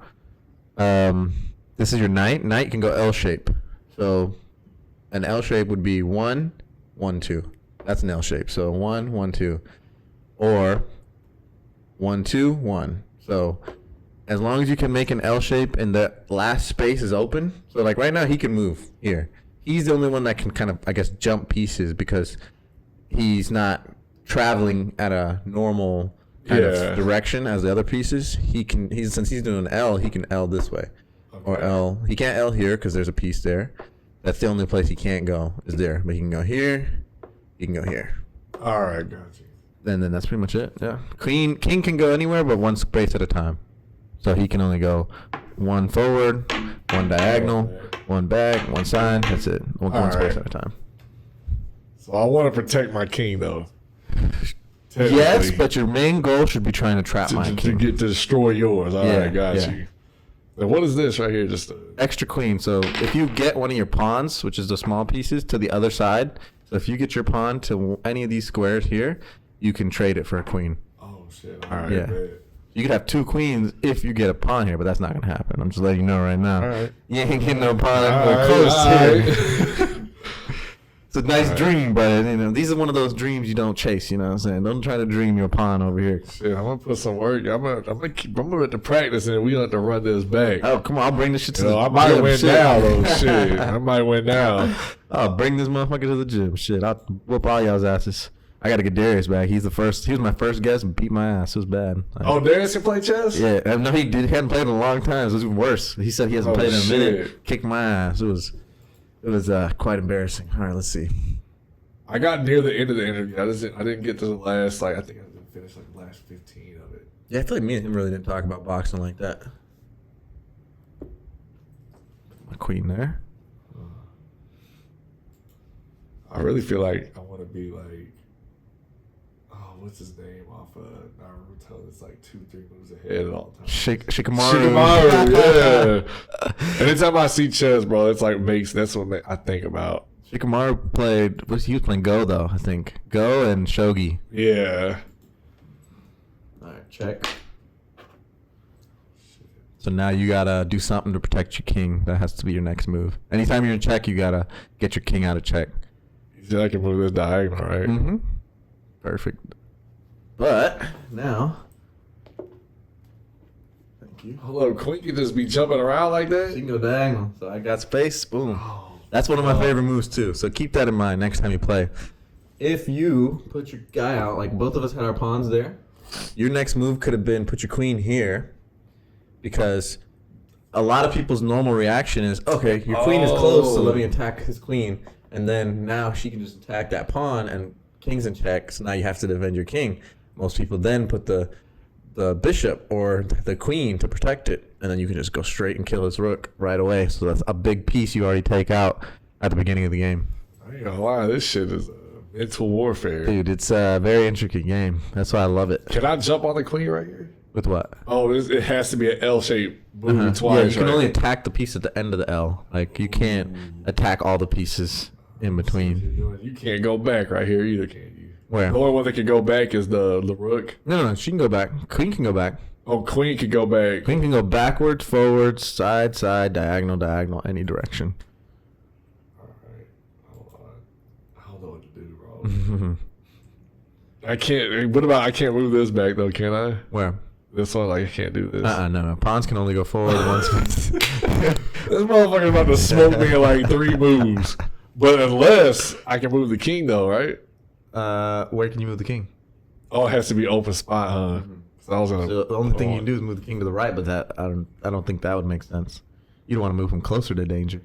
This is your knight. Knight can go L shape. So an L shape would be 1, 1, 2. That's an L shape. So 1, 1, 2, or 1, 2, 1. So as long as you can make an L shape and the last space is open. So like right now he can move here. He's the only one that can kind of, I guess, jump pieces because he's not traveling at a normal kind of direction as the other pieces. Since he's doing an L, he can L this way. Okay. Or L. He can't L here because there's a piece there. That's the only place he can't go is there. But he can go here. He can go here. All right, got you. Then that's pretty much it. Yeah. King can go anywhere but one space at a time. So he can only go one forward, one diagonal, one back, one side. That's it. One space at a time. So I want to protect my king, though. Yes, but your main goal should be trying to trap my king. To destroy yours. All right, got you. Then what is this right here? Just extra queen. So if you get one of your pawns, which is the small pieces, to the other side. So if you get your pawn to any of these squares here, you can trade it for a queen. Oh, shit. All right. Yeah. Man. You could have two queens if you get a pawn here, but that's not going to happen. I'm just letting you know right now. All right. You ain't getting no pawn close here. It's a nice dream, but these are one of those dreams you don't chase. You know what I'm saying? Don't try to dream your pawn over here. Shit, I'm gonna put some work. I'm gonna let the practice, and we have to run this back. Oh, come on! I'll bring this shit to the gym. I might win now, though. Shit, I might win now. I'll bring this motherfucker to the gym. Shit, I'll whoop all y'all's asses. I gotta get Darius back. He was my first guest and beat my ass. It was bad. Oh, Darius can play chess? Yeah, no, he did. He hadn't played in a long time. So it was worse. He said he hasn't played in a minute. Kicked my ass. It was quite embarrassing. All right, let's see. I got near the end of the interview. I didn't get to the last, I think I didn't finish the last 15 of it. Yeah, I feel like me and him really didn't talk about boxing like that. My queen there. I really feel like I want to be like, what's his name off of Naruto? It's like 2-3 moves ahead at all times. Shikamaru. Yeah. Anytime I see chess, bro, it's like that's what I think about. Shikamaru he was playing Go, though, I think. Go and Shogi. Yeah. All right, check. So now you got to do something to protect your king. That has to be your next move. Anytime you're in check, you got to get your king out of check. So I can move this diagonal, right? Mm-hmm. Perfect. But now... Thank you. Hello, queen can just be jumping around like that? She can go diagonal. So I got space. Boom. That's one of my favorite moves, too. So keep that in mind next time you play. If you put your guy out, like both of us had our pawns there, your next move could have been put your queen here, because a lot of people's normal reaction is, okay, your queen is close, so let me attack his queen. And then now she can just attack that pawn, and king's in check, so now you have to defend your king. Most people then put the the bishop or the queen to protect it, and then you can just go straight and kill his rook right away. So that's a big piece you already take out at the beginning of the game. I ain't gonna lie, this shit is mental warfare. Dude, it's a very intricate game. That's why I love it. Can I jump on the queen right here? With what? Oh, it has to be an L-shaped moving twice. Yeah, you can right? only attack the piece at the end of the L. Like, you can't attack all the pieces in between. You can't go back right here either, can you? Where? The only one that can go back is the rook. No, she can go back. Queen can go back. Oh, queen can go back. Queen can go backwards, forwards, side, diagonal, any direction. All right. Hold on. I don't know what to do, bro. I can't. What about I can't move this back though? Can I? Where? This one, like I can't do this. No. Pawns can only go forward once. This motherfucker's about to smoke me in like 3 moves. But unless I can move the king though, right? Where can you move the king? Oh, it has to be open spot, huh? So I was gonna. So the only thing you can do is move the king to the right, but that I don't think that would make sense. You don't want to move him closer to danger.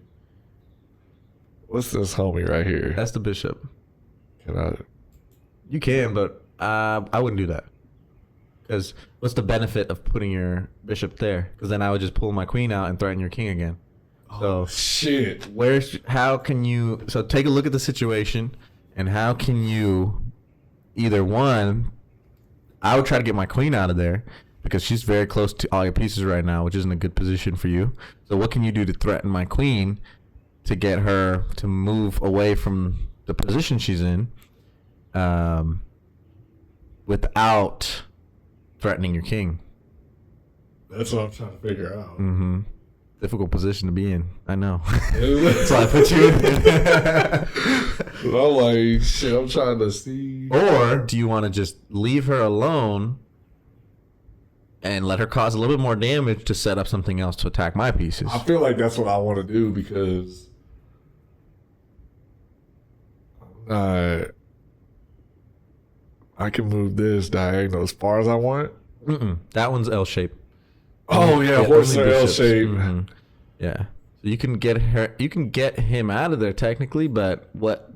What's this homie right here? That's the bishop. Can I? You can, but I wouldn't do that. Because what's the benefit of putting your bishop there? Because then I would just pull my queen out and threaten your king again. So shit. How can you? So take a look at the situation, and how can you? Either one, I would try to get my queen out of there because she's very close to all your pieces right now, which isn't a good position for you. So what can you do to threaten my queen to get her to move away from the position she's in, without threatening your king? That's what I'm trying to figure out. Mm-hmm. Difficult position to be in. I know. That's why I put you in. I'm like, shit, I'm trying to see. Or do you want to just leave her alone and let her cause a little bit more damage to set up something else to attack my pieces? I feel like that's what I want to do because I can move this diagonal as far as I want. That one's L shape. Oh yeah, horses are L shape. Mm-hmm. Yeah, so you can get her. You can get him out of there technically, but what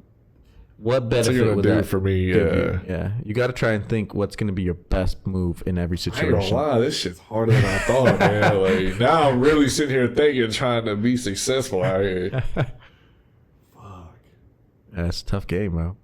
benefit would that for me? Yeah, you got to try and think what's going to be your best move in every situation. I ain't gonna lie, this shit's harder than I thought, man. Like now, I'm really sitting here thinking, trying to be successful out here. Fuck. Yeah, it's a tough game, bro.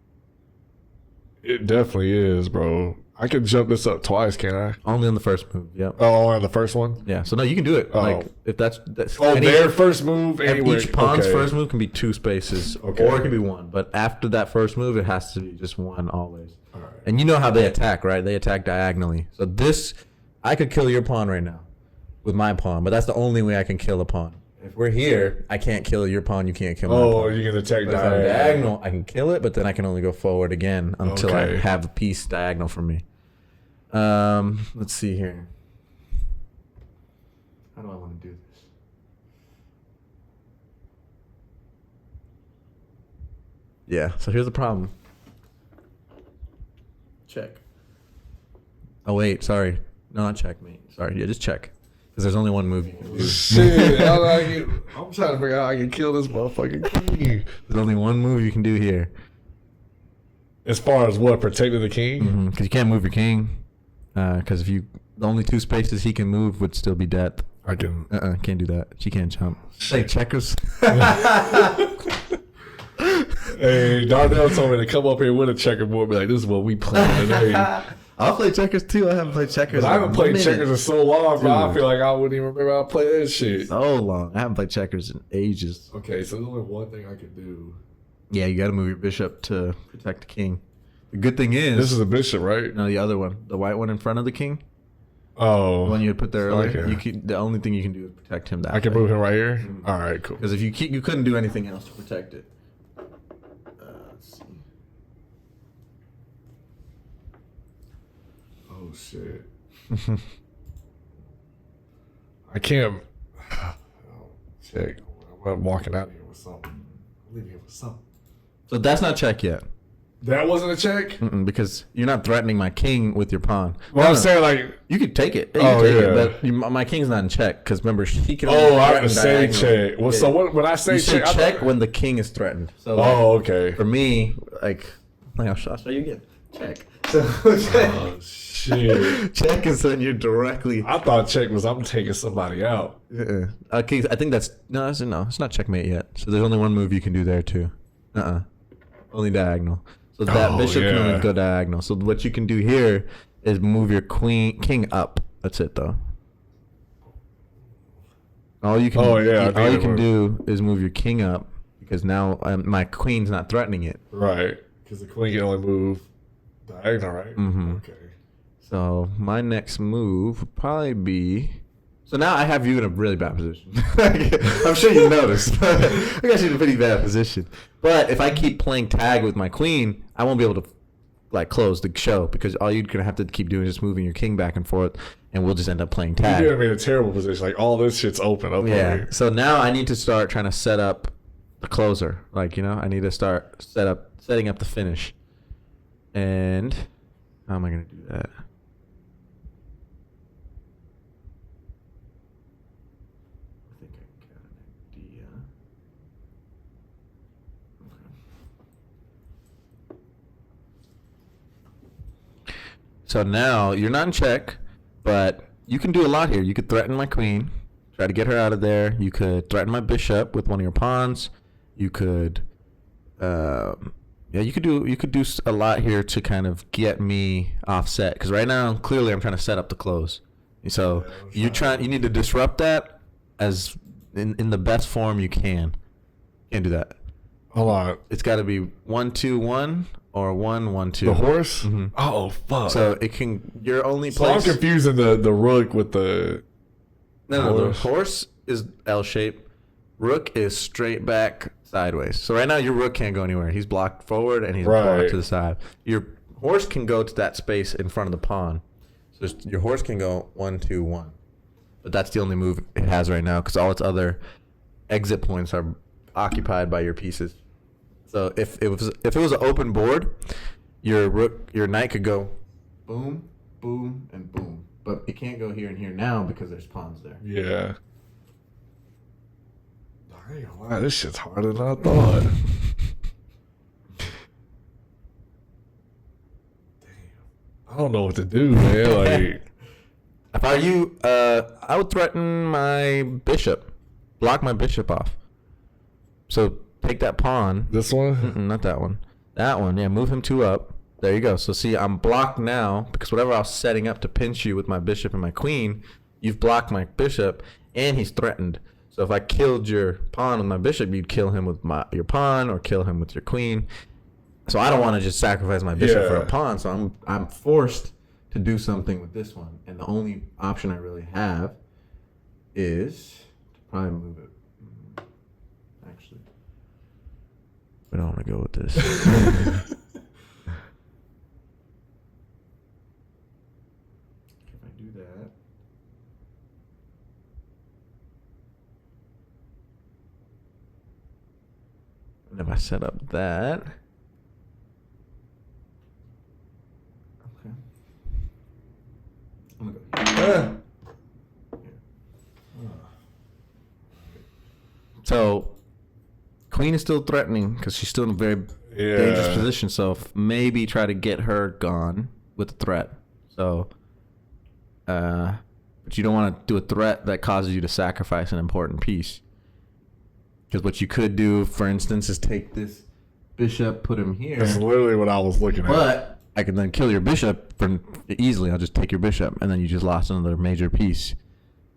It definitely is, bro. I can jump this up twice, can I? Only on the first move. Yep. Oh, on the first one? Yeah. So no, you can do it. Oh. Like if that's their first move. Anywhere. Each pawn's first move can be 2 spaces, Okay. or it can be 1. But after that first move, it has to be just 1 always. All right. And you know how they attack, right? They attack diagonally. So this, I could kill your pawn right now with my pawn, but that's the only way I can kill a pawn. If we're here, I can't kill your pawn. You can't kill my pawn. Oh, you can attack But if I'm diagonal. diagonal, I can kill it, but then I can only go forward again until I have a piece diagonal for me. Let's see here. How do I want to do this? Yeah, so here's the problem. Check. Oh wait, sorry. No, not checkmate. Sorry, yeah, just check. Because there's only one move you can do. Shit, I'm trying to figure out how I can kill this motherfucking king. There's only one move you can do here. As far as what, protecting the king? Because you can't move your king. Because if you, the only 2 spaces he can move would still be death. I can. Can't do that. She can't jump. Say checkers. Hey, Darnell told me to come up here with a checkerboard, be like, "This is what we playing today." I'll play checkers too. I haven't played checkers. But I haven't played in a checkers in so long, bro. I Dude. feel like I wouldn't even remember how to play that shit. So long. I haven't played checkers in ages. Okay, so there's only one thing I can do. Yeah, you got to move your bishop to protect the king. The good thing is, This is a bishop, right? no, the other one, the white one in front of the king, Oh, the one you had put there earlier. Okay. You can, the only thing you can do is protect him. That I can move him right here. All right, cool. because if you couldn't do anything else to protect it. Let's see. Oh shit. I can't. Check. I'm walking out of here with something. I'm leaving here with something. So that's not check yet. That wasn't a check. Because you're not threatening my king with your pawn. Well, I'm saying like. You could take it. You Oh, can take yeah. it, but my king's not in check because remember he can. Oh, only I threaten have to say diagonally. check. Well, so what? When I say You say check, check when the king is threatened. So Oh, okay. for me, like I'll show you again. Check. Oh shit! Check is when you're directly. I thought check was I'm taking somebody out. Okay, I think that's no. It's not checkmate yet. So there's only one move you can do there too. Only diagonal. So that bishop can only go diagonal. So what you can do here is move your king up. That's it though. All you can do is move your king up because now my queen's not threatening it. Right. Because the queen can only move diagonal, right? Mm-hmm. Okay. So my next move would probably be. So now I have you in a really bad position. I'm sure you noticed. I got you in a pretty bad position. But if I keep playing tag with my queen, I won't be able to like close the show because all you're gonna have to keep doing is just moving your king back and forth, and we'll just end up playing tag. You're gonna be in a terrible position. Like all this shit's open up. Yeah. So now I need to start trying to set up the closer. Like I need to start setting up the finish. And how am I gonna do that? So now you're not in check, but you can do a lot here. You could threaten my queen, try to get her out of there. You could threaten my bishop with one of your pawns. You could, you could do a lot here to kind of get me offset. Because right now, clearly, I'm trying to set up the close. So you need to disrupt that as in the best form you can. Can't do that. Hold on. It's got to be 1-2-1. Or 1-1-2. The horse? Mm-hmm. Oh fuck! So it can. You're only. So I'm confusing the rook with the. No. The horse is L shape. Rook is straight back sideways. So right now your rook can't go anywhere. He's blocked forward and he's blocked to the side. Your horse can go to that space in front of the pawn. So your horse can go 1-2-1. But that's the only move it has right now because all its other exit points are occupied by your pieces. So if it was an open board, your knight could go boom, boom, and boom. But it can't go here and here now because there's pawns there. Yeah. I ain't gonna lie, this shit's harder than I thought. Damn. I don't know what to do, man. Like if I were you, I would threaten my bishop. Block my bishop off. So take that pawn. This one? Not that one. That one, yeah. Move him 2 up. There you go. So see, I'm blocked now because whatever I was setting up to pinch you with my bishop and my queen, you've blocked my bishop, and he's threatened. So if I killed your pawn with my bishop, you'd kill him with your pawn or kill him with your queen. So I don't want to just sacrifice my bishop for a pawn. So I'm forced to do something with this one, and the only option I really have is to probably move it. I don't want to go with this. If I do that, and if I set up that, okay, I'm gonna go here. So. Queen is still threatening because she's still in a very dangerous position. So maybe try to get her gone with the threat. So, but you don't want to do a threat that causes you to sacrifice an important piece. Because what you could do, for instance, is take this bishop, put him here. That's literally what I was looking at. But I can then kill your bishop easily. I'll just take your bishop, and then you just lost another major piece.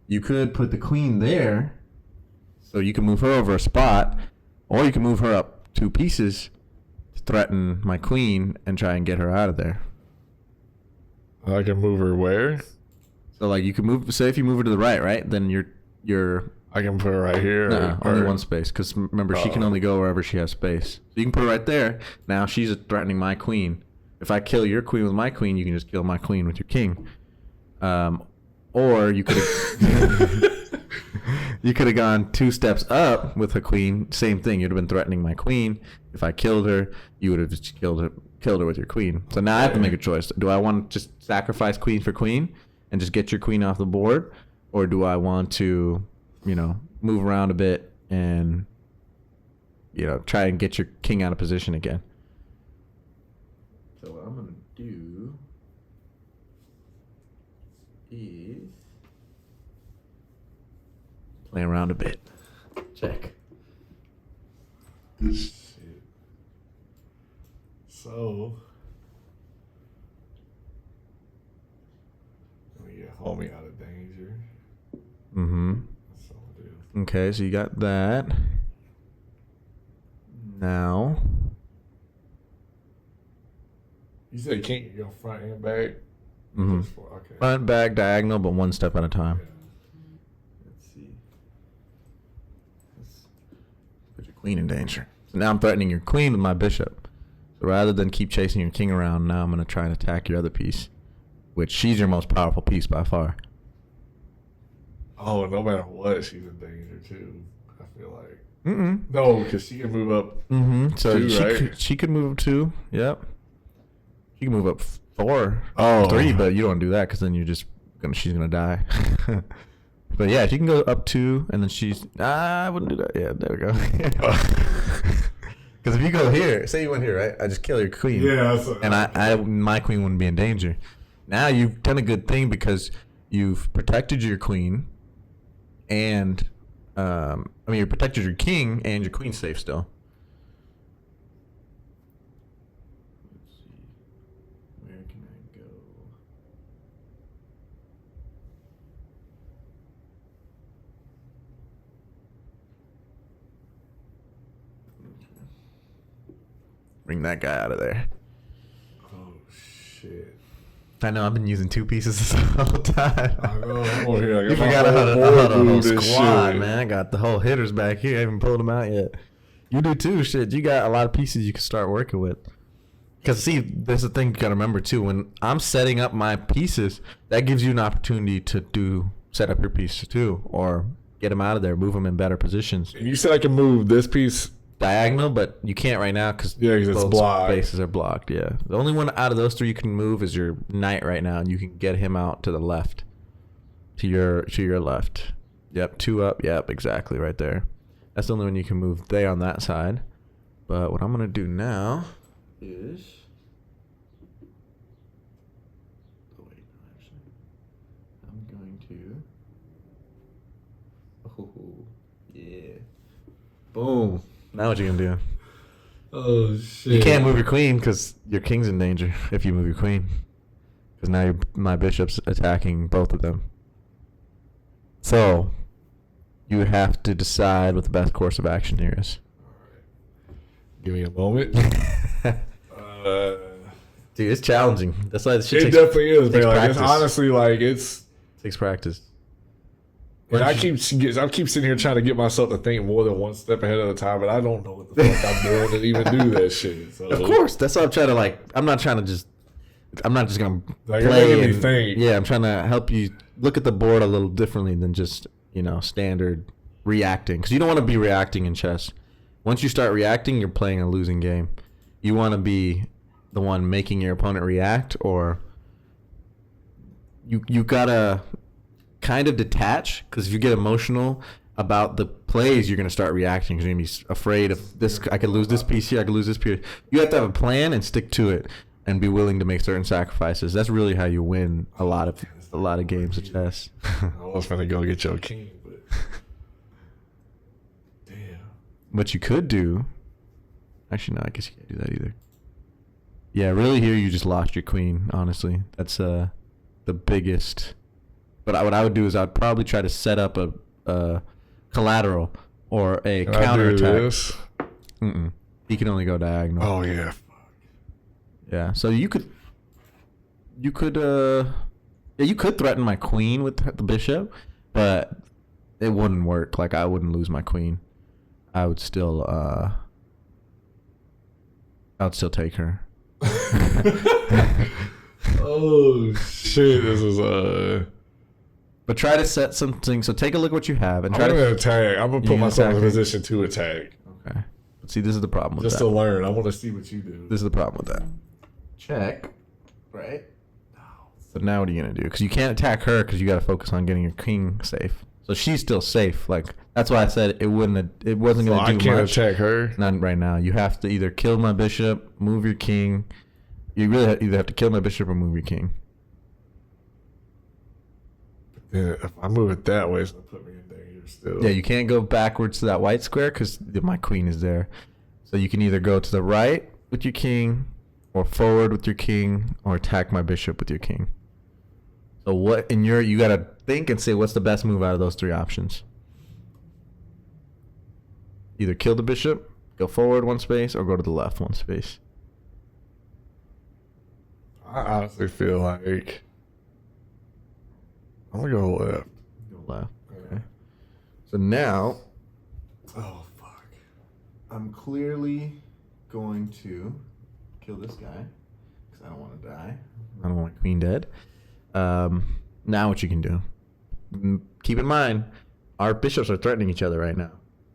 You could put the queen there, so you can move her over a spot. Or you can move her up 2 pieces to threaten my queen and try and get her out of there. I can move her where? So like you can move. Say if you move her to the right, then you're. I can put her right here. Only one space because remember she can only go wherever she has space. So you can put her right there. Now she's threatening my queen. If I kill your queen with my queen, you can just kill my queen with your king. Or you could. You could have gone 2 steps up with a queen. Same thing. You'd have been threatening my queen. If I killed her, you would have just killed her with your queen. So now I have to make a choice. Do I want to just sacrifice queen for queen and just get your queen off the board? Or do I want to, move around a bit and, try and get your king out of position again? So what I'm going to do Play around a bit. Check. Shit. So, let me get homie out of danger. Mm-hmm. That's all it is. Okay, so you got that. Now, You said can't go front and back? mm-hmm. Okay. Front, back, diagonal, but one step at a time. Yeah. Let's see. Let's put your queen in danger. So now I'm threatening your queen with my bishop. So rather than keep chasing your king around, now I'm going to try and attack your other piece, which she's your most powerful piece by far. Oh, no matter what, she's in danger too. I feel like. Mm-mm. No, because she can move up. Mm-hmm. So two, she could move up 2. Yep. She can move up 4. Oh. 3, but you don't do that because then she's gonna die. But yeah, she can go up 2, and then I wouldn't do that. Yeah, there we go. Because if you go here, say you went here, right? I just kill your queen. Yeah. And my queen wouldn't be in danger. Now you've done a good thing because you've protected your queen, and you protected your king, and your queen's safe still. Let's see. Where can I go? Bring that guy out of there. Oh, shit. I know, I've been using 2 pieces this whole time. I know. I'm over here. You forgot how to whole squad, man. I got the whole hitters back here. I haven't pulled them out yet. You do too, shit. You got a lot of pieces you can start working with. Because, see, there's a thing you got to remember, too. When I'm setting up my pieces, that gives you an opportunity to set up your piece, too. Or get them out of there, move them in better positions. You said I can move this piece Diagonal, but you can't right now because it's blocked. Spaces are blocked, yeah. The only one out of those 3 you can move is your knight right now, and you can get him out to the left. To your left. Yep, 2 up. Yep, exactly, right there. That's the only one you can move there on that side. But what I'm going to do now is... Oh, wait, no, actually. I'm going to... Oh, yeah. Boom. Now what you gonna do? Oh, shit. You can't move your queen because your king's in danger if you move your queen. Because now my bishop's attacking both of them. So, you have to decide what the best course of action here is. Give me a moment. Dude, it's challenging. That's why this shit definitely is, man. Like, practice. it's honestly like it's takes practice. And I keep sitting here trying to get myself to think more than one step ahead of the time, but I don't know what the fuck I'm doing to even do that shit. So. Of course, that's why I'm trying to I'm not just gonna like, play me think. Yeah, I'm trying to help you look at the board a little differently than just standard reacting, because you don't want to be reacting in chess. Once you start reacting, you're playing a losing game. You want to be the one making your opponent react, or you gotta kind of detach, because if you get emotional about the plays, you're going to start reacting because you're going to be afraid of this. I could lose this piece here. I could lose this piece. You have to have a plan and stick to it and be willing to make certain sacrifices. That's really how you win a lot of games of chess. I was going to go get your king, but damn. What you could do, actually, no, I guess you can't do that either. Yeah, really here you just lost your queen, honestly. That's the biggest. But what I would do is I'd probably try to set up a collateral or a counterattack. He can only go diagonal. Oh yeah. Yeah. So you could threaten my queen with the bishop, but it wouldn't work. Like, I wouldn't lose my queen. I would still take her. Oh shit! This is But try to set something. So take a look at what you have and try I'm to gonna attack. I'm gonna put myself in a attack position to attack. Okay. But see, this is the problem with Just that. to learn. I want to see what you do. This is the problem with that. Check. Right. So now what are you gonna do? Because you can't attack her because you got to focus on getting your king safe. So she's still safe. Like, that's why I said it wasn't gonna do much. I can't attack her. Not right now. You have to either kill my bishop, move your king. You really either have to kill my bishop or move your king. Yeah, if I move it that way, it's gonna put me in danger. still. Yeah, you can't go backwards to that white square because my queen is there. So you can either go to the right with your king, or forward with your king, or attack my bishop with your king. So what you gotta think and say what's the best move out of those three options. Either kill the bishop, go forward one space, or go to the left one space. I honestly feel like I'm gonna go left. Go left. Okay. So now, Oh fuck! I'm clearly going to kill this guy because I don't want to die. I don't want my queen dead. Now what you can do? Keep in mind, our bishops are threatening each other right now.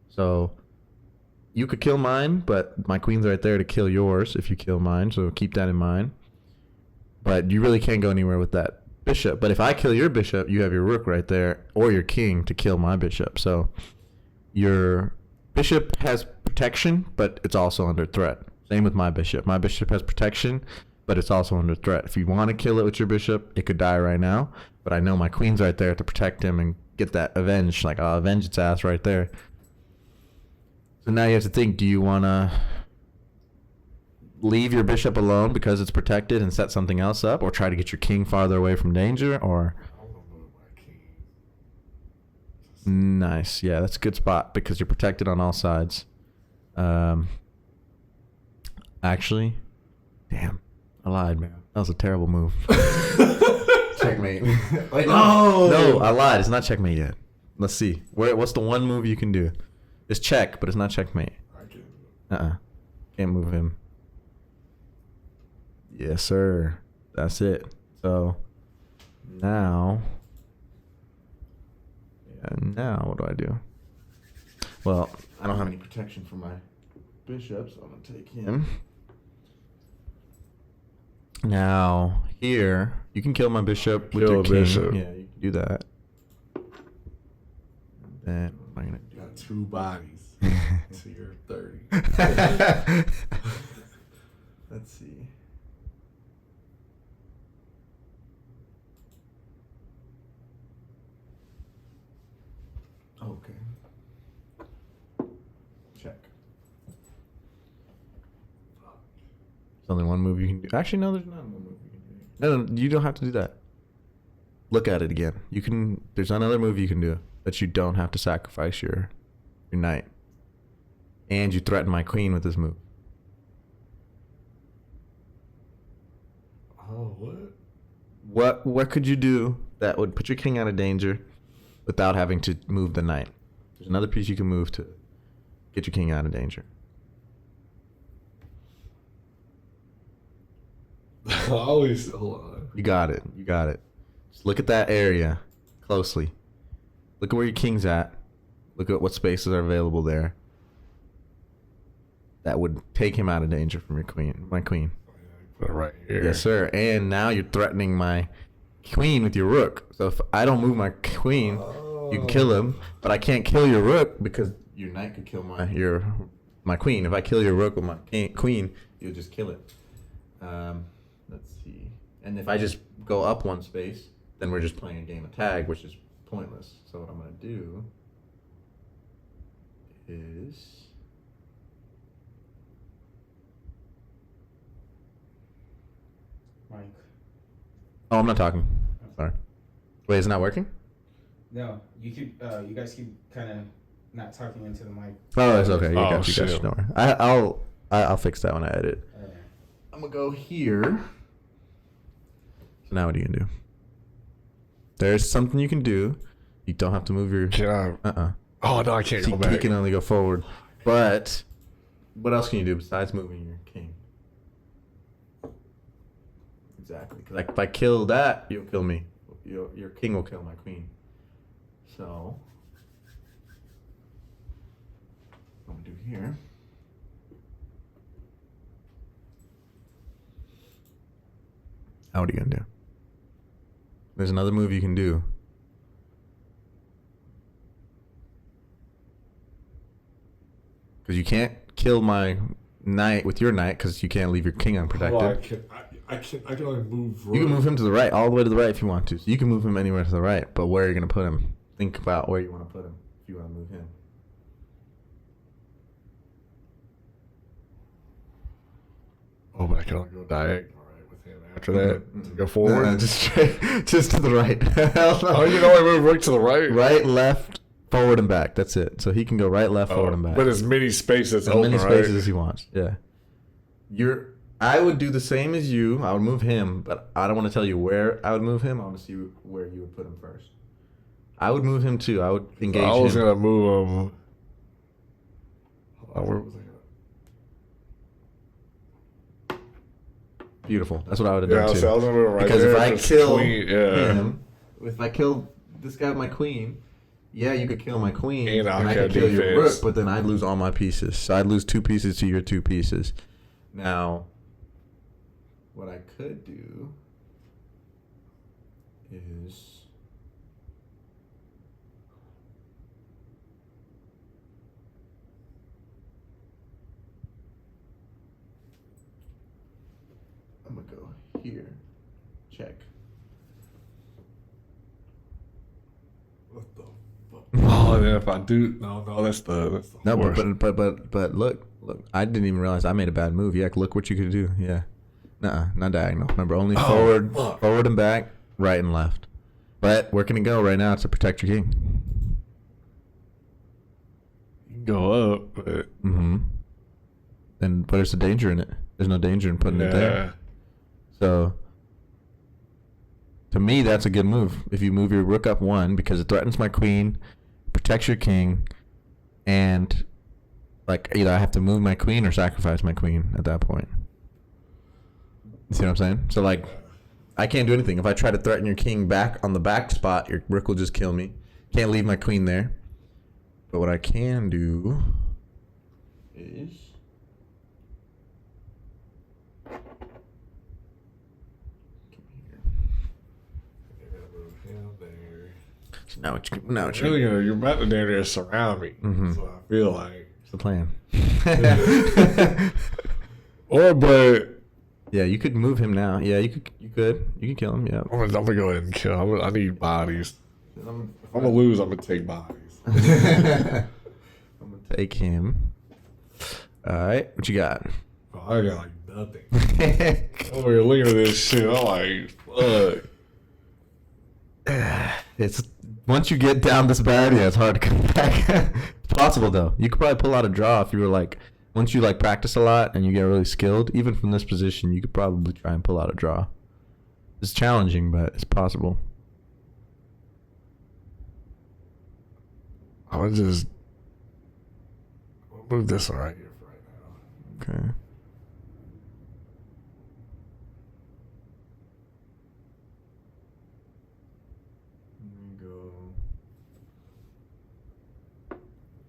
So you could kill mine, but my queen's right there to kill yours if you kill mine. So keep that in mind. But you really can't go anywhere with that bishop. But if I kill your bishop, you have your rook right there, or your king to kill my bishop. So your bishop has protection, but it's also under threat. Same with my bishop. My bishop has protection, but it's also under threat. If you want to kill it with your bishop, it could die right now. But I know my queen's right there to protect him and get that avenged. Like, I'll avenge its ass right there. So now you have to think, do you want to leave your bishop alone because it's protected and set something else up, or try to get your king farther away from danger, or... Nice. Yeah, that's a good spot because you're protected on all sides. Actually, damn, I lied, man. That was a terrible move. Checkmate. Wait, no, I lied. It's not checkmate yet. Let's see. What's the one move you can do? It's check, but it's not checkmate. Can't move him. Yes, sir. That's it. So now what do I do? Well, I don't have any protection for my bishop, so I'm gonna take him. Now here, you can kill my bishop with your king. Bishop. Yeah, you can do that. And then what am I gonna do? Got 2 bodies. So you're 30. Let's see. Okay. Check. There's only one move you can do. Actually, no, there's not one move you can do. No, you don't have to do that. Look at it again. You can. There's another move you can do that you don't have to sacrifice your knight, and you threaten my queen with this move. Oh, what? What could you do that would put your king out of danger without having to move the knight? There's another piece you can move to get your king out of danger. Always, hold on. You got it. Just look at that area closely. Look at where your king's at. Look at what spaces are available there. That would take him out of danger from my queen. Put it right here. Yes, sir. And now you're threatening my queen with your rook. So if I don't move my queen, you can kill him. But I can't kill your rook because your knight could kill my queen. If I kill your rook with my queen, you'll just kill it. Let's see. And if I just go up one space, then we're just playing a game of tag, which is pointless. So what I'm going to do is... Mike. Oh, I'm not talking. Sorry. Wait, is it not working? No, you guys keep kind of not talking into the mic. Oh, it's okay. You Oh, got you. shit. Don't worry. I'll fix that when I edit. Alright. I'm gonna go here. So now what are you gonna do? There's something you can do. You don't have to move your. Can I? Oh no, I can't go back. You can only go forward. But what else can you do besides moving your king? Exactly. Because if I kill that, you'll kill me. Your king will kill my queen. So what I'm gonna do here. Now what are you gonna do? There's another move you can do. Because you can't kill my knight with your knight because you can't leave your king unprotected. I can only move. You can move him to the right, all the way to the right if you want to. So you can move him anywhere to the right, but where are you going to put him? Think about where you want to put him. If if you want to move him. Oh, but I can only go diagonal, right, with him after that. Go forward. Nah, just to the right. Hell no. Oh, you can only move Rook to the right. Right, left, forward, and back. That's it. So he can go right, left, forward, and back. But as many spaces as open, many spaces right? as he wants. Yeah. I would do the same as you. I would move him, but I don't want to tell you where I would move him. I want to see where you would put him first. I would move him too. I would engage him. I was gonna move him. Where was I? Beautiful. That's what I would have Yeah, done too. I was gonna move him right because there. if I kill queen, him, if I kill this guy with my queen, yeah, you could kill my queen, And I could kill your rook, but then I'd lose all my pieces. So I'd lose 2 pieces to your 2 pieces. Now, what I could do is I'm gonna go here. Check. What the fuck? Oh, and then if I do, no, that's the No, worst. but look, I didn't even realize I made a bad move. Yeah, look what you could do. Yeah, not diagonal. Remember, only forward and back, right and left. But where can it go right now to protect your king? You can go up, but And where's the danger in it? There's no danger in putting it there. So, to me, that's a good move. If you move your rook up 1 because it threatens my queen, protects your king, and like either I have to move my queen or sacrifice my queen at that point. You see what I'm saying? So like, I can't do anything. If I try to threaten your king back on the back spot, your rook will just kill me. Can't leave my queen there. But what I can do is now what you're about to there surround me. That's what I feel like. It's the plan. But yeah, you could move him now. Yeah, you could kill him. Yeah. I'm gonna go ahead and kill him. I need bodies. If I'm gonna lose, I'm gonna take bodies. I'm gonna take him. All right, what you got? Oh, I got like nothing. Oh, you're looking at this shit. I'm like, fuck. It's once you get down this bad, yeah, it's hard to come back. It's possible though. You could probably pull out a draw if you were like, once you like practice a lot and you get really skilled, even from this position, you could probably try and pull out a draw. It's challenging, but it's possible. I'll move this one right here for right now. Okay.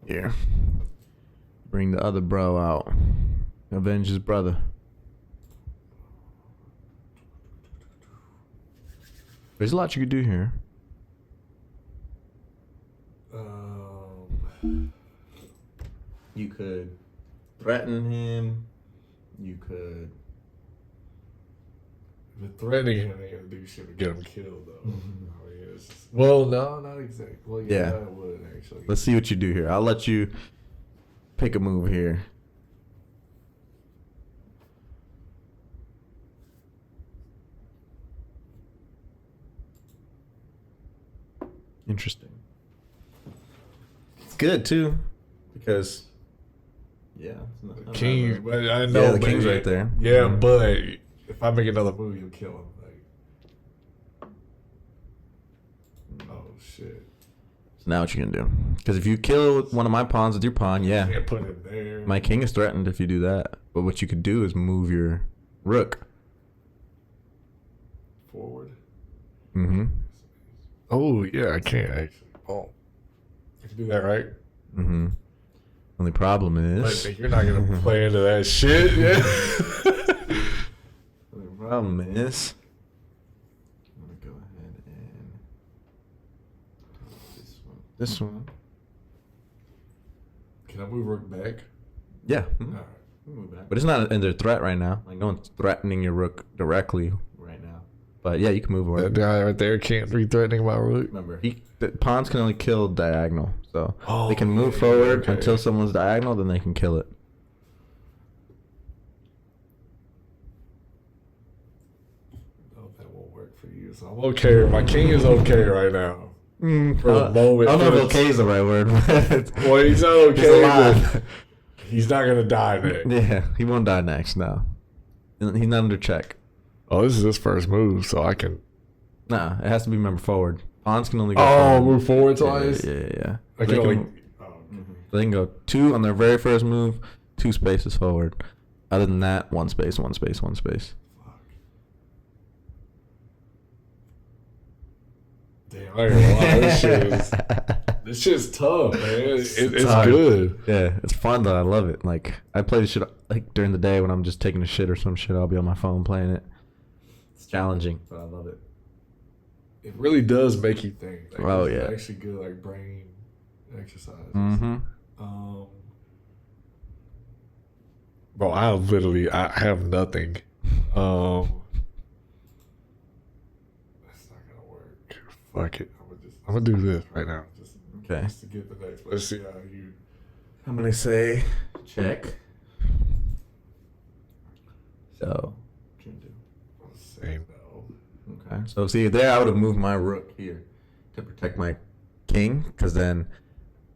Here. Bring the other bro out. Avenge his brother. There's a lot you could do here. You could threaten him. You could. But threatening him ain't gonna do shit to get him killed, though. I mean, well, no, not exactly. Well, yeah, it would actually. Let's see what you do here. I'll let you pick a move here. Interesting. It's good too, because King. But I know. Yeah, the king's right there. Yeah, but if I make another move, you'll kill him. Oh shit. So now what you gonna do? Because if you kill one of my pawns with your pawn, yeah, can't put him there. My king is threatened if you do that. But what you could do is move your rook forward. Oh yeah, I can actually. Oh, I can do that, right? Only problem is you're not gonna play into that shit. Yeah. The problem is, I'm gonna go ahead and this one. Can I move rook back? Yeah. All right. Move back. But it's not under threat right now. Like no one's threatening your rook directly right now. But yeah, you can move That forward. guy right there can't be threatening my rook. Remember, the pawns can only kill diagonal, so they can move yeah, forward okay. until someone's diagonal, then they can kill it. No, that won't work for you. So I'm okay. My king is okay right now. For the moment. I don't know if okay is the right word. But Well, he's not he's okay. alive. But he's not gonna die next. Yeah, he won't die next. No, he's not under check. Oh, this is his first move, so I can. Nah, it has to be remember forward. Pawns can only go Oh, forward. move forward Yeah, twice. yeah. I They can only. can, they can go 2 on their very first move, 2 spaces forward. Other than that, 1 space, 1 space, 1 space. Damn, I ain't gonna lie. This shit's tough, man. It's hard. good. Yeah, it's fun though. I love it. Like I play this shit like during the day when I'm just taking a shit or some shit. I'll be on my phone playing it. It's challenging, but I love it. It really does make you think. Like, Oh, it's yeah. actually good, like brain exercises. Mm-hmm. Bro, I have nothing. That's not gonna work. Fuck it. I'm gonna do this right now. Okay. Just to get the next. Let's see how you. I'm gonna say check. So. Say no. Okay. So see there, I would have moved my rook here to protect my king, because then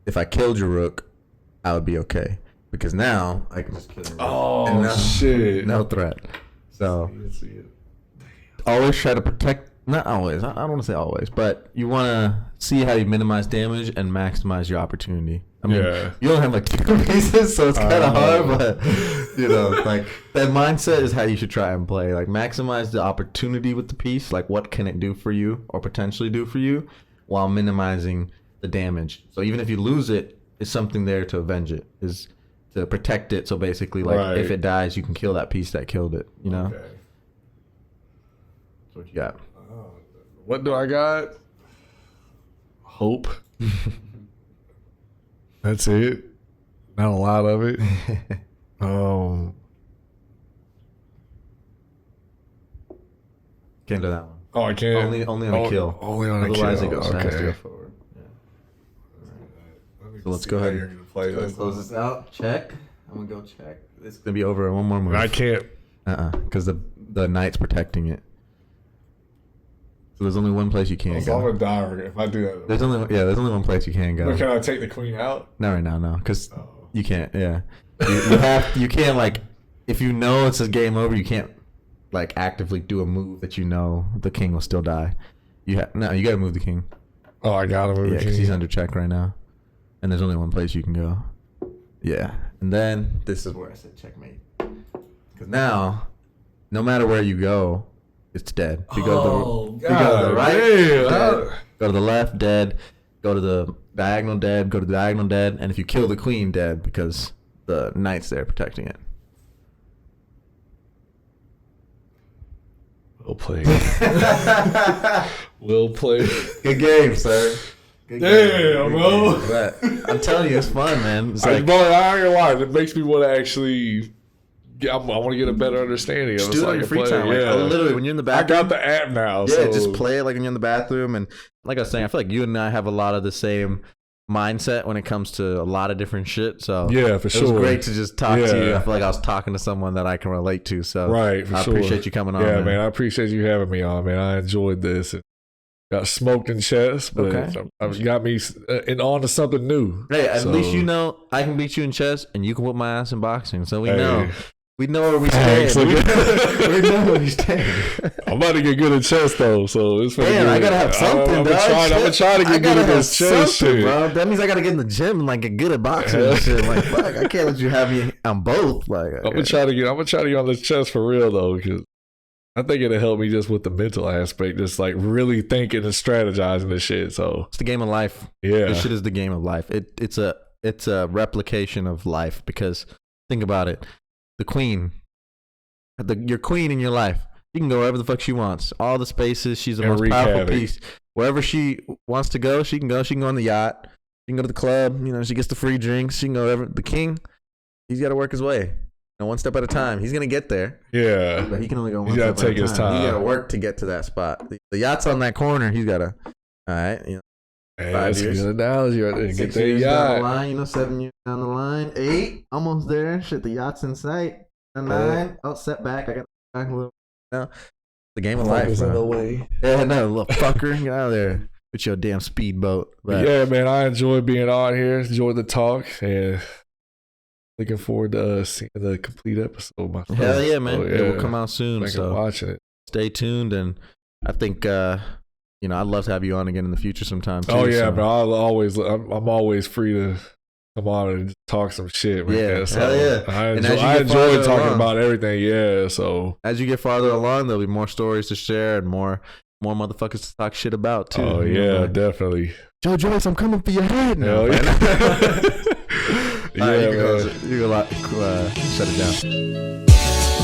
if I killed your rook, I would be okay. Because now I can just kill your rook. Oh and now, shit! no threat. So See it. always try to protect. Not always. I don't want to say always, but you want to see how you minimize damage and maximize your opportunity. I mean, Yeah. you don't have like 2 pieces, so it's kind of hard, but you know, like that mindset is how you should try and play. Like maximize the opportunity with the piece. Like what can it do for you or potentially do for you, while minimizing the damage. So even if you lose it, it's something there to avenge it. Is to protect it. So basically, like Right. if it dies, you can kill that piece that killed it. You know. Okay. That's what you got. What do I got? Hope. That's it. Not a lot of it. Can't do that one. Oh, I can't. Only on a kill. Only on a Otherwise, kill. it goes fast to go Okay. forward. So let's go ahead. Play Let's this. close this out. Check. I'm gonna go check. It's gonna be over in one more move. I can't. Because the knight's protecting it. So there's only one place you can't So I'm go. gonna die if I do that. There's only one place you can go. But can I take the queen out? Not right now, no, because Oh. you can't. Yeah, you can't like if you know it's a game over, you can't like actively do a move that you know the king will still die. You gotta move the king. Oh, I gotta move Yeah, the because king. he's under check right now, and there's only one place you can go. Yeah, and then this is where I said checkmate, because now, no matter where you go, it's dead. If you go to the, you go to the right, damn. dead. Go to the left, dead. Go to the diagonal, dead. Go to the diagonal, dead. And if you kill the queen, dead, because the knight's there protecting it. We'll play. We'll play. Good game, sir. Good Damn, bro. game. But I'm telling you, it's fun, man. It's like, Bro, I ain't gonna lie. It makes me want to actually. I want to get a better understanding of just it. do it so I on your can free play. time. Like, Yeah. literally, when you're in the I bathroom. got the app now. Yeah, so. just play it like when you're in the bathroom. And like I was saying, I feel like you and I have a lot of the same mindset when it comes to a lot of different shit. So Yeah, for it sure. was great to just talk to you. Yeah. I feel like I was talking to someone that I can relate to. So Right, for I sure. appreciate you coming on. Yeah, man. man. I appreciate you having me on, man. I enjoyed this. Got smoked in chess, but Okay. you got me on to something new. Hey, at So- least you know I can beat you in chess and you can whip my ass in boxing. So we Hey. know. We know where we Thanks. stand. we know where we stand. I'm about to get good at chess though, so it's pretty Damn, good. I gotta have something, I'm dog. gonna try to I get good gotta at have this chess something, shit. bro. That means I gotta get in the gym and like get good at boxing and shit. Like, fuck, I can't let you have me on both. Like, I'm gonna try to get on this chess for real though, because I think it'll help me just with the mental aspect, just like really thinking and strategizing this shit. So it's the game of life. yeah, This shit is the game of life. It's a replication of life, because think about it. The queen, your queen in your life, she can go wherever the fuck she wants. All the spaces. She's the And most wreak powerful havoc. piece. Wherever she wants to go, she can go. She can go on the yacht. She can go to the club. You know, she gets the free drinks. She can go wherever. The king, he's got to work his way. one step at a time. He's gonna get there. Yeah. But he can only go one He step gotta take at a his time. time. He gotta work to get to that spot. The yacht's on that corner. He's gotta. All right. You know, Hey, 5 that's a years. good analogy right there. Get 6 that years down the yacht. line. You know, 7 years down the line. 8, almost there. Shit, the yacht's in sight. 9. Oh, setback. I got back a little. No, the game of life. Is in the Bro. way. Yeah, no, little fucker, get out of there with your damn speedboat. But Yeah, man, I enjoy being on here. Enjoy the talk, and looking forward to seeing the complete episode. My friend. hell yeah, man! So, It will come out soon. Thank you for So watching it. stay tuned, and I think you know, I'd love to have you on again in the future sometime too. Oh yeah, so. man! I'm always free to come on and just talk some shit, man. Yeah, So hell yeah. I And enjoy, as you I get enjoy farther talking along- about everything. Yeah, so As you get farther along, there'll be more stories to share and more motherfuckers to talk shit about too. oh you yeah, know, definitely. Joe Joyce, I'm coming for your head now. Hell man. yeah. All right, Yeah, you can close man. it. You can shut it down.